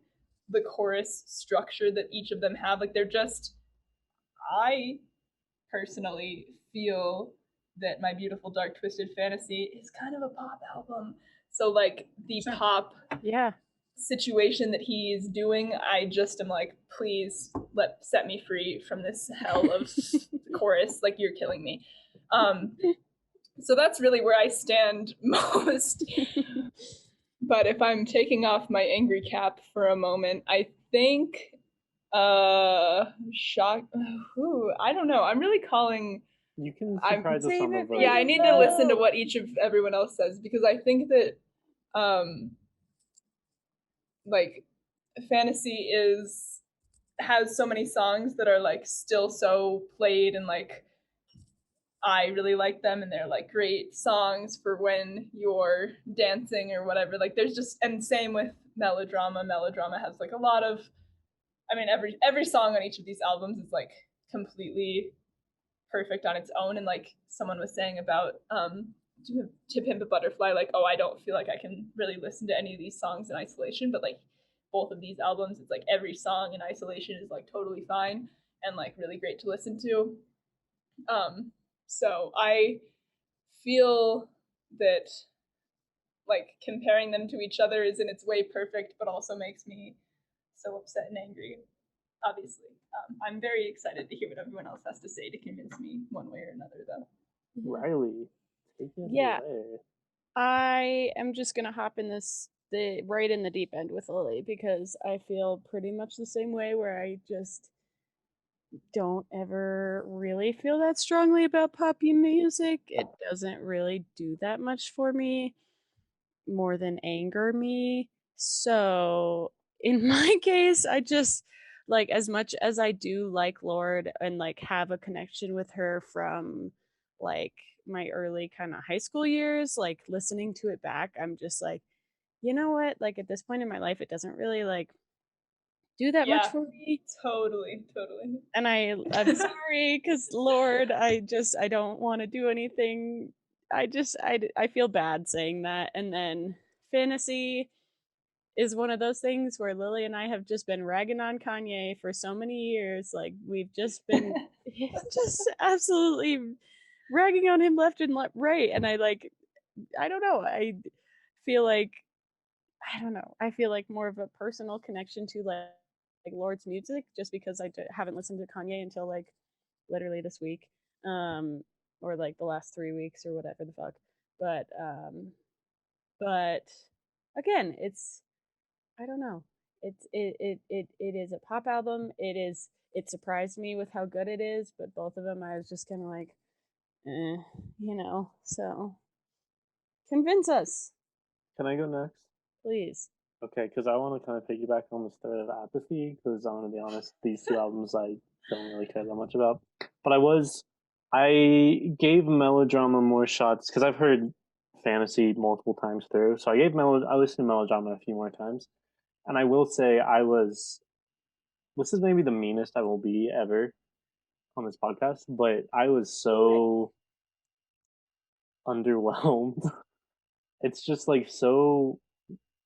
the chorus structure that each of them have. Like, they're just, I personally feel that My Beautiful Dark Twisted Fantasy is kind of a pop album. So like the pop situation that he's doing, I just am like, please set me free from this hell of chorus. Like, you're killing me. So that's really where I stand most. But if I'm taking off my angry cap for a moment, I think shock. I don't know. I'm really calling. You can surprise us on the vote. Yeah, I need to listen to what each of everyone else says, because I think that like Fantasy has so many songs that are like still so played, and like I really like them, and they're like great songs for when you're dancing or whatever. Like, there's just, and same with Melodrama. Melodrama has like a lot of I mean, every song on each of these albums is like completely perfect on its own. And like someone was saying about To Pimp a Butterfly, like, oh, I don't feel like I can really listen to any of these songs in isolation, but like both of these albums, it's like every song in isolation is like totally fine and like really great to listen to. So I feel that like comparing them to each other is in its way perfect, but also makes me so upset and angry. Obviously, I'm very excited to hear what everyone else has to say to convince me one way or another, though. Reilly, take it Yeah. away. I am just gonna hop in right in the deep end with Lily because I feel pretty much the same way where I just don't ever really feel that strongly about poppy music. It doesn't really do that much for me more than anger me. So in my case, I just like as much as I do like Lorde and like have a connection with her from like my early kind of high school years, like listening to it back, I'm just like, you know what? Like at this point in my life, it doesn't really like do that much for me. Totally. And I'm sorry because Lorde, I don't want to do anything. I feel bad saying that. And then fantasy is one of those things where Lily and I have just been ragging on Kanye for so many years. Like we've just been just absolutely ragging on him left and right. And I don't know. I feel like I don't know. I feel like more of a personal connection to like Lorde's music just because haven't listened to Kanye until like literally this week, or like the last 3 weeks or whatever the fuck. But again, it's I don't know. It is a pop album. It surprised me with how good it is, but both of them I was just kind of like, So convince us, Can I go next? please. Okay, because I want to kind of piggyback on this thread of apathy, because I'm going to be honest, these two albums I don't really care that much about. But I gave Melodrama more shots, because I've heard Fantasy multiple times through, so I listened to Melodrama a few more times. And I will say this is maybe the meanest I will be ever on this podcast, but I was so underwhelmed. It's just like so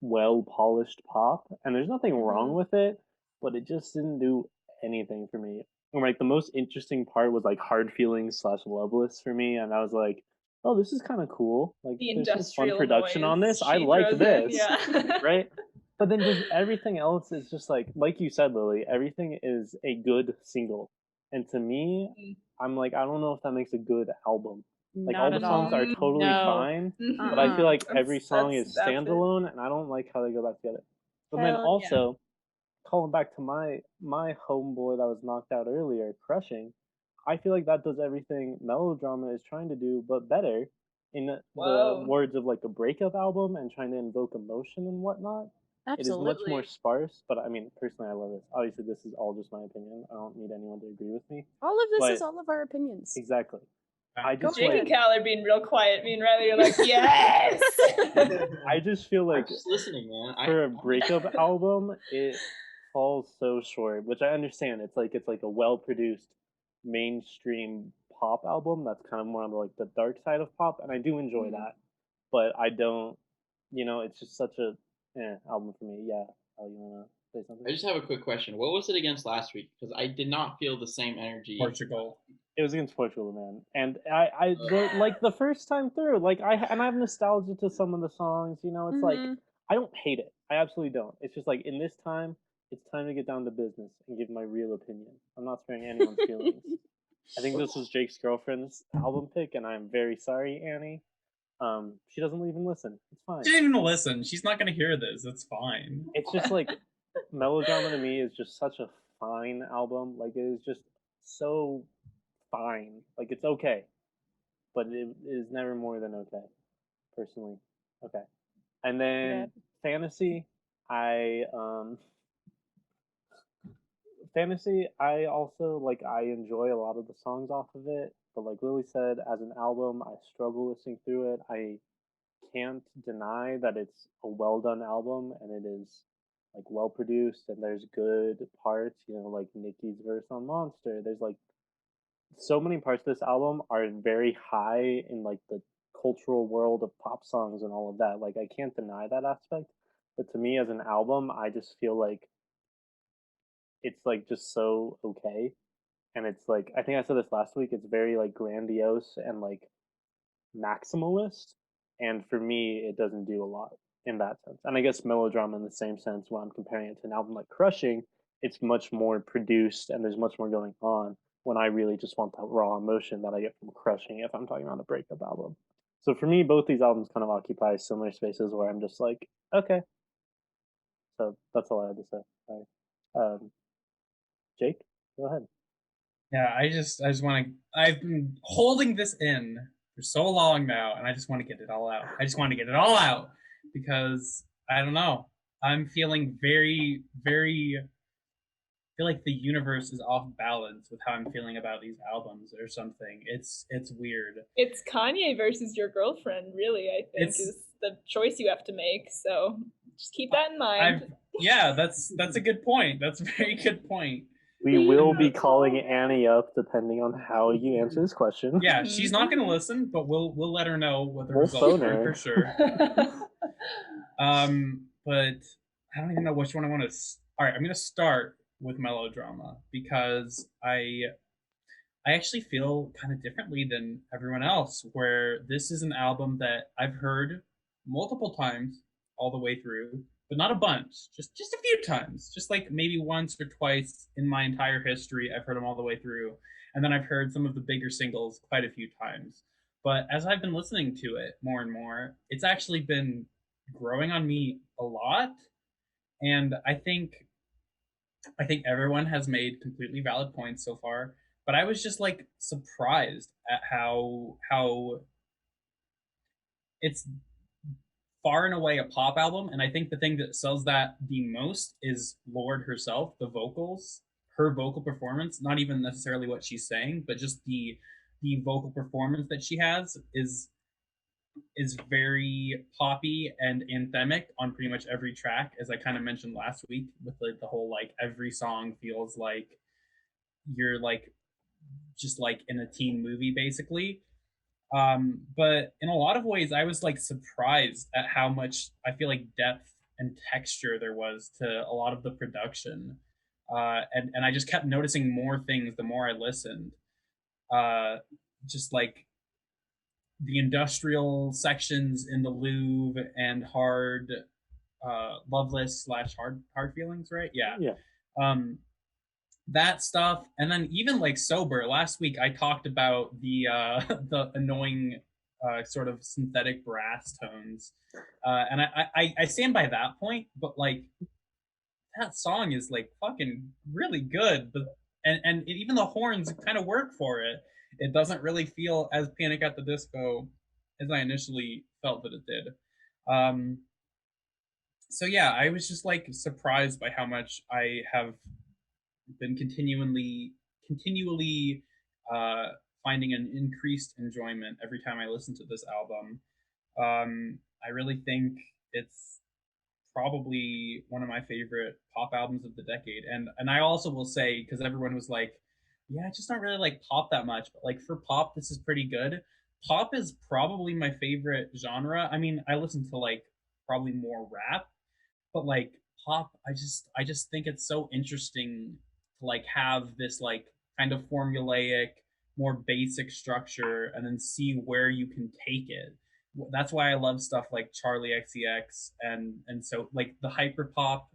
well polished pop, and there's nothing wrong with it, but it just didn't do anything for me. And like the most interesting part was like Hard Feelings / Loveless for me, and I was like, oh, this is kind of cool. Like The there's some fun industrial production on noise this. I she like throws this, in, yeah. right? But then just everything else is just like you said, Lily. Everything is a good single, and to me, I'm like, I don't know if that makes a good album. Like all Not the at songs all. are totally No. fine, but I feel like every song is That's it. standalone, and I don't like how they go back together. But then Hell yeah. also, calling back to my homeboy that was knocked out earlier, Crushing, I feel like that does everything Melodrama is trying to do, but better in the Whoa. words of like a breakup album and trying to invoke emotion and whatnot. It is much more Absolutely. sparse, but I mean, personally, I love this. Obviously, this is all just my opinion. I don't need anyone to agree with me. All of this But is all of our opinions. exactly. I Go just Jake like and Cal are being real quiet. Me and Riley are like, yes. I just feel I'm like just listening, man. for a breakup album, it falls so short, which I understand. It's like a well produced mainstream pop album that's kind of more on like the dark side of pop, and I do enjoy that. But I don't, it's just such a album for me. Yeah, you wanna say something? I just have a quick question. What was it against last week? Because I did not feel the same energy. Portugal. It was against Portugal, man, and like the first time through, like I have nostalgia to some of the songs. It's like I don't hate it. I absolutely don't. It's just like in this time, it's time to get down to business and give my real opinion. I'm not sparing anyone's feelings. I think this was Jake's girlfriend's album pick, and I'm very sorry, Annie. She doesn't even listen. It's fine. She didn't even listen. She's not gonna hear this. It's fine. It's just like Melodrama to me is just such a fine album. Like it is just so fine. Like it's okay, but it is never more than okay. Personally, okay. And then Fantasy, I also like I enjoy a lot of the songs off of it, but like Lily said, as an album, I struggle listening through it. I can't deny that it's a well done album, and it is like well produced and there's good parts, you know, like Nicki's verse on Monster. There's like so many parts of this album are very high in like the cultural world of pop songs and all of that. Like I can't deny that aspect. But to me as an album, I just feel like it's like just so okay. And it's like I think I said this last week, it's very like grandiose and like maximalist. And for me it doesn't do a lot in that sense. And I guess Melodrama in the same sense when I'm comparing it to an album like Crushing, it's much more produced and there's much more going on when I really just want that raw emotion that I get from Crushing if I'm talking about a breakup album. So for me, both these albums kind of occupy similar spaces where I'm just like, okay. So that's all I had to say. Sorry. Jake, go ahead. Yeah, I just want to. I've been holding this in for so long now, and I just want to get it all out. I just want to get it all out because I don't know. I'm feeling very, very. I feel like the universe is off balance with how I'm feeling about these albums or something. It's weird. It's Kanye versus your girlfriend, really. I think is the choice you have to make. So just keep that in mind. Yeah, that's a good point. That's a very good point. We will be calling Annie up depending on how you answer this question. Yeah, she's not going to listen, but we'll let her know what the We'll results phone are her. for sure. But I don't even know which one I want to. All right, I'm going to start with Melodrama because I actually feel kind of differently than everyone else. Where this is an album that I've heard multiple times all the way through, but not a bunch, just a few times, just like maybe once or twice in my entire history. I've heard them all the way through, and then I've heard some of the bigger singles quite a few times. But as I've been listening to it more and more, it's actually been growing on me a lot, and I think everyone has made completely valid points so far. But I was just like surprised at how it's far and away a pop album, and I think the thing that sells that the most is Lorde herself, the vocals, her vocal performance, not even necessarily what she's saying, but just the vocal performance that she has is very poppy and anthemic on pretty much every track, as I kind of mentioned last week with like the whole like every song feels like you're like just like in a teen movie basically. But in a lot of ways, I was like surprised at how much I feel like depth and texture there was to a lot of the production. And I just kept noticing more things the more I listened. Just like the industrial sections in the Louvre and hard, loveless / hard feelings, right? Yeah. That stuff, and then even like Sober. Last week I talked about the the annoying sort of synthetic brass tones, and I stand by that point. But like that song is like fucking really good, but and even the horns kind of work for it. It doesn't really feel as Panic at the Disco as I initially felt that it did. So yeah, I was just like surprised by how much I have been continually finding an increased enjoyment every time I listen to this album. I really think it's probably one of my favorite pop albums of the decade. And I also will say, because everyone was like, yeah, I just don't really like pop that much, but like for pop, this is pretty good. Pop is probably my favorite genre. I mean, I listen to like probably more rap, but like pop, I just think it's so interesting to like have this like kind of formulaic, more basic structure and then see where you can take it. That's why I love stuff like Charlie XCX and so like the hyper pop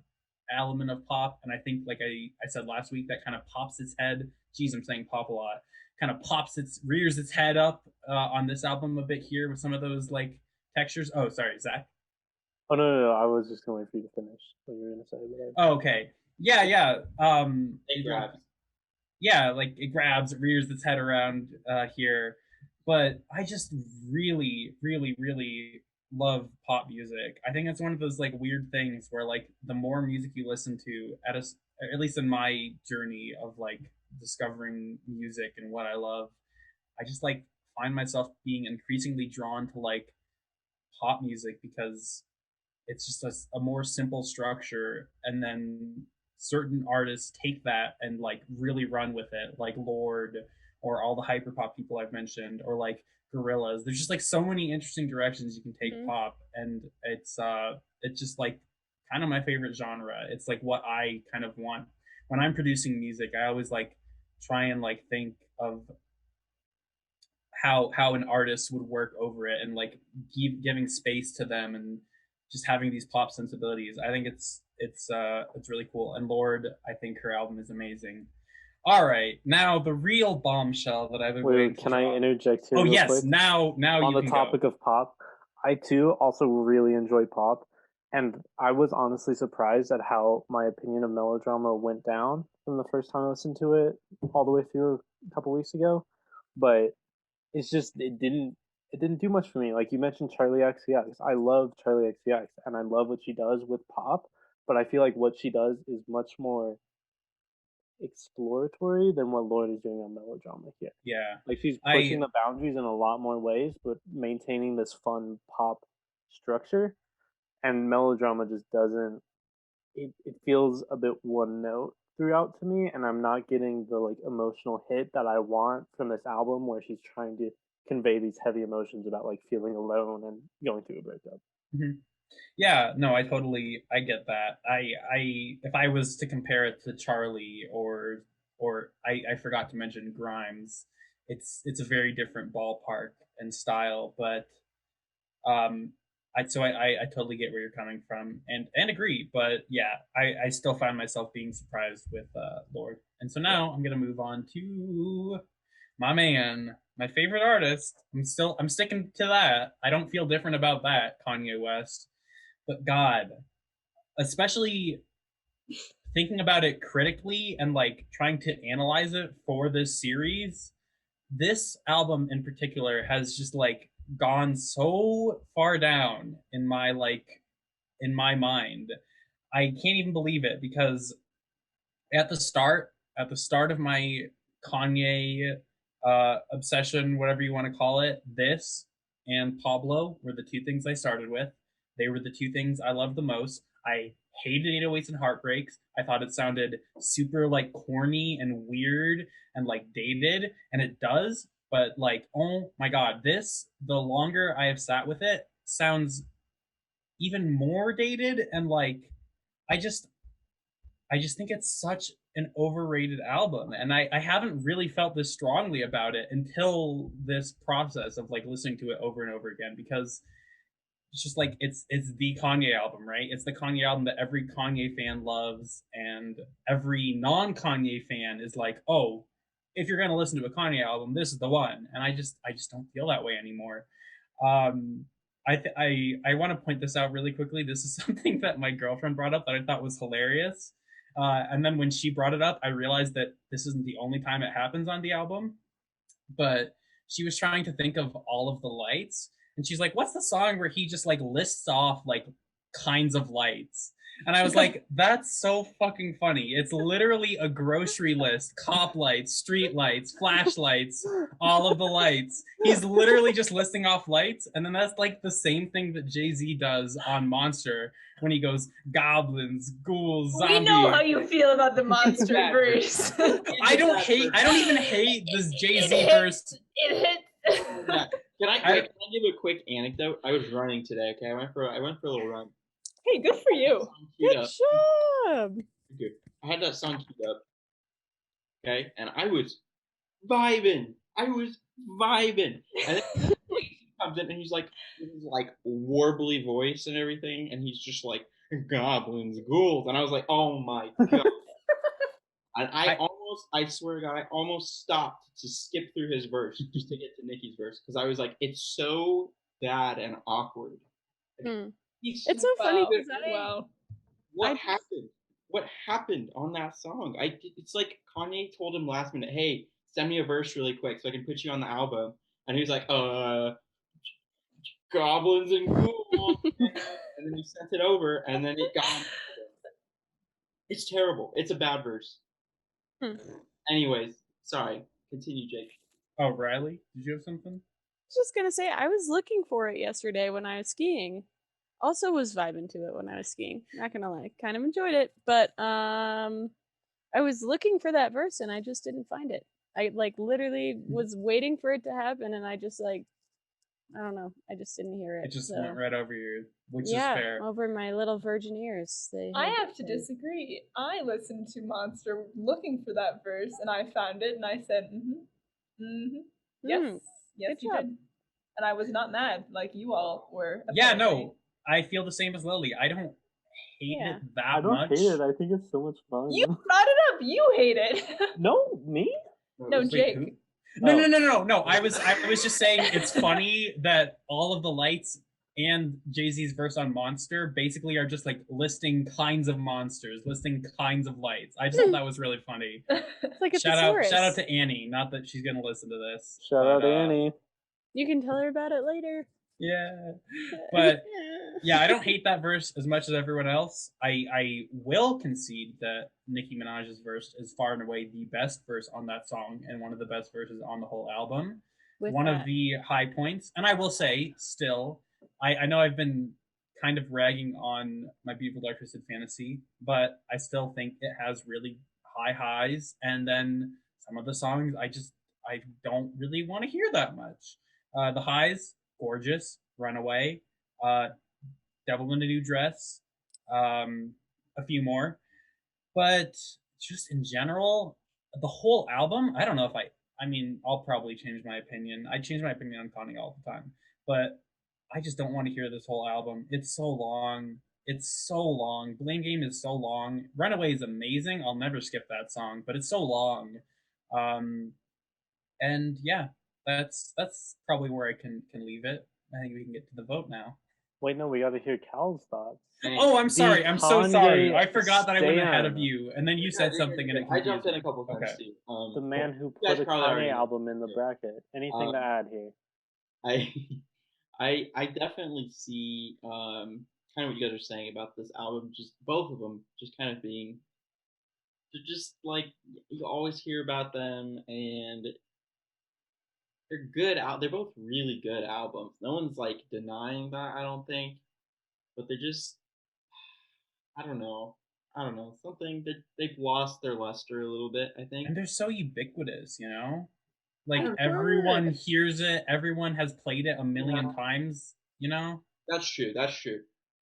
element of pop. And I think like I said last week, that kind of pops its head. Geez, I'm saying pop a lot. Kind of rears its head up on this album a bit here with some of those like textures. Oh, sorry, Zach. Oh no, I was just going to wait for you to finish what you were going to say. But oh, okay. Yeah. It grabs. Yeah, like it grabs, it rears its head around here. But I just really, really, really love pop music. I think it's one of those like weird things where like the more music you listen to, at least in my journey of like discovering music and what I love, I just like find myself being increasingly drawn to like pop music because it's just a more simple structure, and then certain artists take that and like really run with it, like Lorde or all the hyperpop people I've mentioned, or like Gorillaz. There's just like so many interesting directions you can take pop, and it's just like kind of my favorite genre. It's like what I kind of want when I'm producing music. I always like try and like think of how an artist would work over it, and like giving space to them, and just having these pop sensibilities. I think it's really cool. And Lorde, I think her album is amazing. All right, now the real bombshell that I've been waiting. Can I interject here? Oh real yes, quick? now on you the topic of pop, I too also really enjoy pop, and I was honestly surprised at how my opinion of Melodrama went down from the first time I listened to it all the way through a couple weeks ago. But it's just it didn't do much for me. Like you mentioned Charlie XCX. I love Charlie XCX and I love what she does with pop, but I feel like what she does is much more exploratory than what Lorde is doing on Melodrama here. Yeah. Like she's pushing the boundaries in a lot more ways, but maintaining this fun pop structure. And Melodrama just doesn't it feels a bit one note throughout to me, and I'm not getting the like emotional hit that I want from this album where she's trying to convey these heavy emotions about like feeling alone and going through a breakup. Mm-hmm. Yeah, no, I get that. I if I was to compare it to Charlie or I forgot to mention Grimes, it's a very different ballpark and style, but I totally get where you're coming from and agree, but yeah, I still find myself being surprised with Lorde. And so now I'm gonna move on to my man, my favorite artist. I'm sticking to that. I don't feel different about that, Kanye West. But God, especially thinking about it critically and like trying to analyze it for this series, this album in particular has just like gone so far down in my mind. I can't even believe it, because at the start of my Kanye obsession, whatever you want to call it, this and Pablo were the two things I started with. They were the two things I loved the most. I hated 808s and Heartbreaks. I thought it sounded super like corny and weird and like dated, and it does, but like, oh my God, this, the longer I have sat with it, sounds even more dated, and like I just think it's such an overrated album, and I haven't really felt this strongly about it until this process of like listening to it over and over again, because it's just like it's the Kanye album, right? It's the Kanye album that every Kanye fan loves, and every non-Kanye fan is like, oh, if you're gonna listen to a Kanye album, this is the one. And I just don't feel that way anymore. I want to point this out really quickly. This is something that my girlfriend brought up that I thought was hilarious. And then when she brought it up, I realized that this isn't the only time it happens on the album. But she was trying to think of All of the Lights, and she's like, what's the song where he just like lists off like kinds of lights? And I was like, that's so fucking funny. It's literally a grocery list: cop lights, street lights, flashlights, all of the lights. He's literally just listing off lights. And then that's like the same thing that Jay-Z does on Monster when he goes goblins, ghouls, zombies. We know how you feel about the Monster verse. I don't even hate this Jay-Z verse. It hits. Yeah. Can I give a quick anecdote? I was running today. Okay, I went for a little run. Hey, good for you. Good job. Good. I had that song queued up. Okay, and I was vibing. And then he comes in and he's like warbly voice and everything, and he's just like goblins, ghouls, and I was like, oh my God. And I swear to God, I almost stopped to skip through his verse just to get to Nicki's verse, because I was like, it's so bad and awkward. It's so funny because What happened? What happened on that song? It's like Kanye told him last minute, hey, send me a verse really quick so I can put you on the album. And he was like, goblins and ghouls. And then he sent it over, and then it got on. It's terrible. It's a bad verse. Anyways, sorry. Continue, Jake. Oh, Reilly, did you have something? I was just gonna say I was looking for it yesterday when I was skiing. Also was vibing to it when I was skiing. Not gonna lie, kind of enjoyed it, but I was looking for that verse and I just didn't find it. I like literally was waiting for it to happen and I just like I don't know. I just didn't hear it. It just so. went right over you, which is Yeah, fair. over my little virgin ears. I have to disagree. I listened to Monster looking for that verse and I found it and I said, yes, yes, you did. And I was not mad like you all were. Yeah, apparently. no, I feel the same as Lily. I don't hate it that I don't much. hate it. I think it's so much fun. You brought it up. You hate it. No, me? No, Wait, Jake. who? No. I was just saying it's funny that all of the lights and Jay-Z's verse on Monster basically are just like listing kinds of monsters, listing kinds of lights. I just thought that was really funny. It's like a shout thesaurus. out to Annie. Not that she's gonna listen to this. Shout out Annie. You can tell her about it later. Yeah. But yeah, I don't hate that verse as much as everyone else. I will concede that Nicki Minaj's verse is far and away the best verse on that song and one of the best verses on the whole album. One of the high points. And I will say, still, I know I've been kind of ragging on My Beautiful Dark Twisted Fantasy, but I still think it has really high highs. And then some of the songs I don't really want to hear that much. The highs, gorgeous, Runaway, Devil in a New Dress, a few more. But just in general, the whole album, I don't know if I mean, I'll probably change my opinion. I change my opinion on Kanye all the time. But I just don't want to hear this whole album. It's so long. Blame Game is so long. Runaway is amazing. I'll never skip that song, but it's so long. And yeah, that's probably where I can leave it. I think we can get to the vote now. Wait, no, we got to hear Cal's thoughts. Oh, I'm sorry. I'm so sorry. I forgot that I went ahead of you, and then you said something, and it confused I jumped in a couple times okay. too. The man who put a Kanye album in the bracket. Anything to add here? I definitely see kind of what you guys are saying about this album. Just both of them, just kind of being, they're just like you always hear about them, and they're good out. They're both really good albums. No one's like denying that. I don't think, but they're just, I don't know, something that they've lost their luster a little bit. I think, and they're so ubiquitous, you know. Like everyone hears it. Everyone has played it a million times. You know. That's true.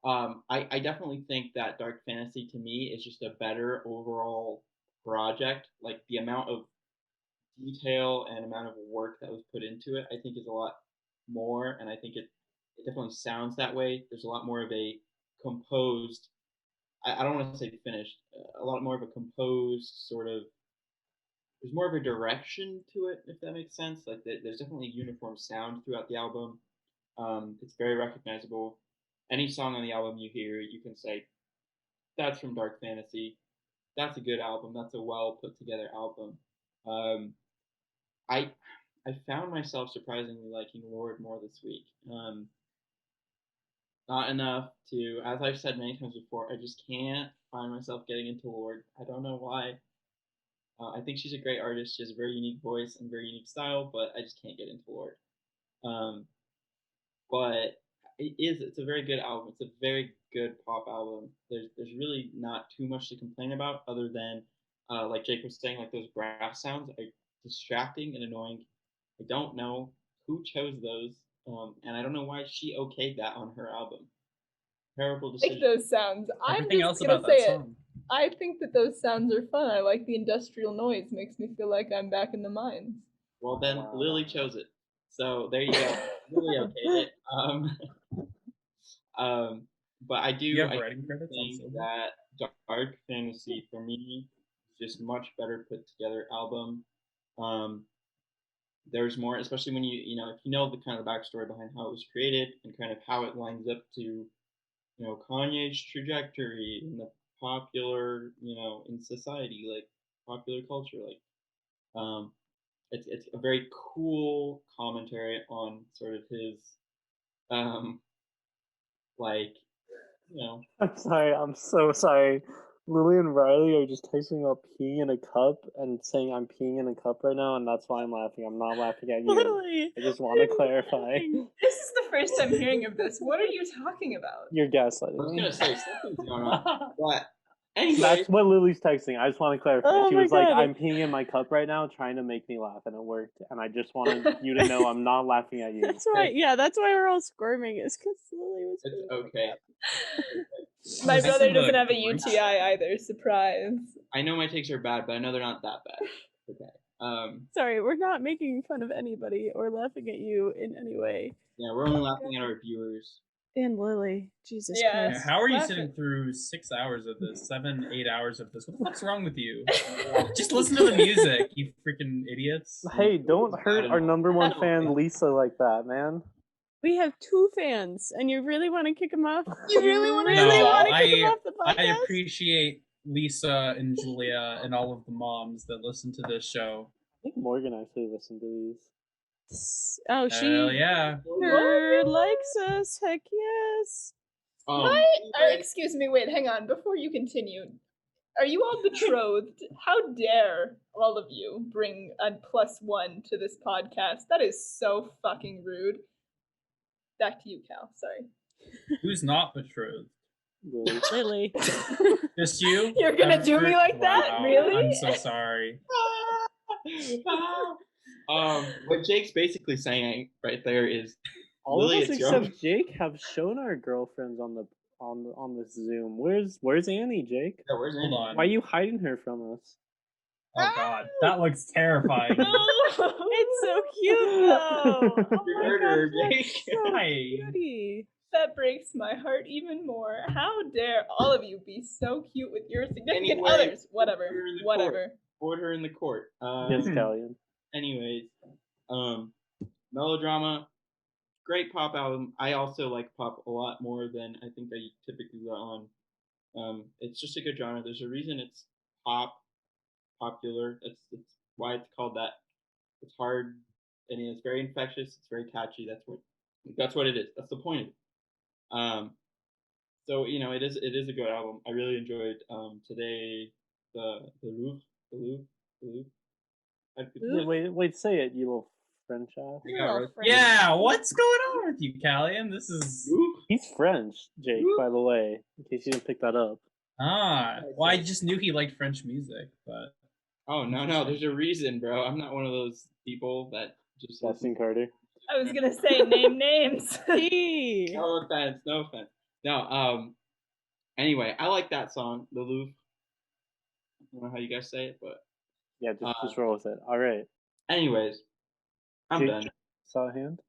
I definitely think that Dark Fantasy to me is just a better overall project. Like the amount of detail and amount of work that was put into it, I think is a lot more, and I think it definitely sounds that way. There's a lot more of a composed. I don't want to say finished. A lot more of a composed sort of. There's more of a direction to it, if that makes sense. Like there's definitely a uniform sound throughout the album. It's very recognizable. Any song on the album you hear, you can say, that's from Dark Fantasy. That's a good album. That's a well put together album. I found myself surprisingly liking Lord more this week. Not enough to, as I've said many times before, I just can't find myself getting into Lord. I don't know why. I think she's a great artist. She has a very unique voice and very unique style, but I just can't get into Lord. But it's a very good album. It's a very good pop album. There's really not too much to complain about other than, like Jake was saying, like those brass sounds are distracting and annoying. I don't know who chose those, and I don't know why she okayed that on her album. Terrible decision. Like those sounds. Everything I'm else just gonna about say that it. song. I think that those sounds are fun. I like the industrial noise. Makes me feel like I'm back in the mines. Well, then Lily chose it. So there you go. Lily okayed it. But I do. You have I writing credits think that Dark Fantasy for me is just much better put together album. There's more, especially when if you know the kind of backstory behind how it was created and kind of how it lines up to, Kanye's trajectory in the popular, in society, like popular culture, like, it's a very cool commentary on sort of his, like, I'm sorry. I'm so sorry. Lily and Reilly are just texting about peeing in a cup and saying I'm peeing in a cup right now, and that's why I'm laughing. I'm not laughing at you. Lily, I just want to I'm clarify. laughing. This is the first time hearing of this. What are you talking about? You're I was gaslighting me. gonna say something's going on, but anyway, That's what Lily's texting. I just want to clarify. Oh She my was like, God. I'm peeing in my cup right now, trying to make me laugh, and it worked. And I just wanted you to know I'm not laughing at you. That's why. Yeah, that's why we're all squirming. Is because Lily was. it's being like okay. that. My Is this brother in the doesn't have a group? UTI either. Surprise. I know my takes are bad, but I know they're not that bad. Okay. Sorry, we're not making fun of anybody or laughing at you in any way. Yeah, we're only laughing at our viewers. And Lily, Jesus Yeah. Christ. How are you Laughing. sitting through 6 hours of this? 7, 8 hours of this? What the fuck's wrong with you? Just listen to the music, you freaking idiots. Hey, don't hurt our number one fan, Lisa, like that, man. We have 2 fans, and you really want to kick them off? You really wanna really do want that? to kick them off the podcast? I appreciate Lisa and Julia and all of the moms that listen to this show. I think Morgan actually listened to these. Oh, she Hell yeah. sure likes us. Heck yes. Excuse me, wait, hang on. Before you continue, are you all betrothed? How dare all of you bring a +1 to this podcast? That is so fucking rude. Back to you, Cal. Sorry. Who's not betrothed? Lily. Lily. Just you? You're gonna do me like that? Wow, Really? I'm so sorry. What Jake's basically saying right there is All Lily, of us it's your- except Jake have shown our girlfriends on this Zoom. Where's Annie, Jake? Yeah, where's Hold Andy? on. Why are you hiding her from us? Oh god, that looks terrifying. It's so cute though. Oh You my heard God, her, that's Jake. so Hi. cutie. That breaks my heart even more. How dare all of you be so cute with your significant Anyway, others? Whatever. you're in the Whatever. Order in the court. Yes, Kalyan. Anyways, Melodrama, great pop album. I also like pop a lot more than I think I typically let on. It's just a good genre. There's a reason it's popular. It's why it's called that. It's hard, and it's very infectious. It's very catchy. That's what it is. That's the point of it. So it is a good album. I really enjoyed today the Louvre. Wait, say it, you little French ass. Yeah, what's going on with you, Kalyan? This is... Louvre? He's French, Jake, by the way, in case you didn't pick that up. Well, I just knew he liked French music, but... Oh no, there's a reason, bro. I'm not one of those people that just Justin Carter. I was gonna say name names. Hey. No offense. No. Anyway, I like that song, The Louvre. I don't know how you guys say it, but Yeah, just roll with it. All right. anyways, I'm Jake, done. Saw a hand?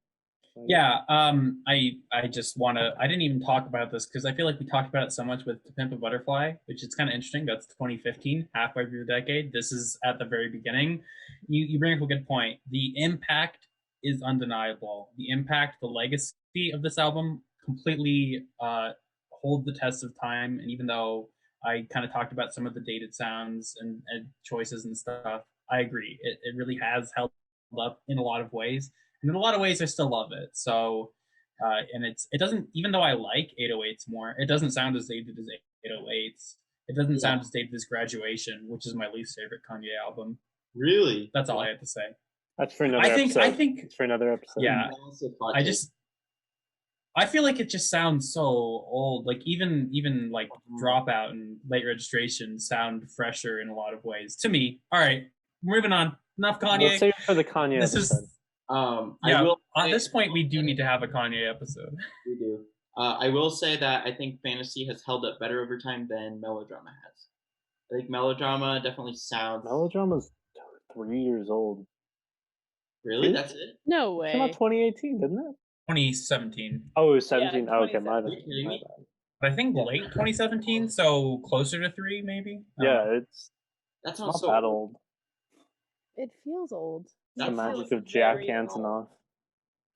Yeah, I just want to... I didn't even talk about this because I feel like we talked about it so much with To Pimp a Butterfly, which is kind of interesting. That's 2015, halfway through the decade. This is at the very beginning. You bring up a good point. The impact is undeniable. The impact, the legacy of this album completely hold the test of time. And even though I kind of talked about some of the dated sounds and choices and stuff, I agree. It really has held up in a lot of ways. And in a lot of ways, I still love it. So, and it doesn't, even though I like 808s more, it doesn't sound as dated as 808s. It doesn't sound as dated as Graduation, which is my least favorite Kanye album. Really? That's all I have to say. That's for another episode. I think it's for another episode. Yeah. I feel like it just sounds so old. Like even like Dropout and Late Registration sound fresher in a lot of ways to me. All right, moving on. Enough Kanye. Let's save it for the Kanye This episode. At this point, we do need to have a Kanye episode. We do. I will say that I think Fantasy has held up better over time than Melodrama has. I think Melodrama definitely sounds. Melodrama's 3 years old. Really? That's it? No It came out way. 2018, didn't it? 2017. Oh, it was 17. Yeah, Oh, okay, my 2017. bad. Are you kidding My me? bad. But I think late 2017, so closer to 3, maybe. Yeah, it's That not sounds so that old. It feels old. It's the That magic feels of Jack very Antonoff.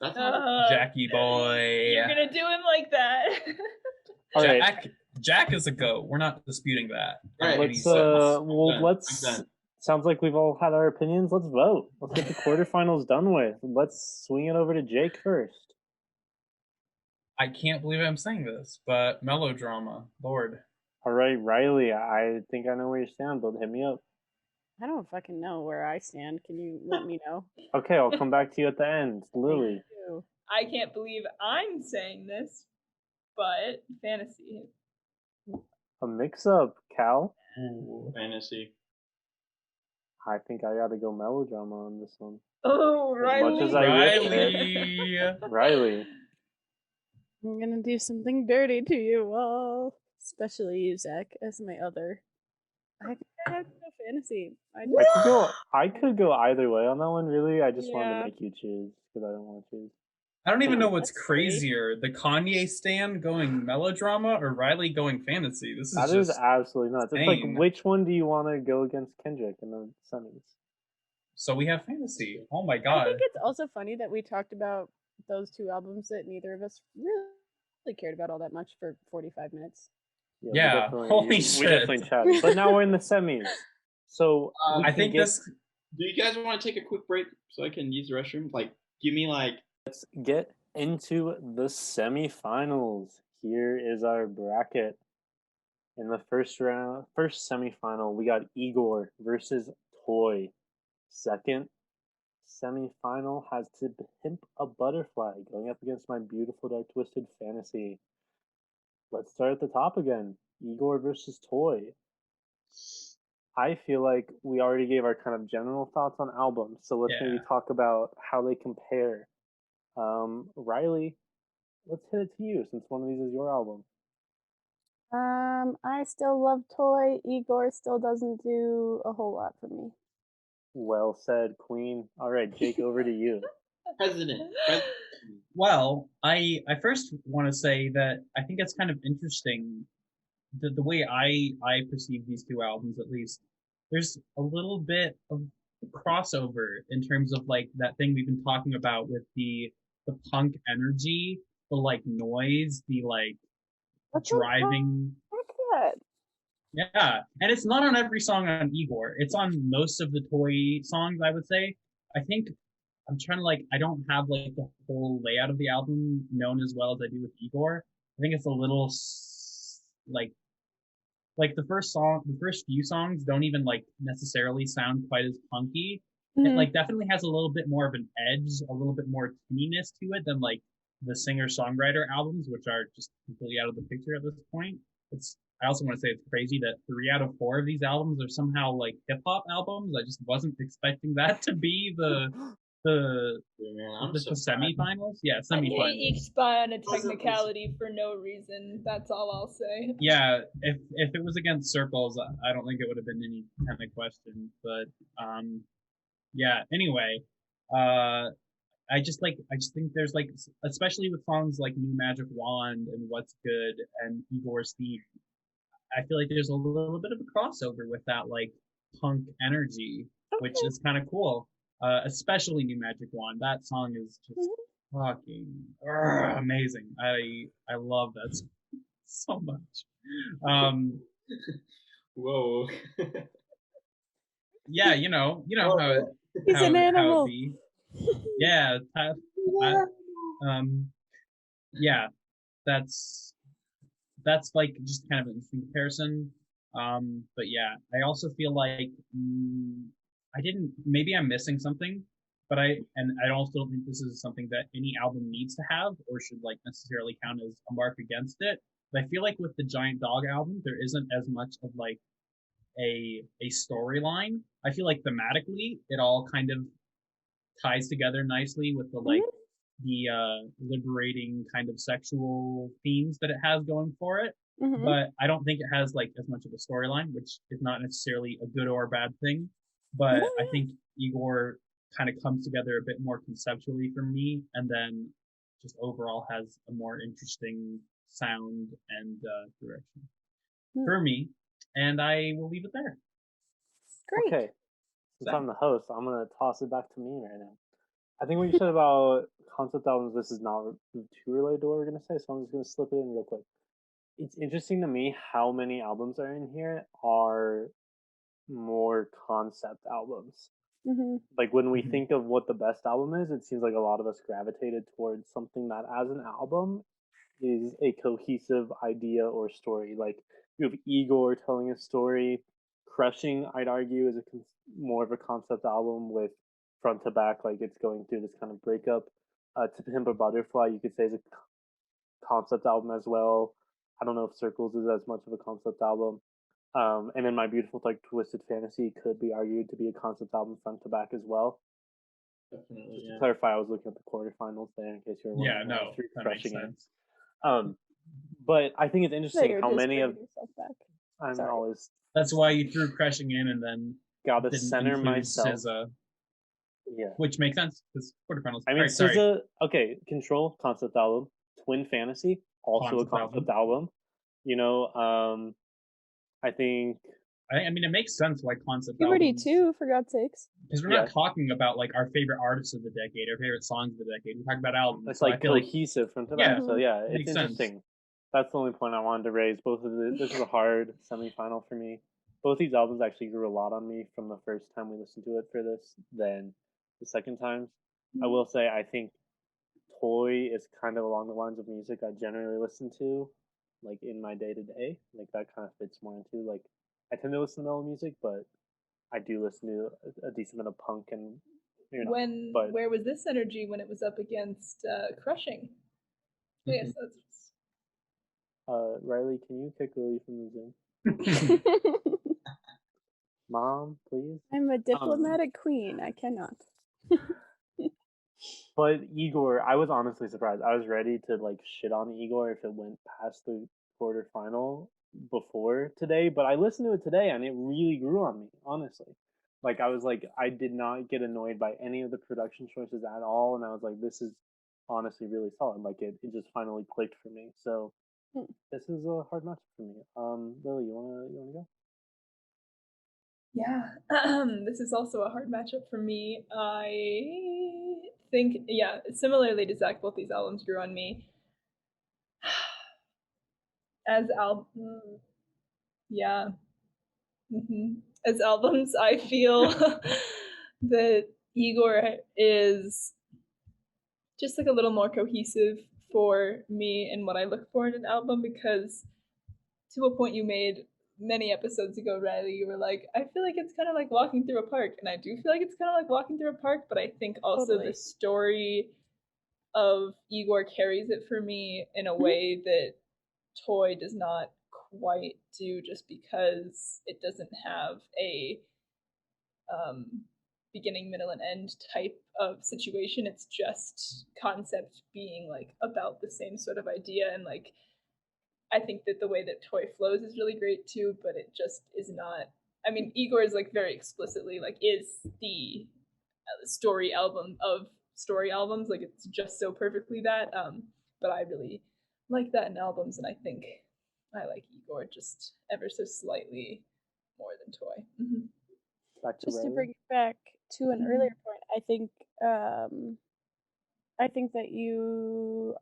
That sounds Jackie boy. You're gonna do him like that. All right, Jack is a goat. We're not disputing that. All right, let's I'm let's. done. Sounds like we've all had our opinions. Let's vote. Let's get the quarterfinals done with. Let's swing it over to Jake first. I can't believe I'm saying this, but Melodrama, Lord. All right, Reilly, I think I know where you stand, but hit me up. I don't fucking know where I stand. Can you let me know? Okay, I'll come back to you at the end. Lily. Thank you. I can't believe I'm saying this, but fantasy. A mix-up, Cal. Ooh. Fantasy. I think I gotta go melodrama on this one. Oh, As much as I Reilly. wish Reilly. I'm gonna do something dirty to you all, especially you, Zach, as my other. I think I have to go fantasy. I could go either way on that one, really. I just wanted to Yeah. make you choose, because I don't want to choose. I don't even know what's That's sweet. crazier, the Kanye stan going melodrama or Reilly going fantasy. This is That is absolutely nuts. It's like, insane. which one do you want to go against Kendrick in the semis? So we have fantasy. Oh my I god. think it's also funny that we talked about those two albums that neither of us really cared about all that much for 45 minutes. Yeah, holy we shit. definitely chatted. But now we're in the semis. So I think this. Do you guys want to take a quick break so I can use the restroom? Like, give me like. Let's get into the semifinals. Here is our bracket. In the first semifinal, we got Igor versus Toy. Second semifinal has To Pimp a Butterfly going up against My Beautiful Dark Twisted Fantasy. Let's start at the top again. Igor versus Toy. I feel like we already gave our kind of general thoughts on albums, so let's maybe talk about how they compare. Reilly, let's hit it to you since one of these is your album. I still love Toy. Igor still doesn't do a whole lot for me. Well said, Queen. All right, Jake, over to you. President. Well, I first want to say that I think it's kind of interesting the way I perceive these two albums, at least. There's a little bit of crossover in terms of like that thing we've been talking about with the punk energy, the like noise, the like driving. Yeah, and it's not on every song on Igor. It's on most of the Toy songs, I would say. I think I'm trying to like, I don't have like the whole layout of the album known as well as I do with Igor. I think it's a little like the first few songs don't even like necessarily sound quite as punky. Mm-hmm. It like definitely has a little bit more of an edge, a little bit more tinniness to it than like the singer-songwriter albums, which are just completely out of the picture at this point. I also want to say it's crazy that 3 out of 4 of these albums are somehow like hip hop albums. I just wasn't expecting that to be the semifinals. Yeah, semifinals. They each spy on a technicality for no reason. That's all I'll say. Yeah, if it was against Circles, I don't think it would have been any kind of question. But yeah. Anyway, I just think there's like, especially with songs like New Magic Wand and What's Good and Igor's Theme, I feel like there's a little bit of a crossover with that like punk energy, which is kind of cool. Especially New Magic Wand. That song is just fucking amazing. I love that song so much. Whoa. Yeah, you know how He's an animal. How it be. Yeah. Yeah, that's like just kind of an interesting comparison. But yeah, I also feel like maybe I'm missing something, but I also don't think this is something that any album needs to have or should like necessarily count as a mark against it. But I feel like with the Giant Dog album, there isn't as much of like a storyline. I feel like thematically, it all kind of ties together nicely with the like the liberating kind of sexual themes that it has going for it. Mm-hmm. But I don't think it has like as much of a storyline, which is not necessarily a good or a bad thing. But I think Igor kind of comes together a bit more conceptually for me, and then just overall has a more interesting sound and direction for me. And I will leave it there. Great. Okay. Since I'm the host, I'm going to toss it back to me right now. I think what you said about concept albums, this is not too related to what we're going to say, so I'm just going to slip it in real quick. It's interesting to me how many albums are in here are more concept albums. Mm-hmm. Like when we think of what the best album is, it seems like a lot of us gravitated towards something that as an album is a cohesive idea or story. Like You have Igor telling a story. Crushing, I'd argue, is more of a concept album with front to back, like it's going through this kind of breakup. To Pimp a Butterfly, you could say is a concept album as well. I don't know if Circles is as much of a concept album. And then My Beautiful Dark Twisted Fantasy could be argued to be a concept album front to back as well. Definitely. Just to clarify, I was looking at the quarterfinals there in case you were wondering. Yeah, no, that makes sense. But I think it's So interesting you're how just many of bringing yourself back. I'm Sorry. always That's why you threw Crushing in and then gotta didn't center include myself. SZA, Yeah. which makes sense because quarterfinals. I mean, Right, sorry. SZA, okay, Control, concept album. Twin Fantasy, also a concept album. You know, I think... I mean, it makes sense why concept Puberty albums... too, for God's sakes. Because we're not talking about, like, our favorite artists of the decade, our favorite songs of the decade. We're talking about albums. It's so like cohesive from to back. So yeah, it's makes interesting. sense. That's the only point I wanted to raise. This is a hard semifinal for me. Both these albums actually grew a lot on me from the first time we listened to it for this than the second time. I will say I think Toy is kind of along the lines of music I generally listen to, like in my day to day. Like that kind of fits more into like I tend to listen to mellow music, but I do listen to a decent amount of punk and where was this energy when it was up against Crushing? Mm-hmm. Yes, that's. Reilly, can you kick Lily from the Zoom? Mom, please. I'm a diplomatic queen. I cannot. But Igor, I was honestly surprised. I was ready to like shit on Igor if it went past the quarterfinal before today, but I listened to it today and it really grew on me, honestly. Like I was like, I did not get annoyed by any of the production choices at all, and I was like, this is honestly really solid. Like it just finally clicked for me. So this is a hard match for me. Lily, you wanna go? Yeah, this is also a hard matchup for me. I think, yeah, similarly to Zach, both these albums grew on me. As as albums, I feel that Igor is just like a little more cohesive for me and what I look for in an album, because to a point you made many episodes ago, Reilly, you were like, I feel like it's kind of like walking through a park, and I do feel like it's kind of like walking through a park, but I think also the story of Igor carries it for me in a way that Toy does not quite do, just because it doesn't have a beginning, middle, and end type of situation. It's just concept being like about the same sort of idea, and like I think that the way that Toy flows is really great too, but it just is not. I mean, Igor is like very explicitly like is the story album of story albums. Like it's just so perfectly that. But I really like that in albums, and I think I like Igor just ever so slightly more than Toy. Mm-hmm. Just to bring it back to an earlier point, I think that you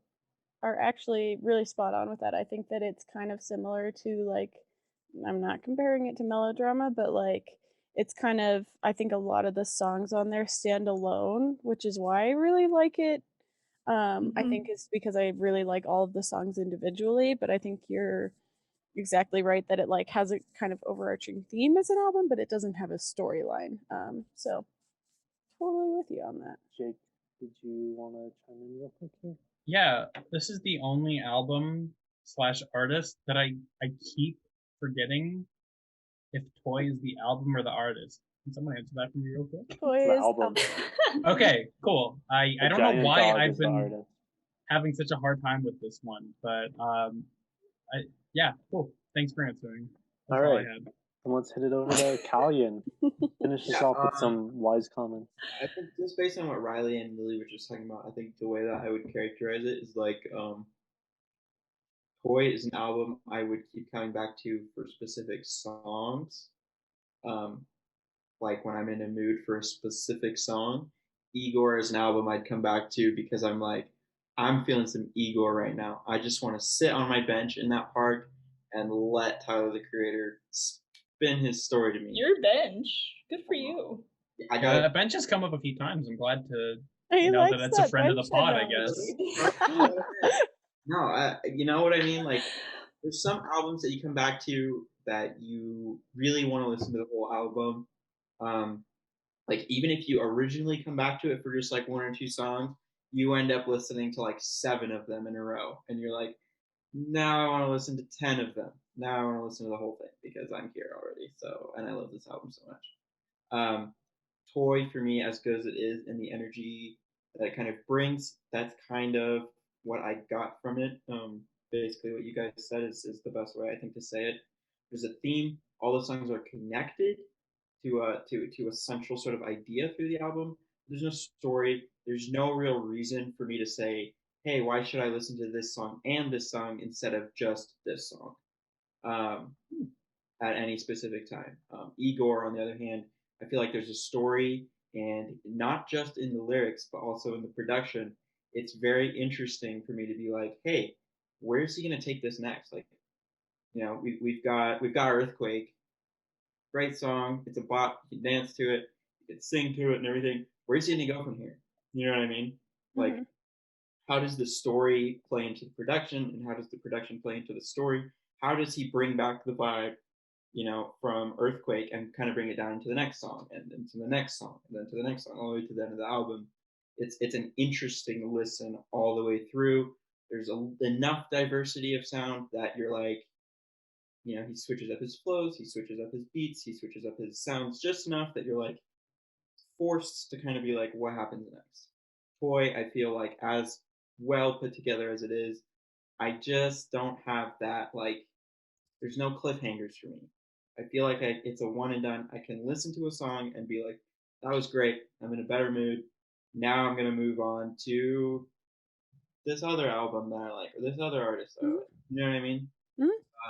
are actually really spot on with that. I think that it's kind of similar to like, I'm not comparing it to Melodrama, but like it's kind of, I think a lot of the songs on there stand alone, which is why I really like it. I think it's because I really like all of the songs individually, but I think you're exactly right that it like has a kind of overarching theme as an album, but it doesn't have a storyline. So totally with you on that. Jake, did you want to chime in real quick here? Yeah, this is the only album / artist that I keep forgetting if Toy is the album or the artist. Can someone answer that for me real quick? Toy is the album. Okay, cool. I don't know why I've been having such a hard time with this one, but yeah, cool. Thanks for answering. That's all I had. And let's hit it over to Kalyan. Finish this off with some wise comments. I think just based on what Reilly and Lily were just talking about, I think the way that I would characterize it is like Toy is an album I would keep coming back to for specific songs. Like when I'm in a mood for a specific song. Igor is an album I'd come back to because I'm like, I'm feeling some Igor right now. I just want to sit on my bench in that park and let Tyler, the Creator, spin his story to me. Your bench? Good for you. I got that bench has come up a few times. I'm glad to know that it's a friend of the pod, I guess. No, you know what I mean? Like, there's some albums that you come back to that you really want to listen to the whole album. Like even if you originally come back to it for just like 1 or 2 songs, you end up listening to like 7 of them in a row, and you're like, now I want to listen to 10 of them. Now I want to listen to the whole thing because I'm here already. So, and I love this album so much. Toy for me, as good as it is, and the energy that it kind of brings, that's kind of what I got from it. Basically, what you guys said is the best way I think to say it. There's a theme. All the songs are connected to a central sort of idea through the album. There's no story. There's no real reason for me to say, hey, why should I listen to this song and this song instead of just this song at any specific time. Igor, on the other hand, I feel like there's a story, and not just in the lyrics, but also in the production. It's very interesting for me to be like, hey, where's he going to take this next? Like, we've got Earthquake, great song. It's a bop. You can dance to it, you can sing to it, and everything. Where's he going to go from here? You know what I mean? Like, how does the story play into the production, and how does the production play into the story? How does he bring back the vibe, from Earthquake and kind of bring it down into the next song, and then to the next song, and then to the next song, all the way to the end of the album? It's an interesting listen all the way through. There's enough diversity of sound that you're like, he switches up his flows, he switches up his beats, he switches up his sounds just enough that you're like forced to kind of be like, what happens next? Toy, I feel like, as well put together as it is, I just don't have that, like, there's no cliffhangers for me. I feel like it's a one and done. I can listen to a song and be like, that was great. I'm in a better mood. Now I'm going to move on to this other album that I like, or this other artist that I like. You know what I mean?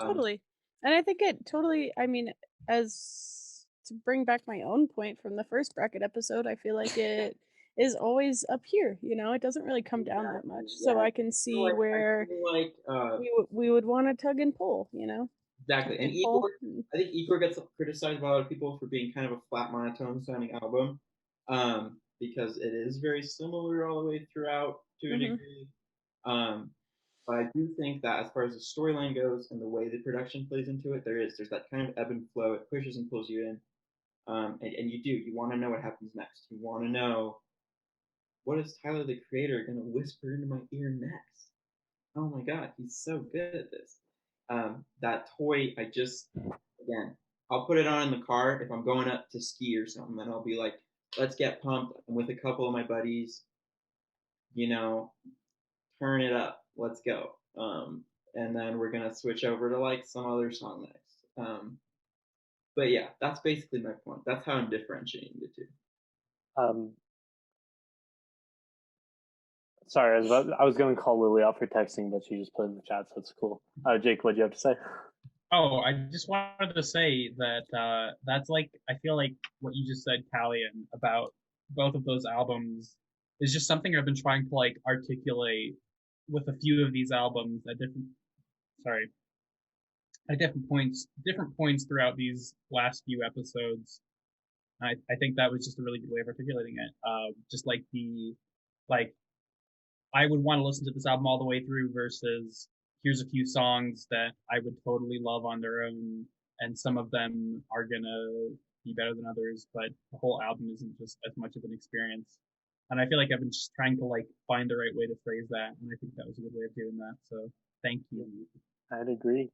Totally. And I think it totally, as to bring back my own point from the first bracket episode, I feel like it is always up here, it doesn't really come down that much. So I can see where we would want to tug and pull, Exactly. And Igor, I think Igor gets criticized by a lot of people for being kind of a flat, monotone sounding album, because it is very similar all the way throughout to a degree. But I do think that as far as the storyline goes and the way the production plays into it, there's that kind of ebb and flow. It pushes and pulls you in, and you want to know what happens next. You want to know, what is Tyler the Creator going to whisper into my ear next? Oh my God, he's so good at this. That Toy, again, I'll put it on in the car if I'm going up to ski or something, and I'll be like, let's get pumped. I'm with a couple of my buddies, turn it up, let's go. And then we're gonna switch over to like some other song next. But yeah, that's basically my point. That's how I'm differentiating the two. Sorry, I was going to call Lily out for texting, but she just put in the chat, so it's cool. Jake, what do you have to say? Oh, I just wanted to say that that's like, I feel like what you just said, Kalyan, about both of those albums is just something I've been trying to like articulate with a few of these albums at different points throughout these last few episodes. I think that was just a really good way of articulating it. Just like I would want to listen to this album all the way through versus here's a few songs that I would totally love on their own, and some of them are gonna be better than others, but the whole album isn't just as much of an experience. And I feel like I've been just trying to like find the right way to phrase that, and I think that was a good way of doing that. So thank you. I'd agree.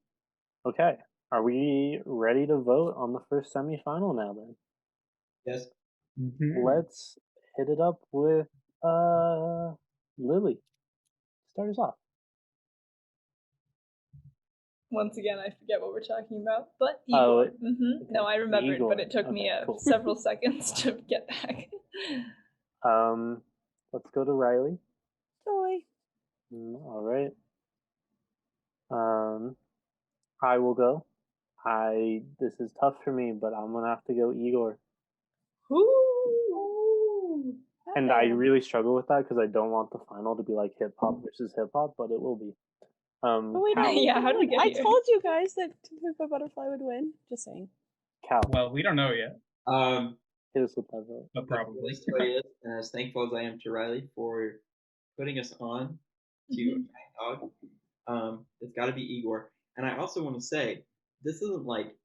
Okay, are we ready to vote on the first semifinal now then? Yes. Let's hit it up with Lily. Start us off. Once again, I forget what we're talking about, but Igor. Okay. No, I remembered, Igor. but it took me several seconds to get back. Let's go to Reilly. Toy. All right. I will go. This is tough for me, but I'm gonna have to go Igor. Ooh. And I really struggle with that because I don't want the final to be like hip hop versus hip hop, but it will be. Wait, yeah, how do we get here? I told you guys that Pimp Butterfly would win. Just saying. Cal. Well, we don't know yet. Hit us with that vote. But probably. And as thankful as I am to Reilly for putting us on to Dog, it's got to be Igor. And I also want to say, this isn't like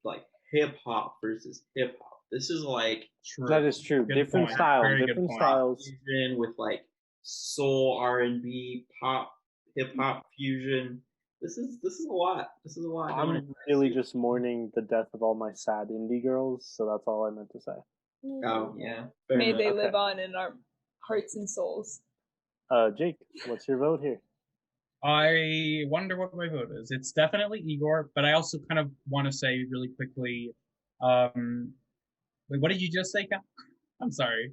hip hop versus hip hop. This is like True. That is true. Good Different point. styles, Very good different point. styles. fusion with like soul R&B, pop, hip hop fusion. This is a lot. This is a lot. I'm really just mourning the death of all my sad indie girls, so that's all I meant to say. Oh yeah. Fair May enough. they Okay. live on in our hearts and souls. Jake, what's your vote here? I wonder what my vote is. It's definitely Igor, but I also kind of want to say really quickly, wait, what did you just say, Cal? I'm sorry.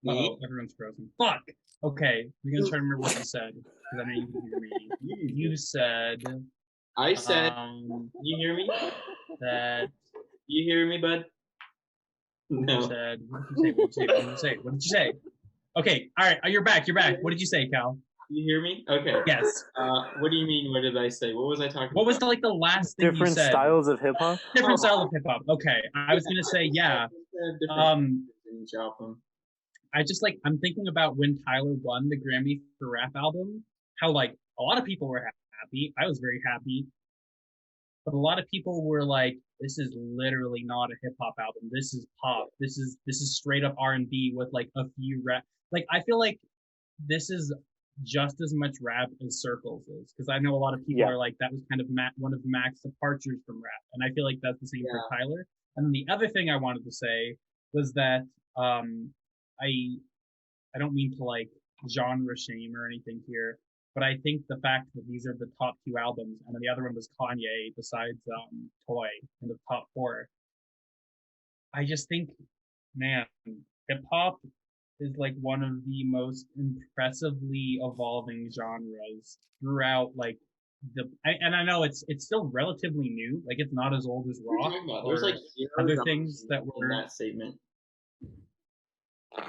Me? Uh-oh, everyone's frozen. Fuck! Okay, we're gonna try to remember what you said, because I know you can hear me. You said, I said, you hear me? that, You hear me, bud? you No. said, what did you say? What did you say? Okay, alright, you're back. What did you say, Cal? You hear me? Okay. Yes. What do you mean? What did I say? What was I talking What was about? the last thing you Different said? styles of hip hop? Different style of hip hop. Okay, I was gonna say, yeah. Different in each album. I just I'm thinking about when Tyler won the Grammy for rap album, how a lot of people were happy. I was very happy. But a lot of people were like, this is literally not a hip hop album. This is pop. This is straight up R&B with a few rap. I feel like this is just as much rap as Circles is, because I know a lot of people are like, that was kind of one of Mac's departures from rap, and I feel like that's the same for Tyler. And then the other thing I wanted to say was that I don't mean to genre shame or anything here, but I think the fact that these are the top two albums, and then the other one was Kanye besides Toy in the top four. I just think, man, hip hop is one of the most impressively evolving genres throughout and I know it's still relatively new, it's not as old as rock or There's other things that were in that statement.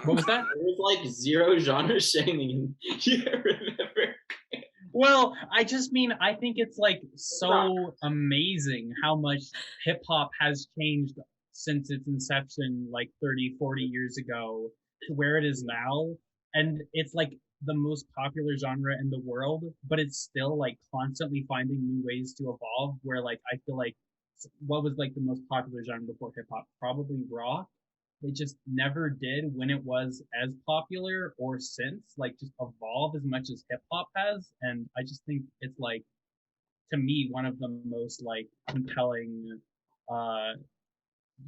What was that? There was zero genre shaming. You remember? Well, I just mean I think it's so amazing how much hip hop has changed since its inception 30, 40 years ago to where it is now. And it's the most popular genre in the world, but it's still constantly finding new ways to evolve, where I feel what was the most popular genre before hip hop? Probably rock. It just never did, when it was as popular or since, just evolve as much as hip hop has. And I just think it's to me, one of the most compelling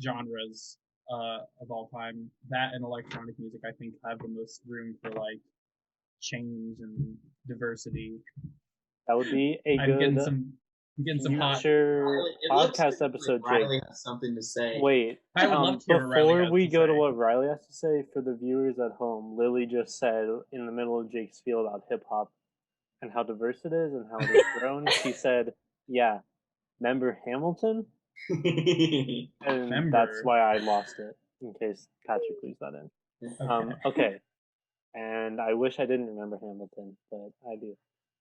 genres of all time. That and electronic music, I think, have the most room for change and diversity. That would be a I'm good getting some hot future podcast episode, Jake. Reilly has something to say. Wait, I would love to hear what Reilly before has we to go to say. what Reilly has to say, for the viewers at home, Lily just said in the middle of Jake's spiel about hip hop and how diverse it is and how it has grown, she said, "Yeah, remember Hamilton?" And that's why I lost it, in case Patrick leaves that in. Okay. And I wish I didn't remember Hamilton, but I do.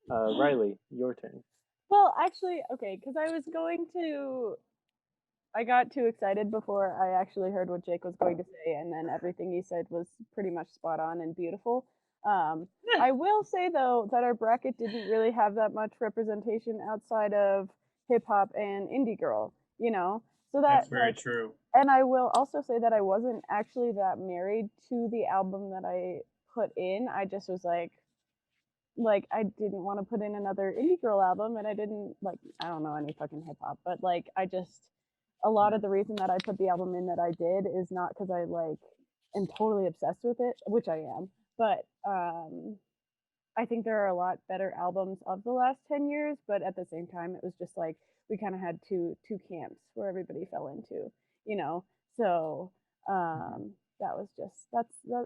Reilly, your turn. Well, actually, okay, because I got too excited before I actually heard what Jake was going to say, and then everything he said was pretty much spot on and beautiful. I will say, though, that our bracket didn't really have that much representation outside of hip-hop and indie girl, So that's very true. And I will also say that I wasn't actually that married to the album that I put in. I just was I didn't want to put in another indie girl album, and I didn't I don't know any fucking hip hop, but a lot of the reason that I put the album in that I did is not because I am totally obsessed with it, which I am, but I think there are a lot better albums of the last 10 years, but at the same time, it was just we kind of had two camps where everybody fell into, so that was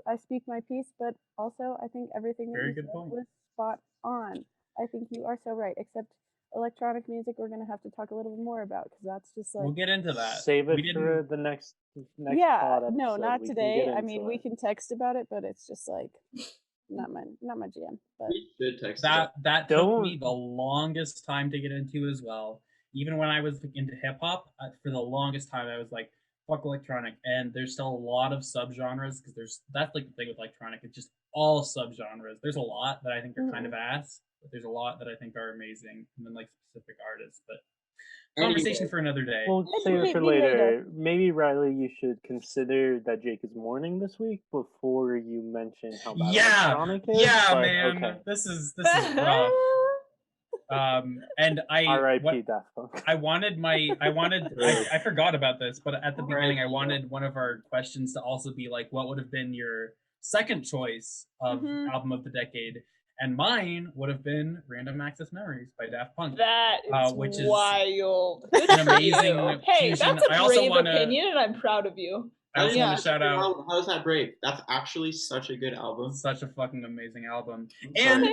I speak my piece, but also I think everything that you said was spot on. I think you are so right, except electronic music we're going to have to talk a little bit more about, because that's just we'll get into that. Save it for the next pod episode. No, not today. I mean, we can text about it, but it's just not my jam. But we should text that took me the longest time to get into as well. Even when I was into hip hop, for the longest time I was fuck electronic, and there's still a lot of subgenres, because that's the thing with electronic, it's just all subgenres. There's a lot that I think are kind of ass, but there's a lot that I think are amazing, and then specific artists. But Conversation for another day. We'll save it for later. Maybe, Reilly, you should consider that Jake is mourning this week before you mention how bad electronic is. Yeah, but, man. Okay. This is rough. And R.I.P. Daft Punk. I forgot about this, but at the beginning I wanted one of our questions to also be like, what would have been your second choice of album of the decade? And mine would have been Random Access Memories by Daft Punk. That is which wild. Is an amazing Hey, fusion. that's a I also brave wanna, opinion, and I'm proud of you. I also want to shout out. How is that brave? That's actually such a good album. Such a fucking amazing album. And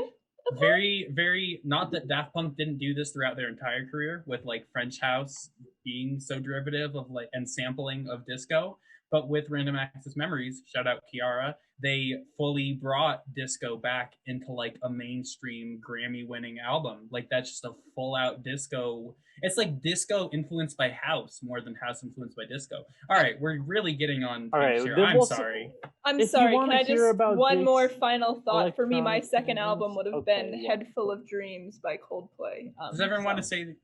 very, very, not that Daft Punk didn't do this throughout their entire career with like French House being so derivative of like and sampling of disco, but with Random Access Memories, shout out Kiara, they fully brought disco back into like a mainstream Grammy winning album. Like that's just a full out disco. It's like disco influenced by house more than house influenced by disco. All right, we're really getting on. All right, here. I'm sorry. I'm sorry. Can I just one more final thought for me? My second album would have been "Head Full of Dreams" by Coldplay. Does everyone want to say?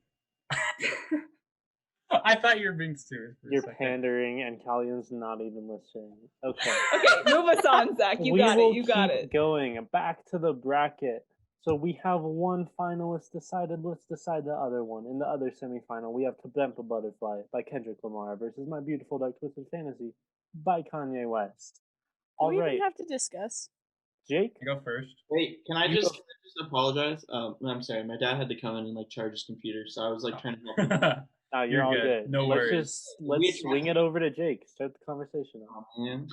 I thought you were being serious. You're pandering, and Kalyan's not even listening. Okay. Okay, move us on, Zach. You got it. You got it. Going back to the bracket. So we have one finalist decided. Let's decide the other one. In the other semifinal, we have "To Pimp a Butterfly" by Kendrick Lamar versus "My Beautiful Dark Twisted Fantasy" by Kanye West. Do we even have to discuss? Jake? I go first. Wait, can I just apologize? I'm sorry, my dad had to come in and like charge his computer, so I was like trying to help him. You're all good. No worries. Let's swing it over to Jake. Start the conversation. Oh man.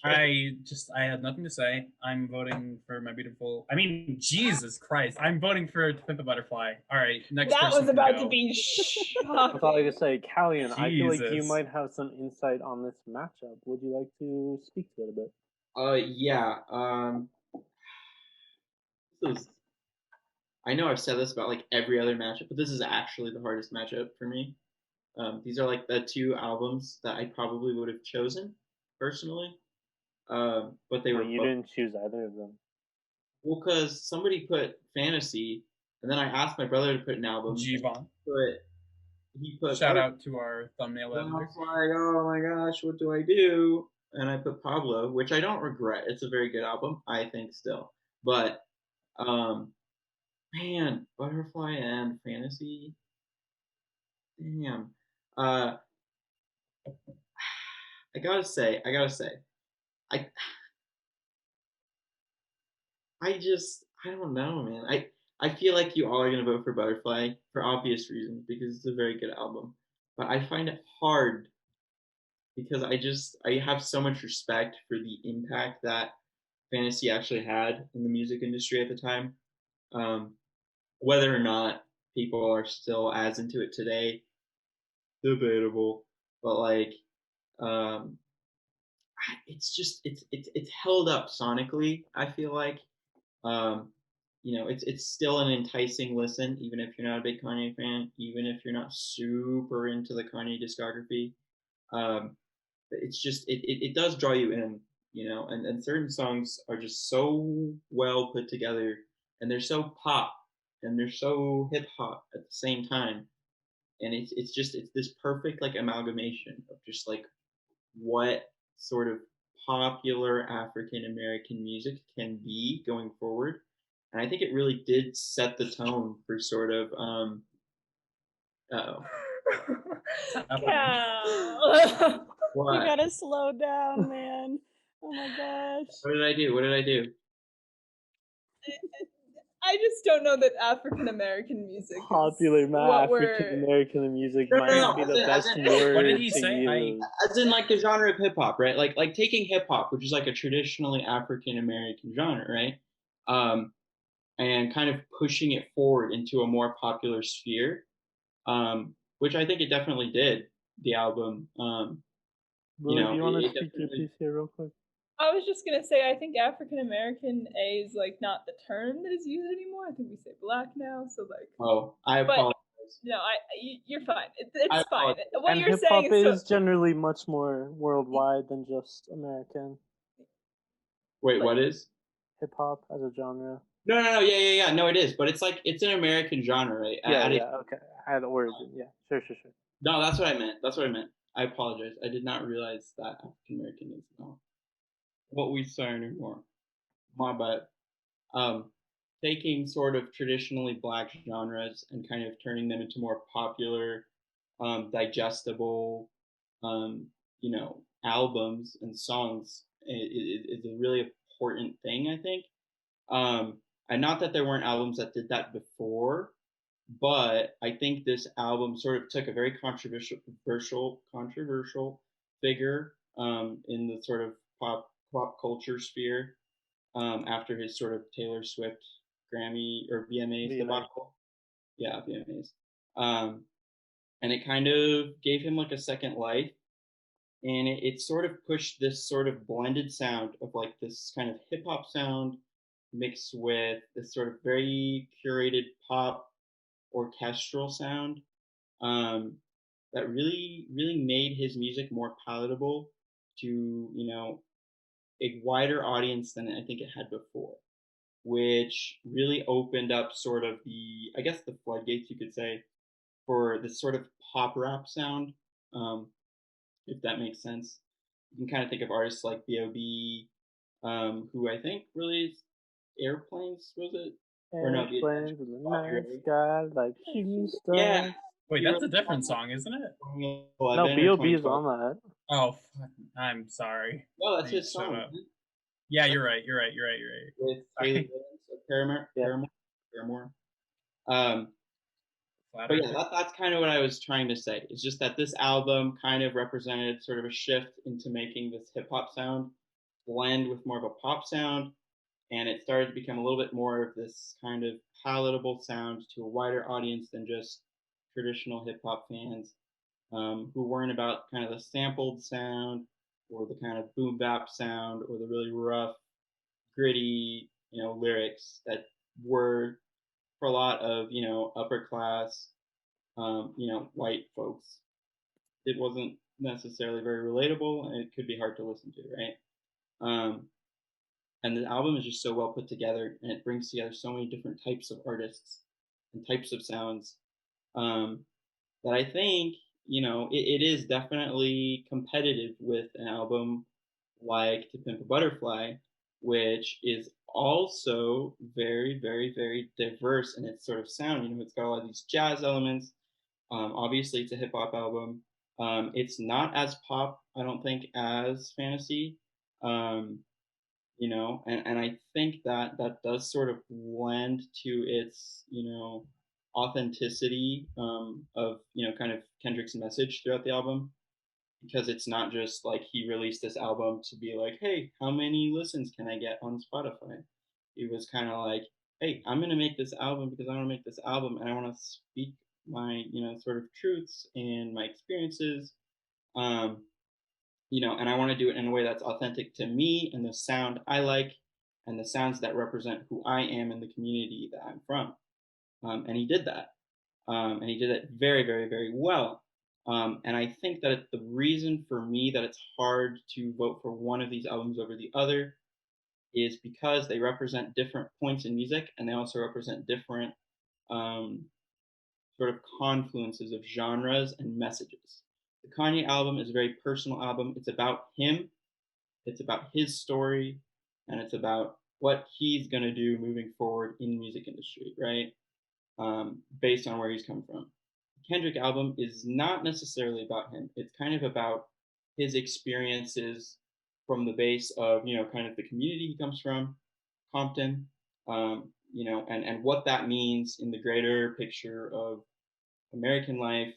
I had nothing to say. I'm voting for My Beautiful. I mean, Jesus Christ! I'm voting for "To Pimp a Butterfly." All right, next. That was about to be shocking. I thought I could say, Kalyan, I feel like you might have some insight on this matchup. Would you like to speak to it a bit? Yeah. I know I've said this about like every other matchup, but this is actually the hardest matchup for me. These are like the two albums that I probably would have chosen personally, but they were. You didn't choose either of them. Well, because somebody put Fantasy, and then I asked my brother to put an album. Jivan. He put. Shout out to our thumbnail editor. I was like, oh my gosh, what do I do? And I put Pablo, which I don't regret. It's a very good album, I think, still. But, man, Butterfly and Fantasy. Damn. I gotta say, I don't know, man. I feel like you all are gonna vote for Butterfly for obvious reasons because it's a very good album. But I find it hard because I have so much respect for the impact that Fantasy actually had in the music industry at the time. Whether or not people are still as into it today, debatable. But like, it's held up sonically. I feel like, it's still an enticing listen, even if you're not a big Kanye fan, even if you're not super into the Kanye discography. It's just it does draw you in, and certain songs are just so well put together, and they're so pop and they're so hip hop at the same time, and it's this perfect like amalgamation of just like what sort of popular African American music can be going forward, and I think it really did set the tone for sort of What? You gotta slow down, man. Oh my gosh. What did I do? I just don't know that African American music. Popular African American music might be the best word. What did he say? As in like the genre of hip hop, right? Like taking hip hop, which is like a traditionally African American genre, right? And kind of pushing it forward into a more popular sphere, which I think it definitely did. The album. Do you want to speak your piece here real quick? I was just gonna say, I think African American is like not the term that is used anymore. I think we say black now. So like. Oh, I apologize. No, you're fine. It's fine. What and you're hip-hop saying is generally much more worldwide than just American. Wait, what is? Hip hop as a genre. No. Yeah. No, it is, but it's like it's an American genre, right? Yeah. Okay. At origin, yeah. Sure. No, that's what I meant. I apologize. I did not realize that African American is not what we say anymore. My bad. Taking sort of traditionally black genres and kind of turning them into more popular, digestible, albums and songs is a really important thing, I think. And not that there weren't albums that did that before, but I think this album sort of took a very controversial figure in the sort of pop culture sphere after his sort of Taylor Swift Grammy or VMAs debacle. Yeah, VMAs. And it kind of gave him like a second life. And it sort of pushed this sort of blended sound of like this kind of hip hop sound mixed with this sort of very curated pop orchestral sound that really, really made his music more palatable to, a wider audience than I think it had before, which really opened up sort of I guess the floodgates, you could say, for this sort of pop rap sound, if that makes sense. You can kind of think of artists like B.O.B., who I think released Airplanes, was it? Airplanes in the night sky like shooting stars. Yeah. Wait, that's a different song, isn't it? No, B.O.B. is on that. Oh, I'm sorry. No, that's his song. Yeah, you're right. With Reilly Ernst of Paramore. But yeah, that's kind of what I was trying to say. It's just that this album kind of represented sort of a shift into making this hip hop sound blend with more of a pop sound, and it started to become a little bit more of this kind of palatable sound to a wider audience than just traditional hip hop fans who weren't about kind of the sampled sound or the kind of boom bap sound or the really rough, gritty, lyrics that were for a lot of upper class, white folks. It wasn't necessarily very relatable, and it could be hard to listen to, right? And the album is just so well put together, and it brings together so many different types of artists and types of sounds that I think it is definitely competitive with an album like To Pimp a Butterfly, which is also very, very, very diverse in its sort of sound. It's got a lot of these jazz elements. Obviously, it's a hip hop album. It's not as pop, I don't think, as Fantasy. And I think that does sort of lend to its, authenticity of, kind of Kendrick's message throughout the album, because it's not just like he released this album to be like, hey, how many listens can I get on Spotify? It was kind of like, hey, I'm going to make this album because I want to make this album and I want to speak my, sort of truths and my experiences. And I want to do it in a way that's authentic to me and the sound I like and the sounds that represent who I am and the community that I'm from. And he did that. And he did it very, very, very well. And I think that the reason for me that it's hard to vote for one of these albums over the other is because they represent different points in music, and they also represent different sort of confluences of genres and messages. The Kanye album is a very personal album. It's about him, it's about his story, and it's about what he's going to do moving forward in the music industry, right? Based on where he's come from. The Kendrick album is not necessarily about him. It's kind of about his experiences from the base of, kind of the community he comes from, Compton, and what that means in the greater picture of American life,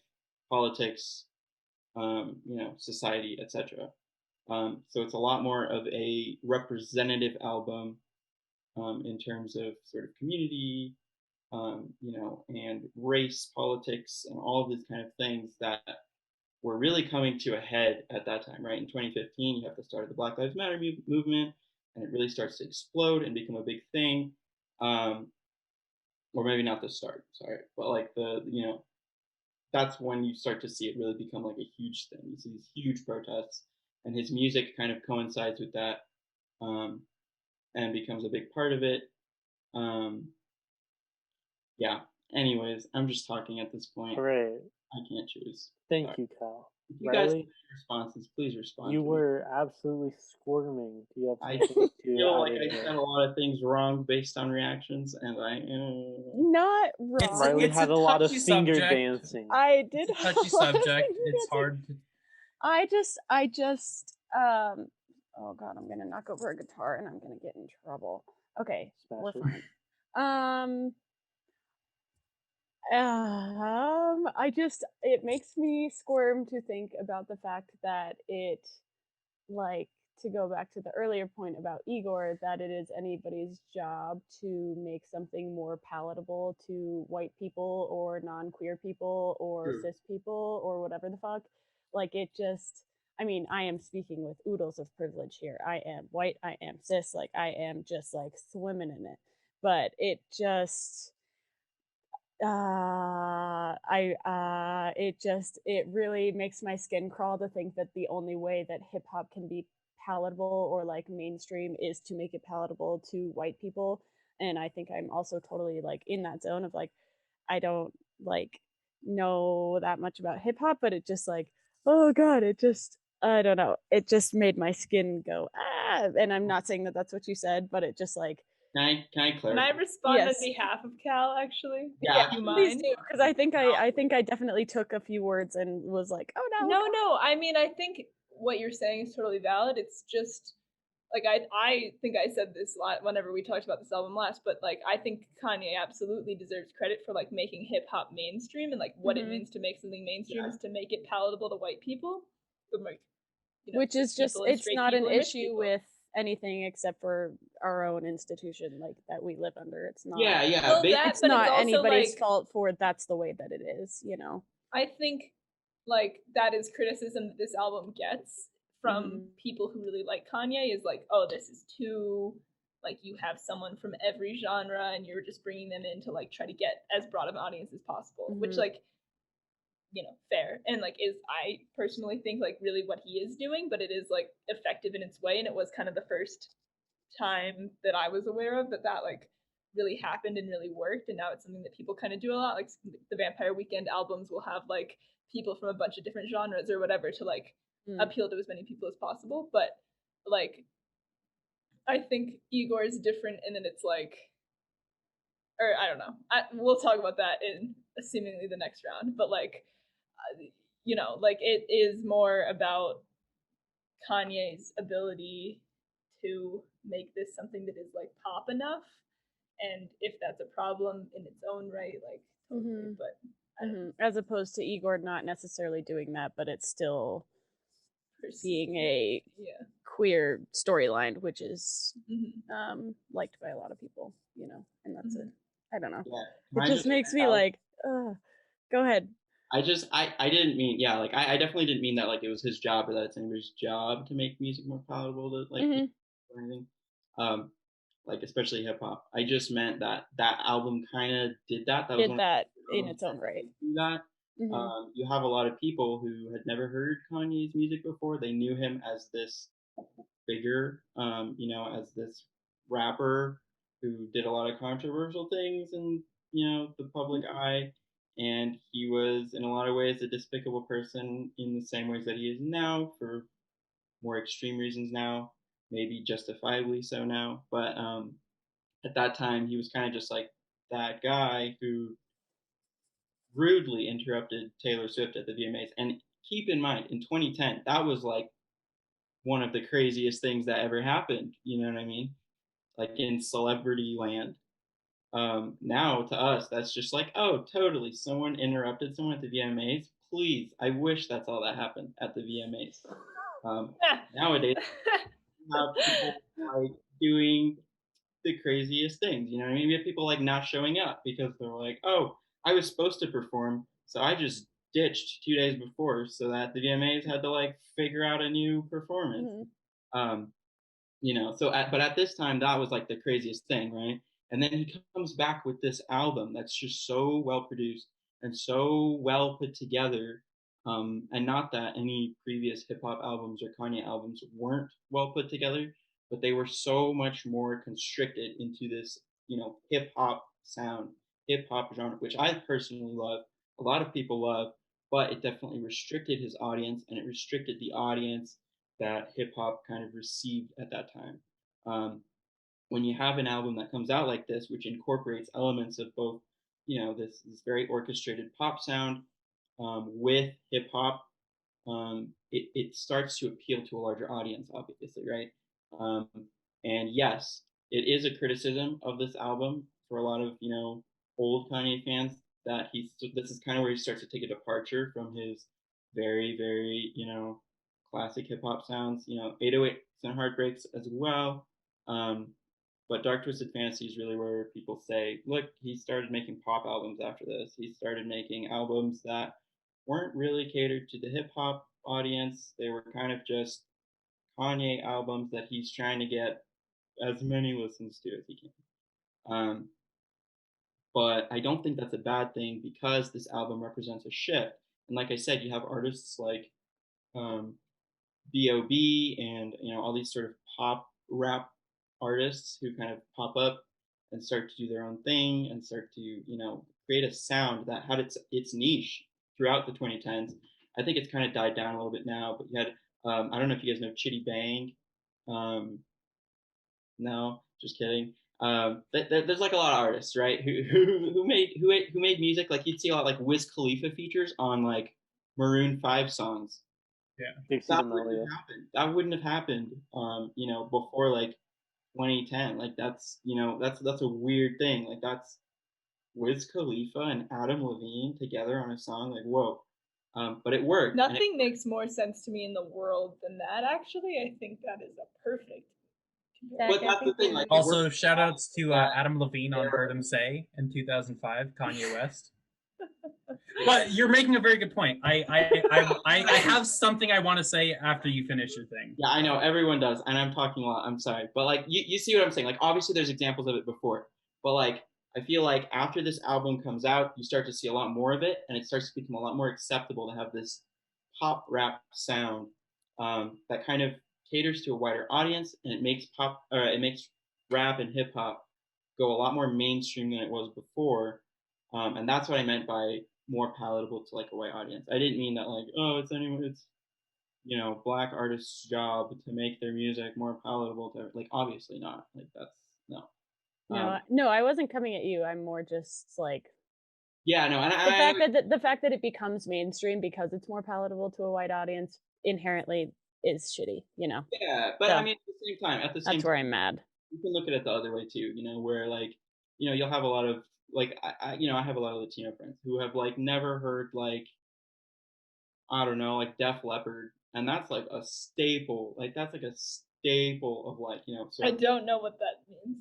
politics, society, etc. So it's a lot more of a representative album in terms of sort of community, and race, politics, and all of these kind of things that were really coming to a head at that time, right? In 2015, you have the start of the Black Lives Matter movement, and it really starts to explode and become a big thing. Or maybe not the start, sorry, but like that's when you start to see it really become like a huge thing. You see these huge protests, and his music kind of coincides with that, and becomes a big part of it. Yeah, Anyways, I'm just talking at this point. Hooray. I can't choose. Thank Sorry. you, Cal. If you guys have Reilly, responses, please respond. you to me. were absolutely squirming. Do you have I something to feel like add I in said here? a lot of things wrong based on reactions, and Not wrong. Reilly It's had a a lot of touchy finger subject. dancing. I did. It's a touchy subject. It's hard to. I just oh god, I'm gonna knock over a guitar and I'm gonna get in trouble. Okay, Smash we're it. fine. It makes me squirm to think about the fact that it, like, to go back to the earlier point about Igor, that it is anybody's job to make something more palatable to white people or non-queer people or True. cis people or whatever the fuck. Like, it just, I mean, I am speaking with oodles of privilege here. I am white, I am cis, like, I am just, like, swimming in it. But it just, it really makes my skin crawl to think that the only way that hip hop can be palatable or like mainstream is to make it palatable to white people. And I think I'm also totally like in that zone of like, I don't like know that much about hip hop, but it just like, oh god, it just, I don't know, it just made my skin go and I'm not saying that that's what you said, but it just like, Can I Can clarify? I respond Yes. on behalf of Cal, actually? Yeah, Do you please mind? do, because I think I definitely took a few words and was like, oh no. No. I mean, I think what you're saying is totally valid. It's just like I think I said this whenever we talked about this album last, but like I think Kanye absolutely deserves credit for like making hip hop mainstream, and like what it Mhm. means to make something mainstream is to make it palatable to white people, but like, Which is cis just, people and it's straight not an people and rich issue people. with anything except for our own institution, like that we live under. It's not. Yeah. Well, Basically, that, It's but not it's also anybody's like, fault for that's the way that it is, you know. I think like that is criticism that this album gets from Mhm. people who really like Kanye, is like, oh, this is too, like, you have someone from every genre and you're just bringing them in to like try to get as broad of an audience as possible, which Mhm. like, fair, and like is, I personally think, like really what he is doing, but it is like effective in its way, and it was kind of the first time that I was aware of that like really happened and really worked, and now it's something that people kind of do a lot. Like the Vampire Weekend albums will have like people from a bunch of different genres or whatever to like appeal to as many people as possible. But like, I think Igor is different, and then it's like, or I don't know. We'll talk about that in seemingly the next round. But like, like it is more about Kanye's ability to make this something that is like pop enough, and if that's a problem in its own right, like totally. But I don't know. As opposed to Igor not necessarily doing that, but it's still being Perceived. a Yeah. queer storyline, which is Mhm. liked by a lot of people, and that's it. I don't know. Yeah. It just makes me like, go ahead. I didn't mean, like I definitely didn't mean that like it was his job or that it's anybody's job to make music more palatable to like or anything. Like especially hip hop. I just meant that album kind of did that. That was Did that in its own right. Do that. You have a lot of people who had never heard Kanye's music before. They knew him as this figure, as this rapper who did a lot of controversial things in the public eye, and he was in a lot of ways a despicable person in the same ways that he is now, for more extreme reasons now, maybe justifiably so now. But at that time, he was kind of just like that guy who rudely interrupted Taylor Swift at the VMAs. And keep in mind, in 2010, that was like one of the craziest things that ever happened. You know what I mean? Like in celebrity land. Now to us, that's just like, oh, totally. Someone interrupted someone at the VMAs. Please, I wish that's all that happened at the VMAs. Nowadays, you have people like doing the craziest things. You know what I mean? We have people like not showing up because they're like, oh, I was supposed to perform, so I just ditched 2 days before so that the VMAs had to like figure out a new performance. But at this time, that was like the craziest thing, right? And then he comes back with this album that's just so well produced and so well put together. And not that any previous hip hop albums or Kanye albums weren't well put together, but they were so much more constricted into this, hip hop sound hip hop genre, which I personally love, a lot of people love, but it definitely restricted his audience, and it restricted the audience that hip hop kind of received at that time. When you have an album that comes out like this, which incorporates elements of both, this very orchestrated pop sound with hip hop, it starts to appeal to a larger audience, obviously, right? Um, and yes, it is a criticism of this album for a lot of old Kanye fans that this is kind of where he starts to take a departure from his very very classic hip hop sounds. 808s and Heartbreaks as well. But Dark Twisted Fantasy is really where people say, look, he started making pop albums after this. He started making albums that weren't really catered to the hip hop audience. They were kind of just Kanye albums that he's trying to get as many listens to as he can. But I don't think that's a bad thing because this album represents a shift. And like I said, you have artists like B.O.B. and all these sort of pop rap artists who kind of pop up and start to do their own thing and start to create a sound that had its niche throughout the 2010s. I think it's kind of died down a little bit now, but you had I don't know if you guys know Chitty Bang. No, just kidding. There's like a lot of artists, right, who made music. Like you'd see a lot like Wiz Khalifa features on like Maroon 5 songs. Yeah, that wouldn't have happened, before like 2010. Like that's a weird thing. Like that's Wiz Khalifa and Adam Levine together on a song. Like whoa, but it worked. Nothing makes more sense to me in the world than that. Actually, I think that is a perfect. But that's the thing. Like, also, shout outs to Adam Levine on Heard Him Say in 2005, Kanye West. But you're making a very good point. I have something I want to say after you finish your thing. Yeah, I know everyone does, and I'm talking a lot. I'm sorry, but like you see what I'm saying. Like obviously there's examples of it before, but like I feel like after this album comes out, you start to see a lot more of it, and it starts to become a lot more acceptable to have this pop rap sound that kind of caters to a wider audience, and it makes rap and hip hop go a lot more mainstream than it was before, and that's what I meant by more palatable to like a white audience. I didn't mean that like it's black artists' job to make their music more palatable to like, obviously not. Like that's no. No, I wasn't coming at you. I'm more just like and the fact that it becomes mainstream because it's more palatable to a white audience inherently is shitty, Yeah, but so, I mean at the same time that's where I'm mad. You can look at it the other way too, where like you'll have a lot of like I have a lot of Latino friends who have like never heard like I don't know like Def Leppard, and that's like a staple. Like that's like a staple of like I don't know what that means.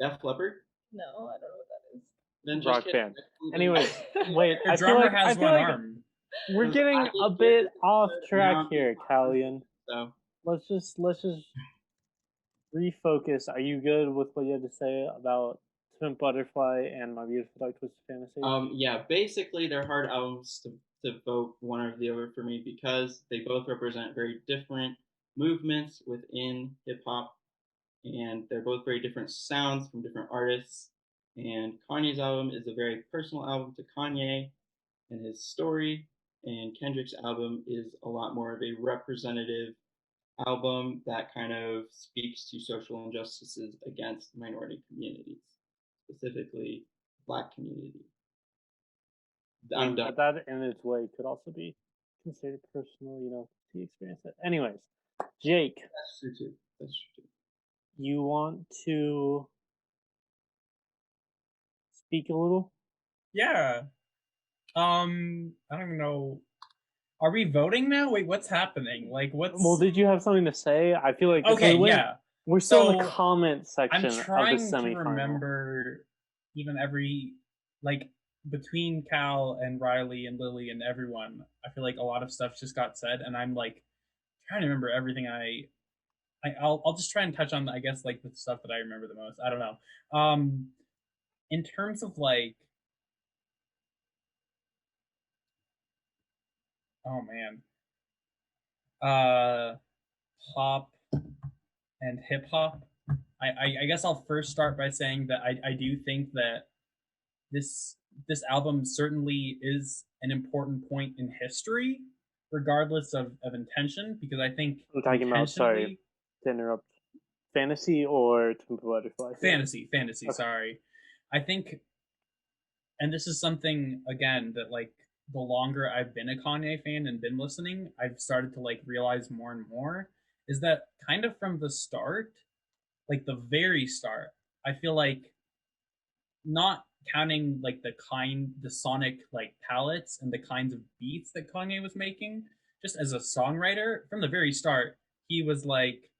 Def Leppard? No, I don't know what that is. Then Rock band. Anyways, wait. Your drummer has one arm. We're getting a bit off track here, Kalyan. So let's just refocus. Are you good with what you had to say about Pimp Butterfly and My Beautiful Dark Twisted Fantasy? Yeah, basically they're hard albums to vote one or the other for me because they both represent very different movements within hip hop, and they're both very different sounds from different artists. And Kanye's album is a very personal album to Kanye and his story, and Kendrick's album is a lot more of a representative album that kind of speaks to social injustices against minority communities, specifically Black community. I'm done. But that in its way could also be considered personal, to experience it. Anyways, Jake. That's true too. You want to speak a little? Yeah. I don't know. Are we voting now? Wait, what's happening? Like, what's? Well, did you have something to say? I feel like we're still in the comment section of the semifinal. I'm trying to remember even between Cal and Reilly and Lily and everyone. I feel like a lot of stuff just got said, and I'm like trying to remember everything. I'll just try and touch on I guess like the stuff that I remember the most. I don't know. In terms of like. Oh man. Pop and hip hop. I guess I'll first start by saying that I do think that this album certainly is an important point in history, regardless of intention, because I think I'm talking about, sorry to interrupt, fantasy or Temple Butterfly? Fantasy, Okay. sorry. I think, and this is something, again, that, like, the longer I've been a Kanye fan and been listening, I've started to, like, realize more and more, is that kind of from the start, like the very start, I feel like, not counting like the sonic like palettes and the kinds of beats that Kanye was making, just as a songwriter from the very start, he was like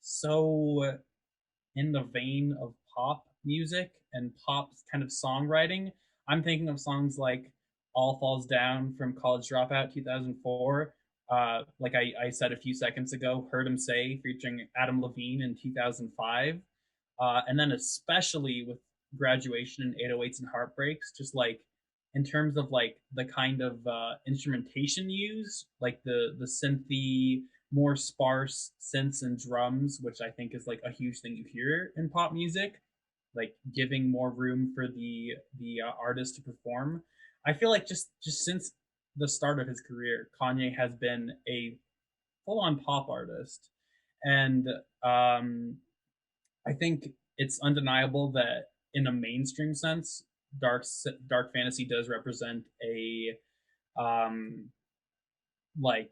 so in the vein of pop music and pop kind of songwriting. I'm thinking of songs like All Falls Down from College Dropout 2004. Like I said a few seconds ago, Heard Him Say featuring Adam Levine in 2005. And then especially with Graduation and 808s and Heartbreaks, just like in terms of like the kind of instrumentation used, like the synthy, more sparse synths and drums, which I think is like a huge thing you hear in pop music, like giving more room for the artist to perform. I feel like just since the start of his career, Kanye has been a full-on pop artist, and I think it's undeniable that in a mainstream sense, dark fantasy does represent a um like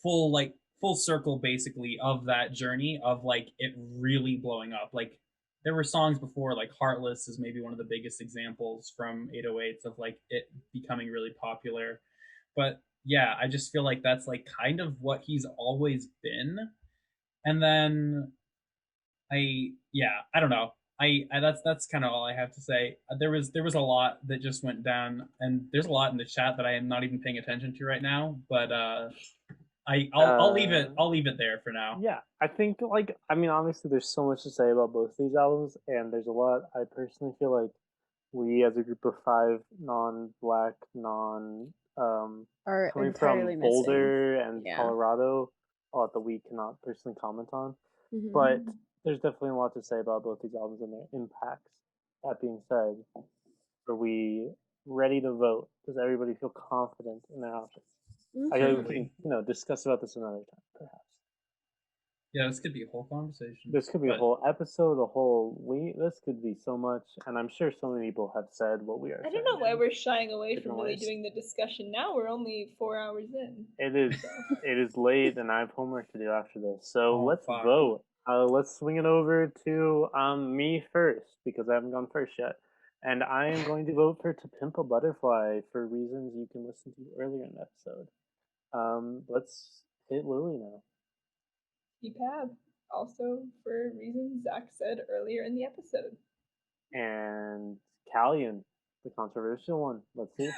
full circle basically of that journey of like it really blowing up. Like there were songs before, like Heartless is maybe one of the biggest examples from 808s of like it becoming really popular. But yeah, I just feel like that's like kind of what he's always been. And then I don't know. I that's kind of all I have to say. There was a lot that just went down, and there's a lot in the chat that I am not even paying attention to right now. But I'll leave it there for now. Yeah, I think like I mean obviously there's so much to say about both these albums, and there's a lot. I personally feel like we as a group of 5 non-black, Are coming entirely from missing. Boulder and Yeah. Colorado, that we cannot personally comment on. Mhm. But there's definitely a lot to say about both these albums and their impacts. That being said, are we ready to vote? Does everybody feel confident in their options? I think we can, discuss about this another time, perhaps. Yeah, this could be a whole conversation. This could be a whole episode, a whole week. This could be so much, and I'm sure so many people have said what we are. I don't know why saying. we're shying away Different from really ways. doing the discussion now. We're only 4 hours in. It is. It is late, and I have homework to do after this. So let's fuck. vote. Let's swing it over to me first because I haven't gone first yet, and I am going to vote for To Pimp a Butterfly for reasons you can listen to earlier in the episode. Let's hit Lily now. EPAB, also for reasons Zac said earlier in the episode. And Kalyan, the controversial one. Let's see.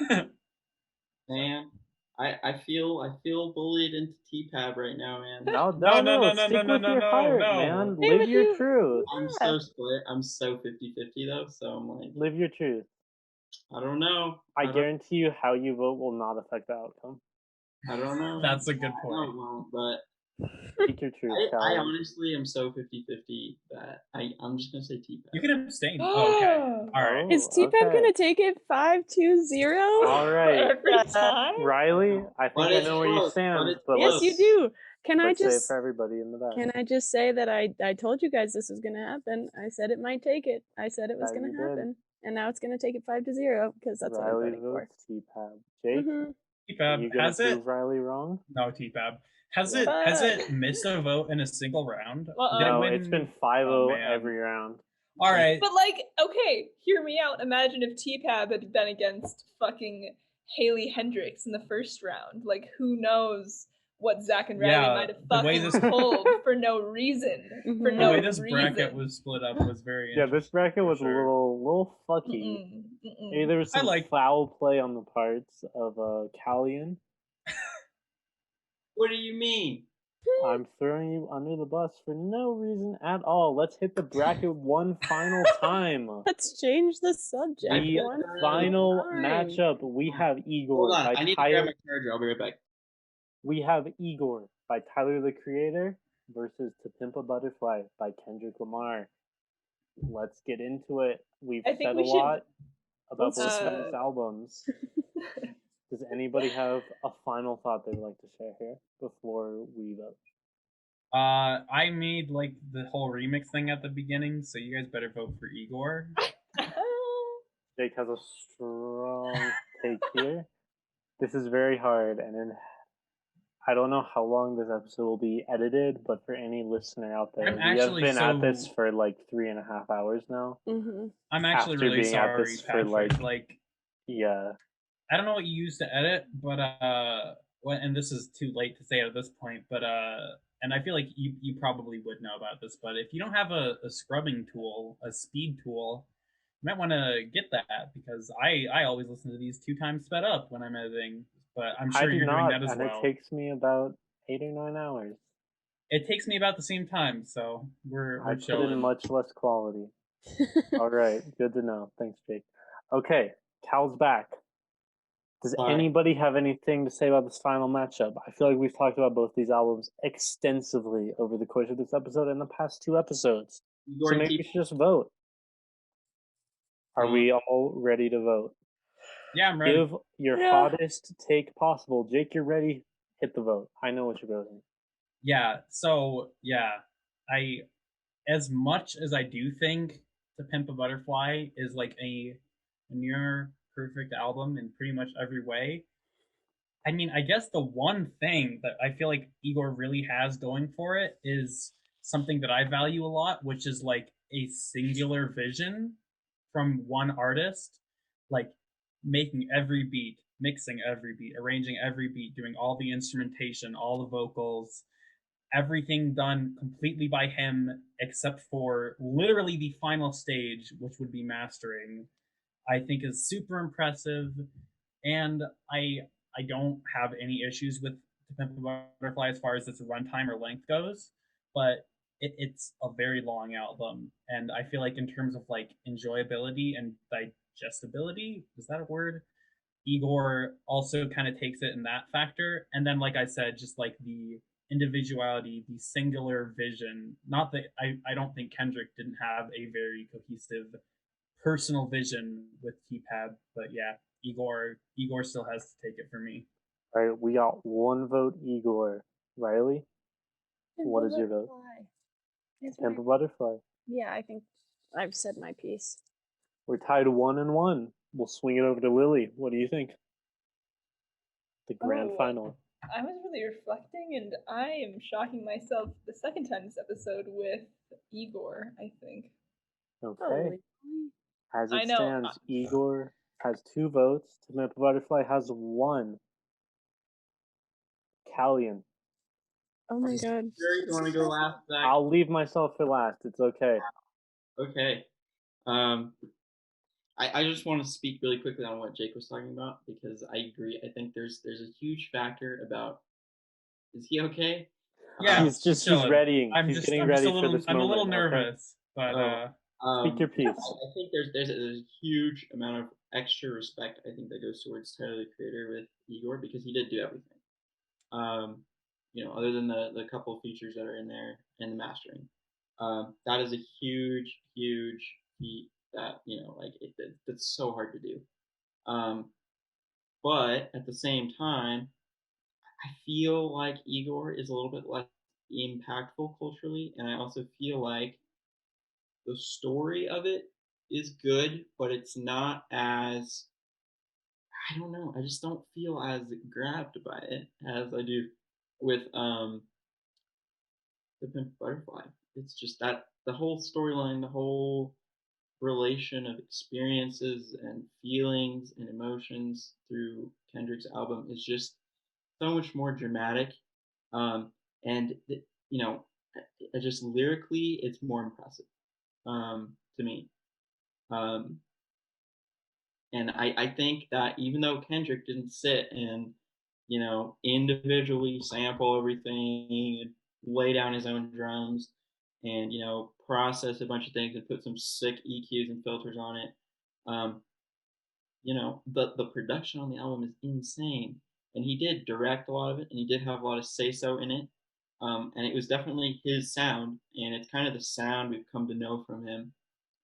Man, I feel bullied into T-Pab right now, man. No. Stick with your heart, man. Stay Live with your you. truth. I'm so split. I'm so 50-50 though, so I'm like, Live your truth. I don't know. I guarantee you how you vote will not affect the outcome. I don't know. That's a good I point. don't know, but Speak your truth, I Kalyan. honestly am so 50-50 that I'm just gonna say T-Pab. You can abstain. Okay. All right. Is T-Pab gonna take it 5-0? All right. Every time? Riley, I think I know where you stand, but Yes, you do. Can I let's say it just for everybody in the back. Can I just say that I told you guys this was gonna happen. I said it might take it. I said it was Yeah, gonna you did. happen, and now it's gonna take it 5-0 because that's what I'm Riley voting for. votes T-Pab. Jake, are T-Pab, you gonna has it? prove Riley wrong? No, T-Pab. Has Fuck. it missed a vote in a single round? Did it No, win? it's been 5-0 man. every round. All right. But like, okay, hear me out. Imagine if T-Pab had been against fucking Haley Hendricks in the first round. Like, who knows what Zac and Riley might have fucking pulled for no reason. For Mhm. no The way this reason. bracket was split up was very Yeah, interesting. this bracket was for sure. a little fucky. Maybe there was some foul play on the parts of Kalyan. What do you mean? I'm throwing you under the bus for no reason at all. Let's hit the bracket one final time. Let's change the subject. The one final time. matchup. We have Igor Hold on, by I need to grab my charger. I'll be right back. We have Igor by Tyler the Creator versus To Pimp a Butterfly by Kendrick Lamar. let's get into it. We've I think said we a should- lot about Let's both of just these albums. Does anybody have a final thought they'd like to share here before we vote? I made like the whole remix thing at the beginning, so you guys better vote for Igor. Jake has a strong take here. This is very hard, and I don't know how long this episode will be edited, but for any listener out there, I'm we have actually been at this so- for like 3.5 hours now. Mm-hmm. I'm actually After really being at sorry, this for, Patrick. like- Yeah. I don't know what you used to edit, but and this is too late to say at this point, but and I feel like you probably would know about this, but if you don't have a scrubbing tool, a speed tool, you might want to get that, because I always listen to these 2 times sped up when I'm editing, but I'm I sure do you're not, doing that as and well. it takes me about 8 or 9 hours. It takes me about the same time, so we're I put in chilling. much less quality. All right, good to know. Thanks, Jake. Okay, Cal's back. Does All right. anybody have anything to say about this final matchup? I feel like we've talked about both these albums extensively over the course of this episode and the past 2 episodes. Igor So and maybe we keep- should just vote. Are we all ready to vote? Yeah, I'm ready. Give your Yeah. hottest take possible. Jake, you're ready. Hit the vote. I know what you're voting. Yeah, so yeah, as much as I do think To Pimp a Butterfly is like a near perfect album in pretty much every way, I mean, I guess the one thing that I feel like Igor really has going for it is something that I value a lot, which is like a singular vision from one artist, like making every beat, mixing every beat, arranging every beat, doing all the instrumentation, all the vocals, everything done completely by him except for literally the final stage, which would be mastering. I think is super impressive, and I don't have any issues with To Pimp a Butterfly as far as its runtime or length goes, but it's a very long album, and I feel like in terms of like enjoyability and digestibility, is that a word? Igor also kind of takes it in that factor, and then like I said, just like the individuality, the singular vision. Not that I don't think Kendrick didn't have a very cohesive personal vision with T-Pab, but yeah, Igor still has to take it for me. All right, we got 1 vote, Igor. Reilly, what is your vote? Pimp a Butterfly. Yeah, I think I've said my piece. We're tied 1-1. We'll swing it over to Lily. What do you think? The grand Oh. final. I was really reflecting, and I am shocking myself the second time this episode with Igor, I think. Okay. Holy. As I it know. stands, Igor has 2 votes. To Pimp a Butterfly has 1. Kalyan. Oh my god. Sure, you want to go last, Zach? I'll leave myself for last. It's okay. Okay. I just want to speak really quickly on what Jake was talking about, because I agree. I think there's a huge factor about, is he okay? Yeah, he's chilling. readying. I'm he's just getting I'm ready just a little for this I'm moment. a little okay? nervous, but Speak your piece. I think there's a huge amount of extra respect, I think, that goes towards Tyler the Creator with Igor, because he did do everything. Other than the couple of features that are in there and the mastering. That is a huge, huge feat that, that's so hard to do. But at the same time, I feel like Igor is a little bit less impactful culturally, and I also feel like the story of it is good, but it's not as, I don't know, I just don't feel as grabbed by it as I do with The Pimp Butterfly. It's just that the whole storyline, the whole relation of experiences and feelings and emotions through Kendrick's album is just so much more dramatic, and just lyrically, it's more impressive to me. And I think that even though Kendrick didn't sit and individually sample everything and lay down his own drums and process a bunch of things and put some sick EQs and filters on it, the production on the album is insane, and he did direct a lot of it, and he did have a lot of say so in it, and it was definitely his sound, and it's kind of the sound we've come to know from him.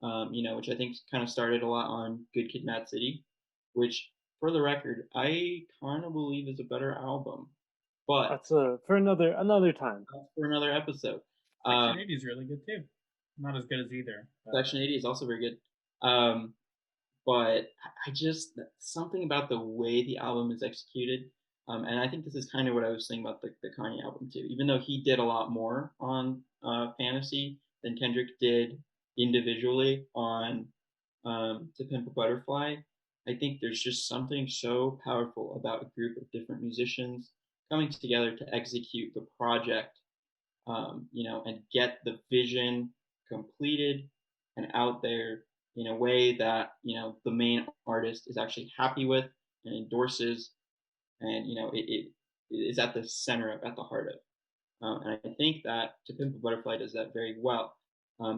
which I think kind of started a lot on Good Kid, Mad City, which, for the record, I kind of believe is a better album. But That's for another time. that's for another episode. Section 80 is really good too. Not as good as either. Section 80 is also very good. But I just, something about the way the album is executed, and I think this is kind of what I was saying about the Kanye album too. Even though he did a lot more on Fantasy than Kendrick did individually on To Pimp a Butterfly, I think there's just something so powerful about a group of different musicians coming together to execute the project, and get the vision completed and out there in a way that the main artist is actually happy with and endorses, and it is at the center of, at the heart of. And I think that To Pimp a Butterfly does that very well.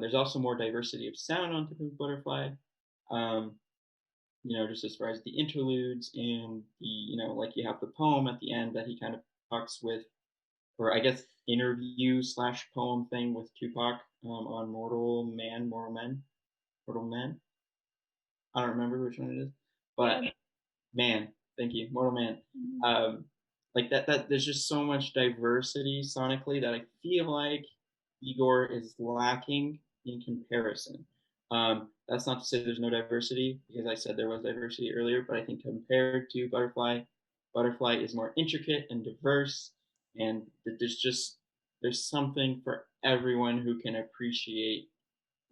There's also more diversity of sound on To Pimp a Butterfly. Just as far as the interludes and the, like you have the poem at the end that he kind of talks with, or I guess interview / poem thing with Tupac on Mortal Men. I don't remember which one it is, but Man, thank you, Mortal Man. Like that there's just so much diversity sonically that I feel like Igor is lacking in comparison. That's not to say there's no diversity, because I said there was diversity earlier, but I think compared to Butterfly is more intricate and diverse, and there's something for everyone who can appreciate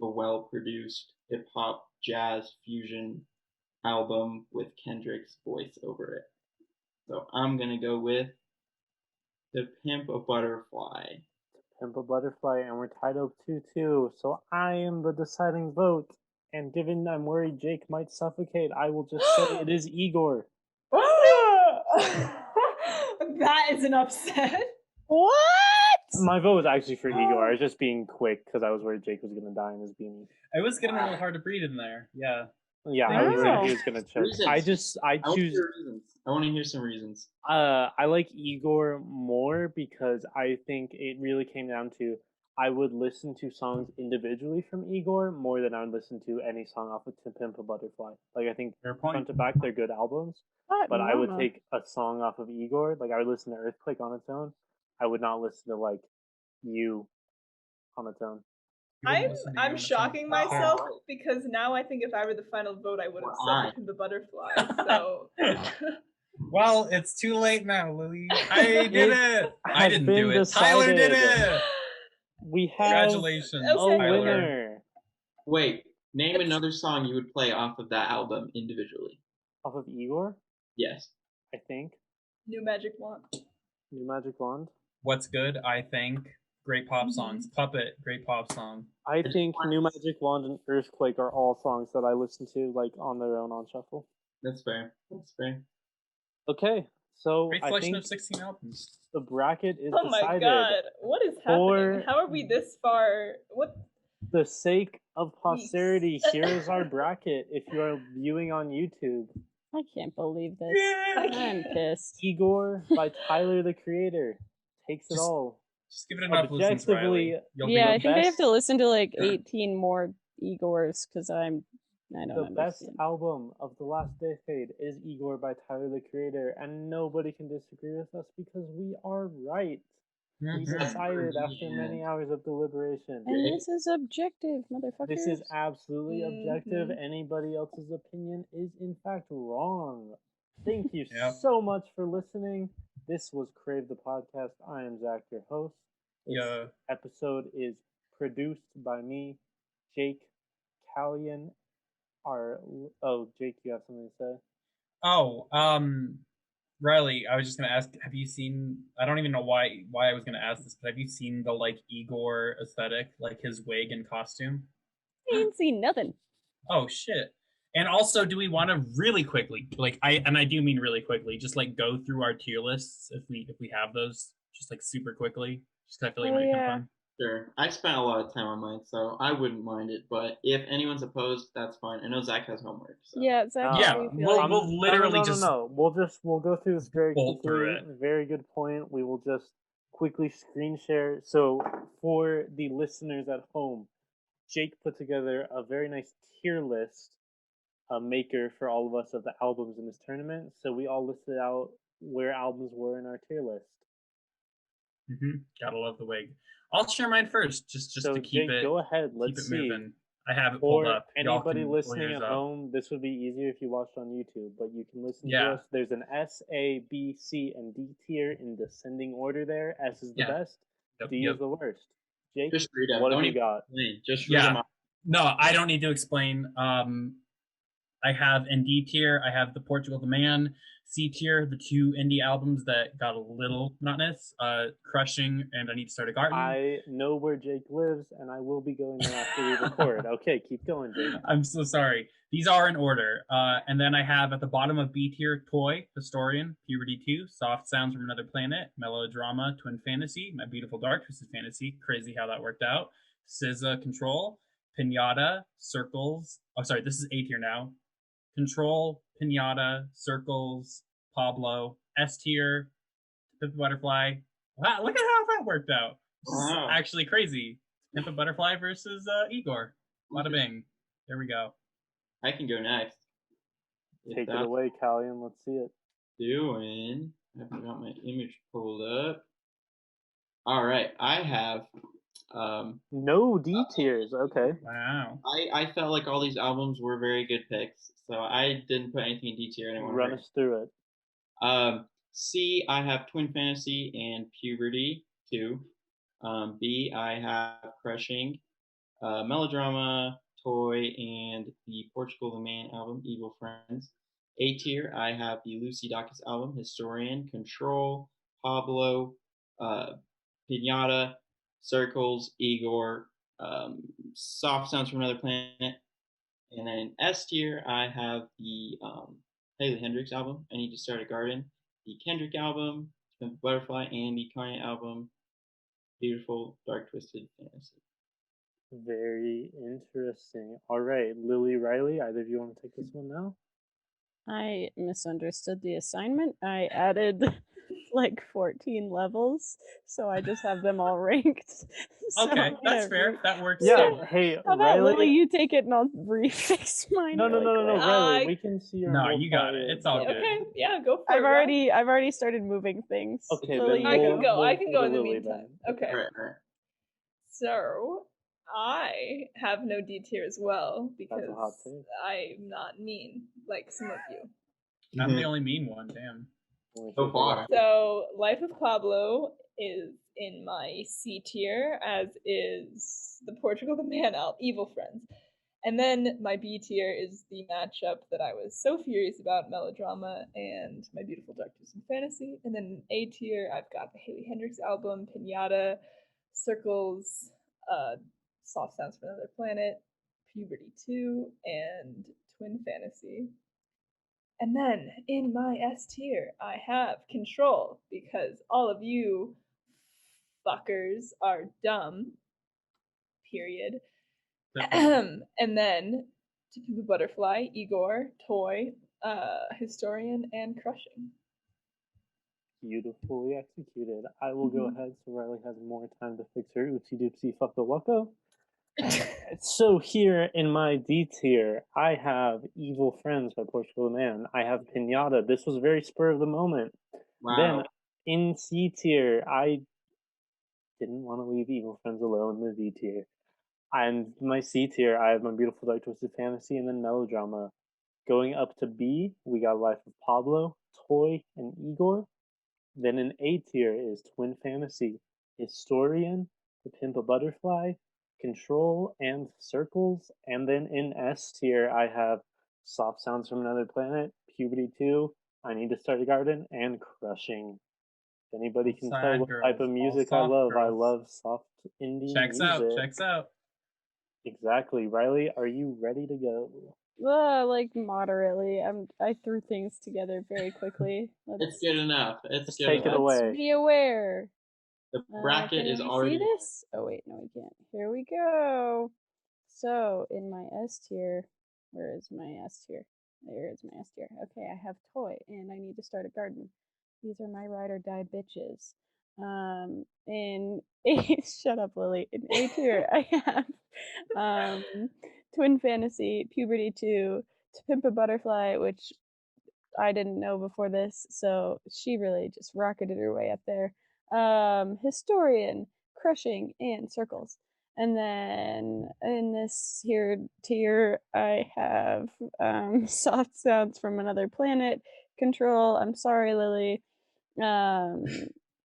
a well-produced hip hop, jazz, fusion album with Kendrick's voice over it. So I'm gonna go with To Pimp a Butterfly. Pimp a Butterfly, and we're tied up 2-2. So I am the deciding vote. And given I'm worried Jake might suffocate, I will just say it is Igor. That is an upset. What? My vote was actually for Igor. I was just being quick because I was worried Jake was gonna die in his beanie. It was getting a little hard to breathe in there. Yeah. Yeah, I was worried he was gonna choke. Reasons. I choose. I want to hear some reasons. I like Igor more because I think it really came down to I would listen to songs individually from Igor more than I would listen to any song off of To Pimp a Butterfly. Like, I think front to back they're good albums, but I would take a song off of Igor. Like, I would listen to Earthquake on its own. I would not listen to like You on its own. I'm shocking myself because now I think if I were the final vote, I would have said To Pimp a Butterfly. So. Well, it's too late now, Lily. I did it. I didn't do it. Decided. Tyler did it. We have Congratulations, a Tyler. winner. Wait, name another song you would play off of that album individually. Off of Igor? Yes. I think. New Magic Wand. New Magic Wand. What's good? I think great pop songs. Puppet, great pop song. I think New Magic Wand and Earthquake are all songs that I listen to like on their own on shuffle. That's fair. Okay, so Great I selection think of 16 albums. the bracket is Oh my decided. god, what is happening? How are we this far? What? The sake of posterity, here is our bracket. If you are viewing on YouTube, I can't believe this. I'm pissed. Igor by Tyler the Creator takes it all. Just give it enough listens, Reilly. Yeah, I think I have to listen to like 18 more Igors because I don't The understand. best album of the last decade is Igor by Tyler the Creator, and nobody can disagree with us because we are right. We decided after many hours of deliberation. And this is objective, motherfuckers. This is absolutely objective. Anybody else's opinion is in fact wrong. Thank you so much for listening. This was Crave the Podcast. I am Zach, your host. This episode is produced by me, Jake, Kalyan. Jake, you have something to say? Reilly, I was just gonna ask, have you seen, I don't even know why I was gonna ask this, but have you seen the like Igor aesthetic, like his wig and costume? I ain't seen nothing. Oh shit. And also, do we want to really quickly, I do mean really quickly, just like go through our tier lists if we have those, just like super quickly, just 'cause I feel like it might be fun. Sure. I spent a lot of time on mine, so I wouldn't mind it. But if anyone's opposed, that's fine. I know Zach has homework. So. Yeah, Zach. We'll literally We'll go through this very quickly. Very good point. We will just quickly screen share. So for the listeners at home, Jake put together a very nice tier list maker for all of us of the albums in this tournament. So we all listed out where albums were in our tier list. Gotta love the wig. I'll share mine first, just So to keep Jake, it go ahead. keep Let's it see. moving. I have it pulled For up. Y'all anybody can pull listening yours at up. home, this would be easier if you watched on YouTube, but you can listen to Yeah. us. There's an S, A, B, C, and D tier in descending order there. S is the Yeah. best. D Yep. is the worst. Jake, Just read them. what Don't have you even got? explain. Just read Yeah. them out. No, I don't need to explain. I have in D tier, I have the Portugal the Man. C tier, the two indie albums that got a little monotonous, Crushing and I Need to Start a Garden. I know where Jake lives, and I will be going there after we record. Okay, keep going, Jake. I'm so sorry. These are in order. And then I have at the bottom of B tier, Toy, Historian, Puberty 2, Soft Sounds from Another Planet, Melodrama, Twin Fantasy, My Beautiful Dark Twisted Fantasy, crazy how that worked out, SZA, Control, Pinata, Circles. Oh, sorry, this is A tier now. Control, Pinata, Circles, Pablo, S tier, Pimp a Butterfly. Wow, look at how that worked out. This is Wow. actually crazy. Pimp a Butterfly versus Igor. Bada bing. There we go. I can go next. If Take it that's away, Kalyan. Let's see it. doing. I got my image pulled up. All right, I have. No D tiers. Okay. Wow. I felt like all these albums were very good picks, so I didn't put anything in D tier. I didn't want to Run hurt. us through it. C, I have Twin Fantasy and Puberty 2. B, I have Crushing, Melodrama, Toy, and the Portugal the Man album, Evil Friends. A tier, I have the Lucy Dacus album, Historian, Control, Pablo, Pinata, Circles, Igor, Soft Sounds from Another Planet. And then in S tier, I have the Haley Hendrix album, I Need to Start a Garden, the Kendrick album, Butterfly, and the Kanye album, Beautiful Dark Twisted Fantasy. Very interesting. All right, Lily, Reilly, either of you want to take this one now? I misunderstood the assignment. I added like 14 levels, so I just have them all ranked. So Okay, I'm that's gonna fair. That works Yeah. too. Hey, How about Lily? Reilly. You take it and I'll refix mine. No, really quick. Reilly. I- We can see your. No, whole you got file. it. It's all good. Okay, yeah, go for it. I've already started moving things. Okay, Lily, then you I we'll- can go. I we'll can go go to in the Lily meantime. then. Okay. All right. So I have no D tier as well because That's a hot take. I'm not mean like some of you. I'm the only mean one. Damn. So far. So Life of Pablo is in my C tier, as is the Portugal the Man album, Evil Friends. And then my B tier is the matchup that I was so furious about, Melodrama and My Beautiful Dark Twisted Fantasy. And then A tier, I've got the Haley Hendrix album, Pinata, Circles, Soft Sounds from Another Planet, Puberty 2, and Twin Fantasy. And then in my S tier, I have Control, because all of you fuckers are dumb. Period. And then To Pimp a Butterfly, Igor, Toy, Historian, and Crushing. Beautifully executed. I will go Mhm. ahead so Reilly has more time to fix her oopsie doopsie fuck the wacko. So here in my D tier, I have Evil Friends by Portugal the Man. I have Pinata. This was very spur of the moment. Wow. Then in C tier, I didn't want to leave Evil Friends alone in the D tier. And my C tier, I have My Beautiful Dark Twisted Fantasy and then Melodrama. Going up to B, we got Life of Pablo, Toy, and Igor. Then in A tier is Twin Fantasy, Historian, The Pimp a Butterfly, Control, and Circles. And then in S tier, I have Soft Sounds from Another Planet, Puberty 2, I Need to Start a Garden, and Crushing. If anybody can tell Sad what girls, type of all music I soft love, I girls. love soft indie Checks music. out. Checks out. Exactly. Reilly, are you ready to go? Like moderately. I threw things together very quickly. It's good enough. It's Let's good take it enough. away. Let's be aware. The bracket Can is we already. see this? Oh wait, no, we can't. Here we go. So in my S tier, where is my S tier? There is my S tier. Okay, I have Toy, and I Need to Start a Garden. These are my ride or die bitches. In A, shut up, Lily. In A tier, I have Twin Fantasy, Puberty 2, To Pimp a Butterfly, which I didn't know before this, so she really just rocketed her way up there. Historian, Crushing, and Circles. And then in this here tier, I have Soft Sounds from Another Planet, Control, I'm Sorry, Lily.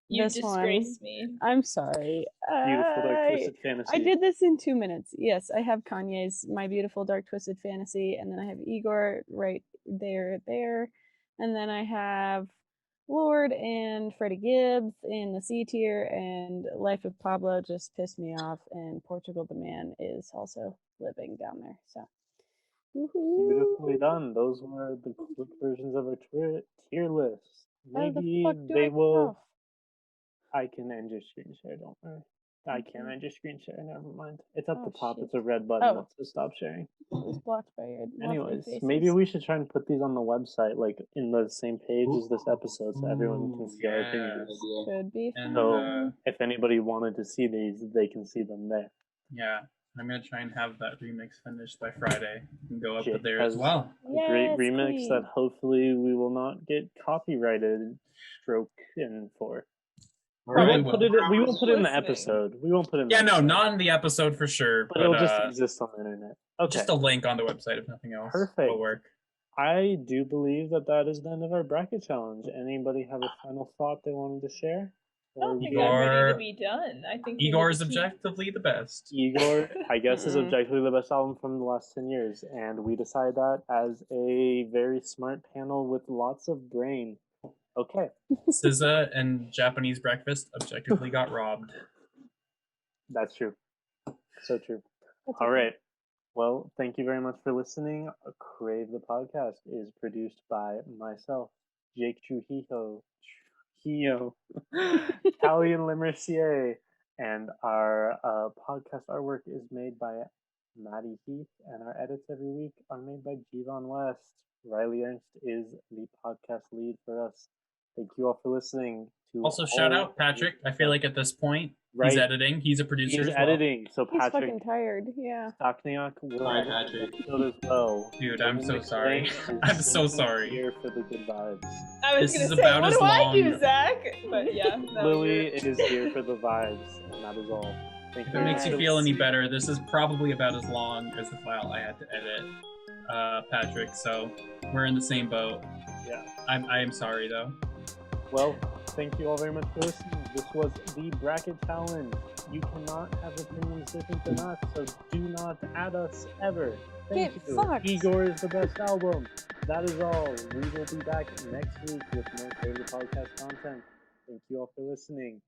You This disgraced one, me. I'm sorry. Beautiful Dark Twisted Fantasy. I did this in 2 minutes. Yes, I have Kanye's My Beautiful Dark Twisted Fantasy, and then I have Igor right there. And then I have Lord and Freddie Gibbs in the C tier, and Life of Pablo just pissed me off, and Portugal the Man is also living down there. So, woohoo. Beautifully done. Those were the quick versions of our tier list. How the Maybe fuck do they I will. off? I can end your screen share, don't worry. I can't end your screen share, never mind. It's at Oh, the top, shit. it's a red button Oh. that says stop sharing. It was blocked by your lovely Anyways, faces. maybe we should try and put these on the website, like in the same page as this episode, so everyone can see our opinions. Could be And, fun. So if anybody wanted to see these, they can see them there. Yeah, I'm gonna try and have that remix finished by Friday and go up Jake there as has well. A great Yes, remix queen. that hopefully we will not get copyrighted for. We Probably won't put it. will. We won't put it in the Listening. episode. We won't put it in. Yeah, the no, episode. not in the episode for sure, But it'll just but exist on the internet. Okay. just a link on the website if nothing else. Perfect. Will work. I do believe that is the end of our bracket challenge. Anybody have a final thought they wanted to share? I don't think Igor- I'm ready to be done. I think we Igor need is to keep- objectively the best. Igor, I guess, is Mm-mm. objectively the best album from the last 10 years, and we decide that as a very smart panel with lots of brain. Okay. SZA and Japanese Breakfast objectively got robbed. That's true. So true. That's All okay. right. Well, thank you very much for listening. Crave the Podcast is produced by myself, Jake Trujillo, Kalyan Lemercier, and our podcast artwork is made by Madi Heath, and our edits every week are made by Jivan West. Reilly Ernst is the podcast lead for us. Thank you all for listening. Also, shout out Patrick. I feel like at this point, he's editing. He's a producer He's as well. editing, so He's Patrick fucking tired. Yeah. Stachniak will Sorry, edit Patrick. the episode as well. Dude, I'm so Lily sorry. McClain is I'm so simply sorry. Here for the good vibes. I was This is gonna say, about what as do I long- do, Zach? But yeah, no, Lily you're- is here for the vibes, and that is all. Thank If you. it makes you Nice. feel any better, this is probably about as long as the file I had to edit, Patrick. So we're in the same boat. Yeah. I am sorry though. Well, thank you all very much for listening. This was the Bracket Challenge. You cannot have opinions different than us, so do not add us ever. Thank Get you. fucked. Igor is the best album. That is all. We will be back next week with more Crave the Podcast content. Thank you all for listening.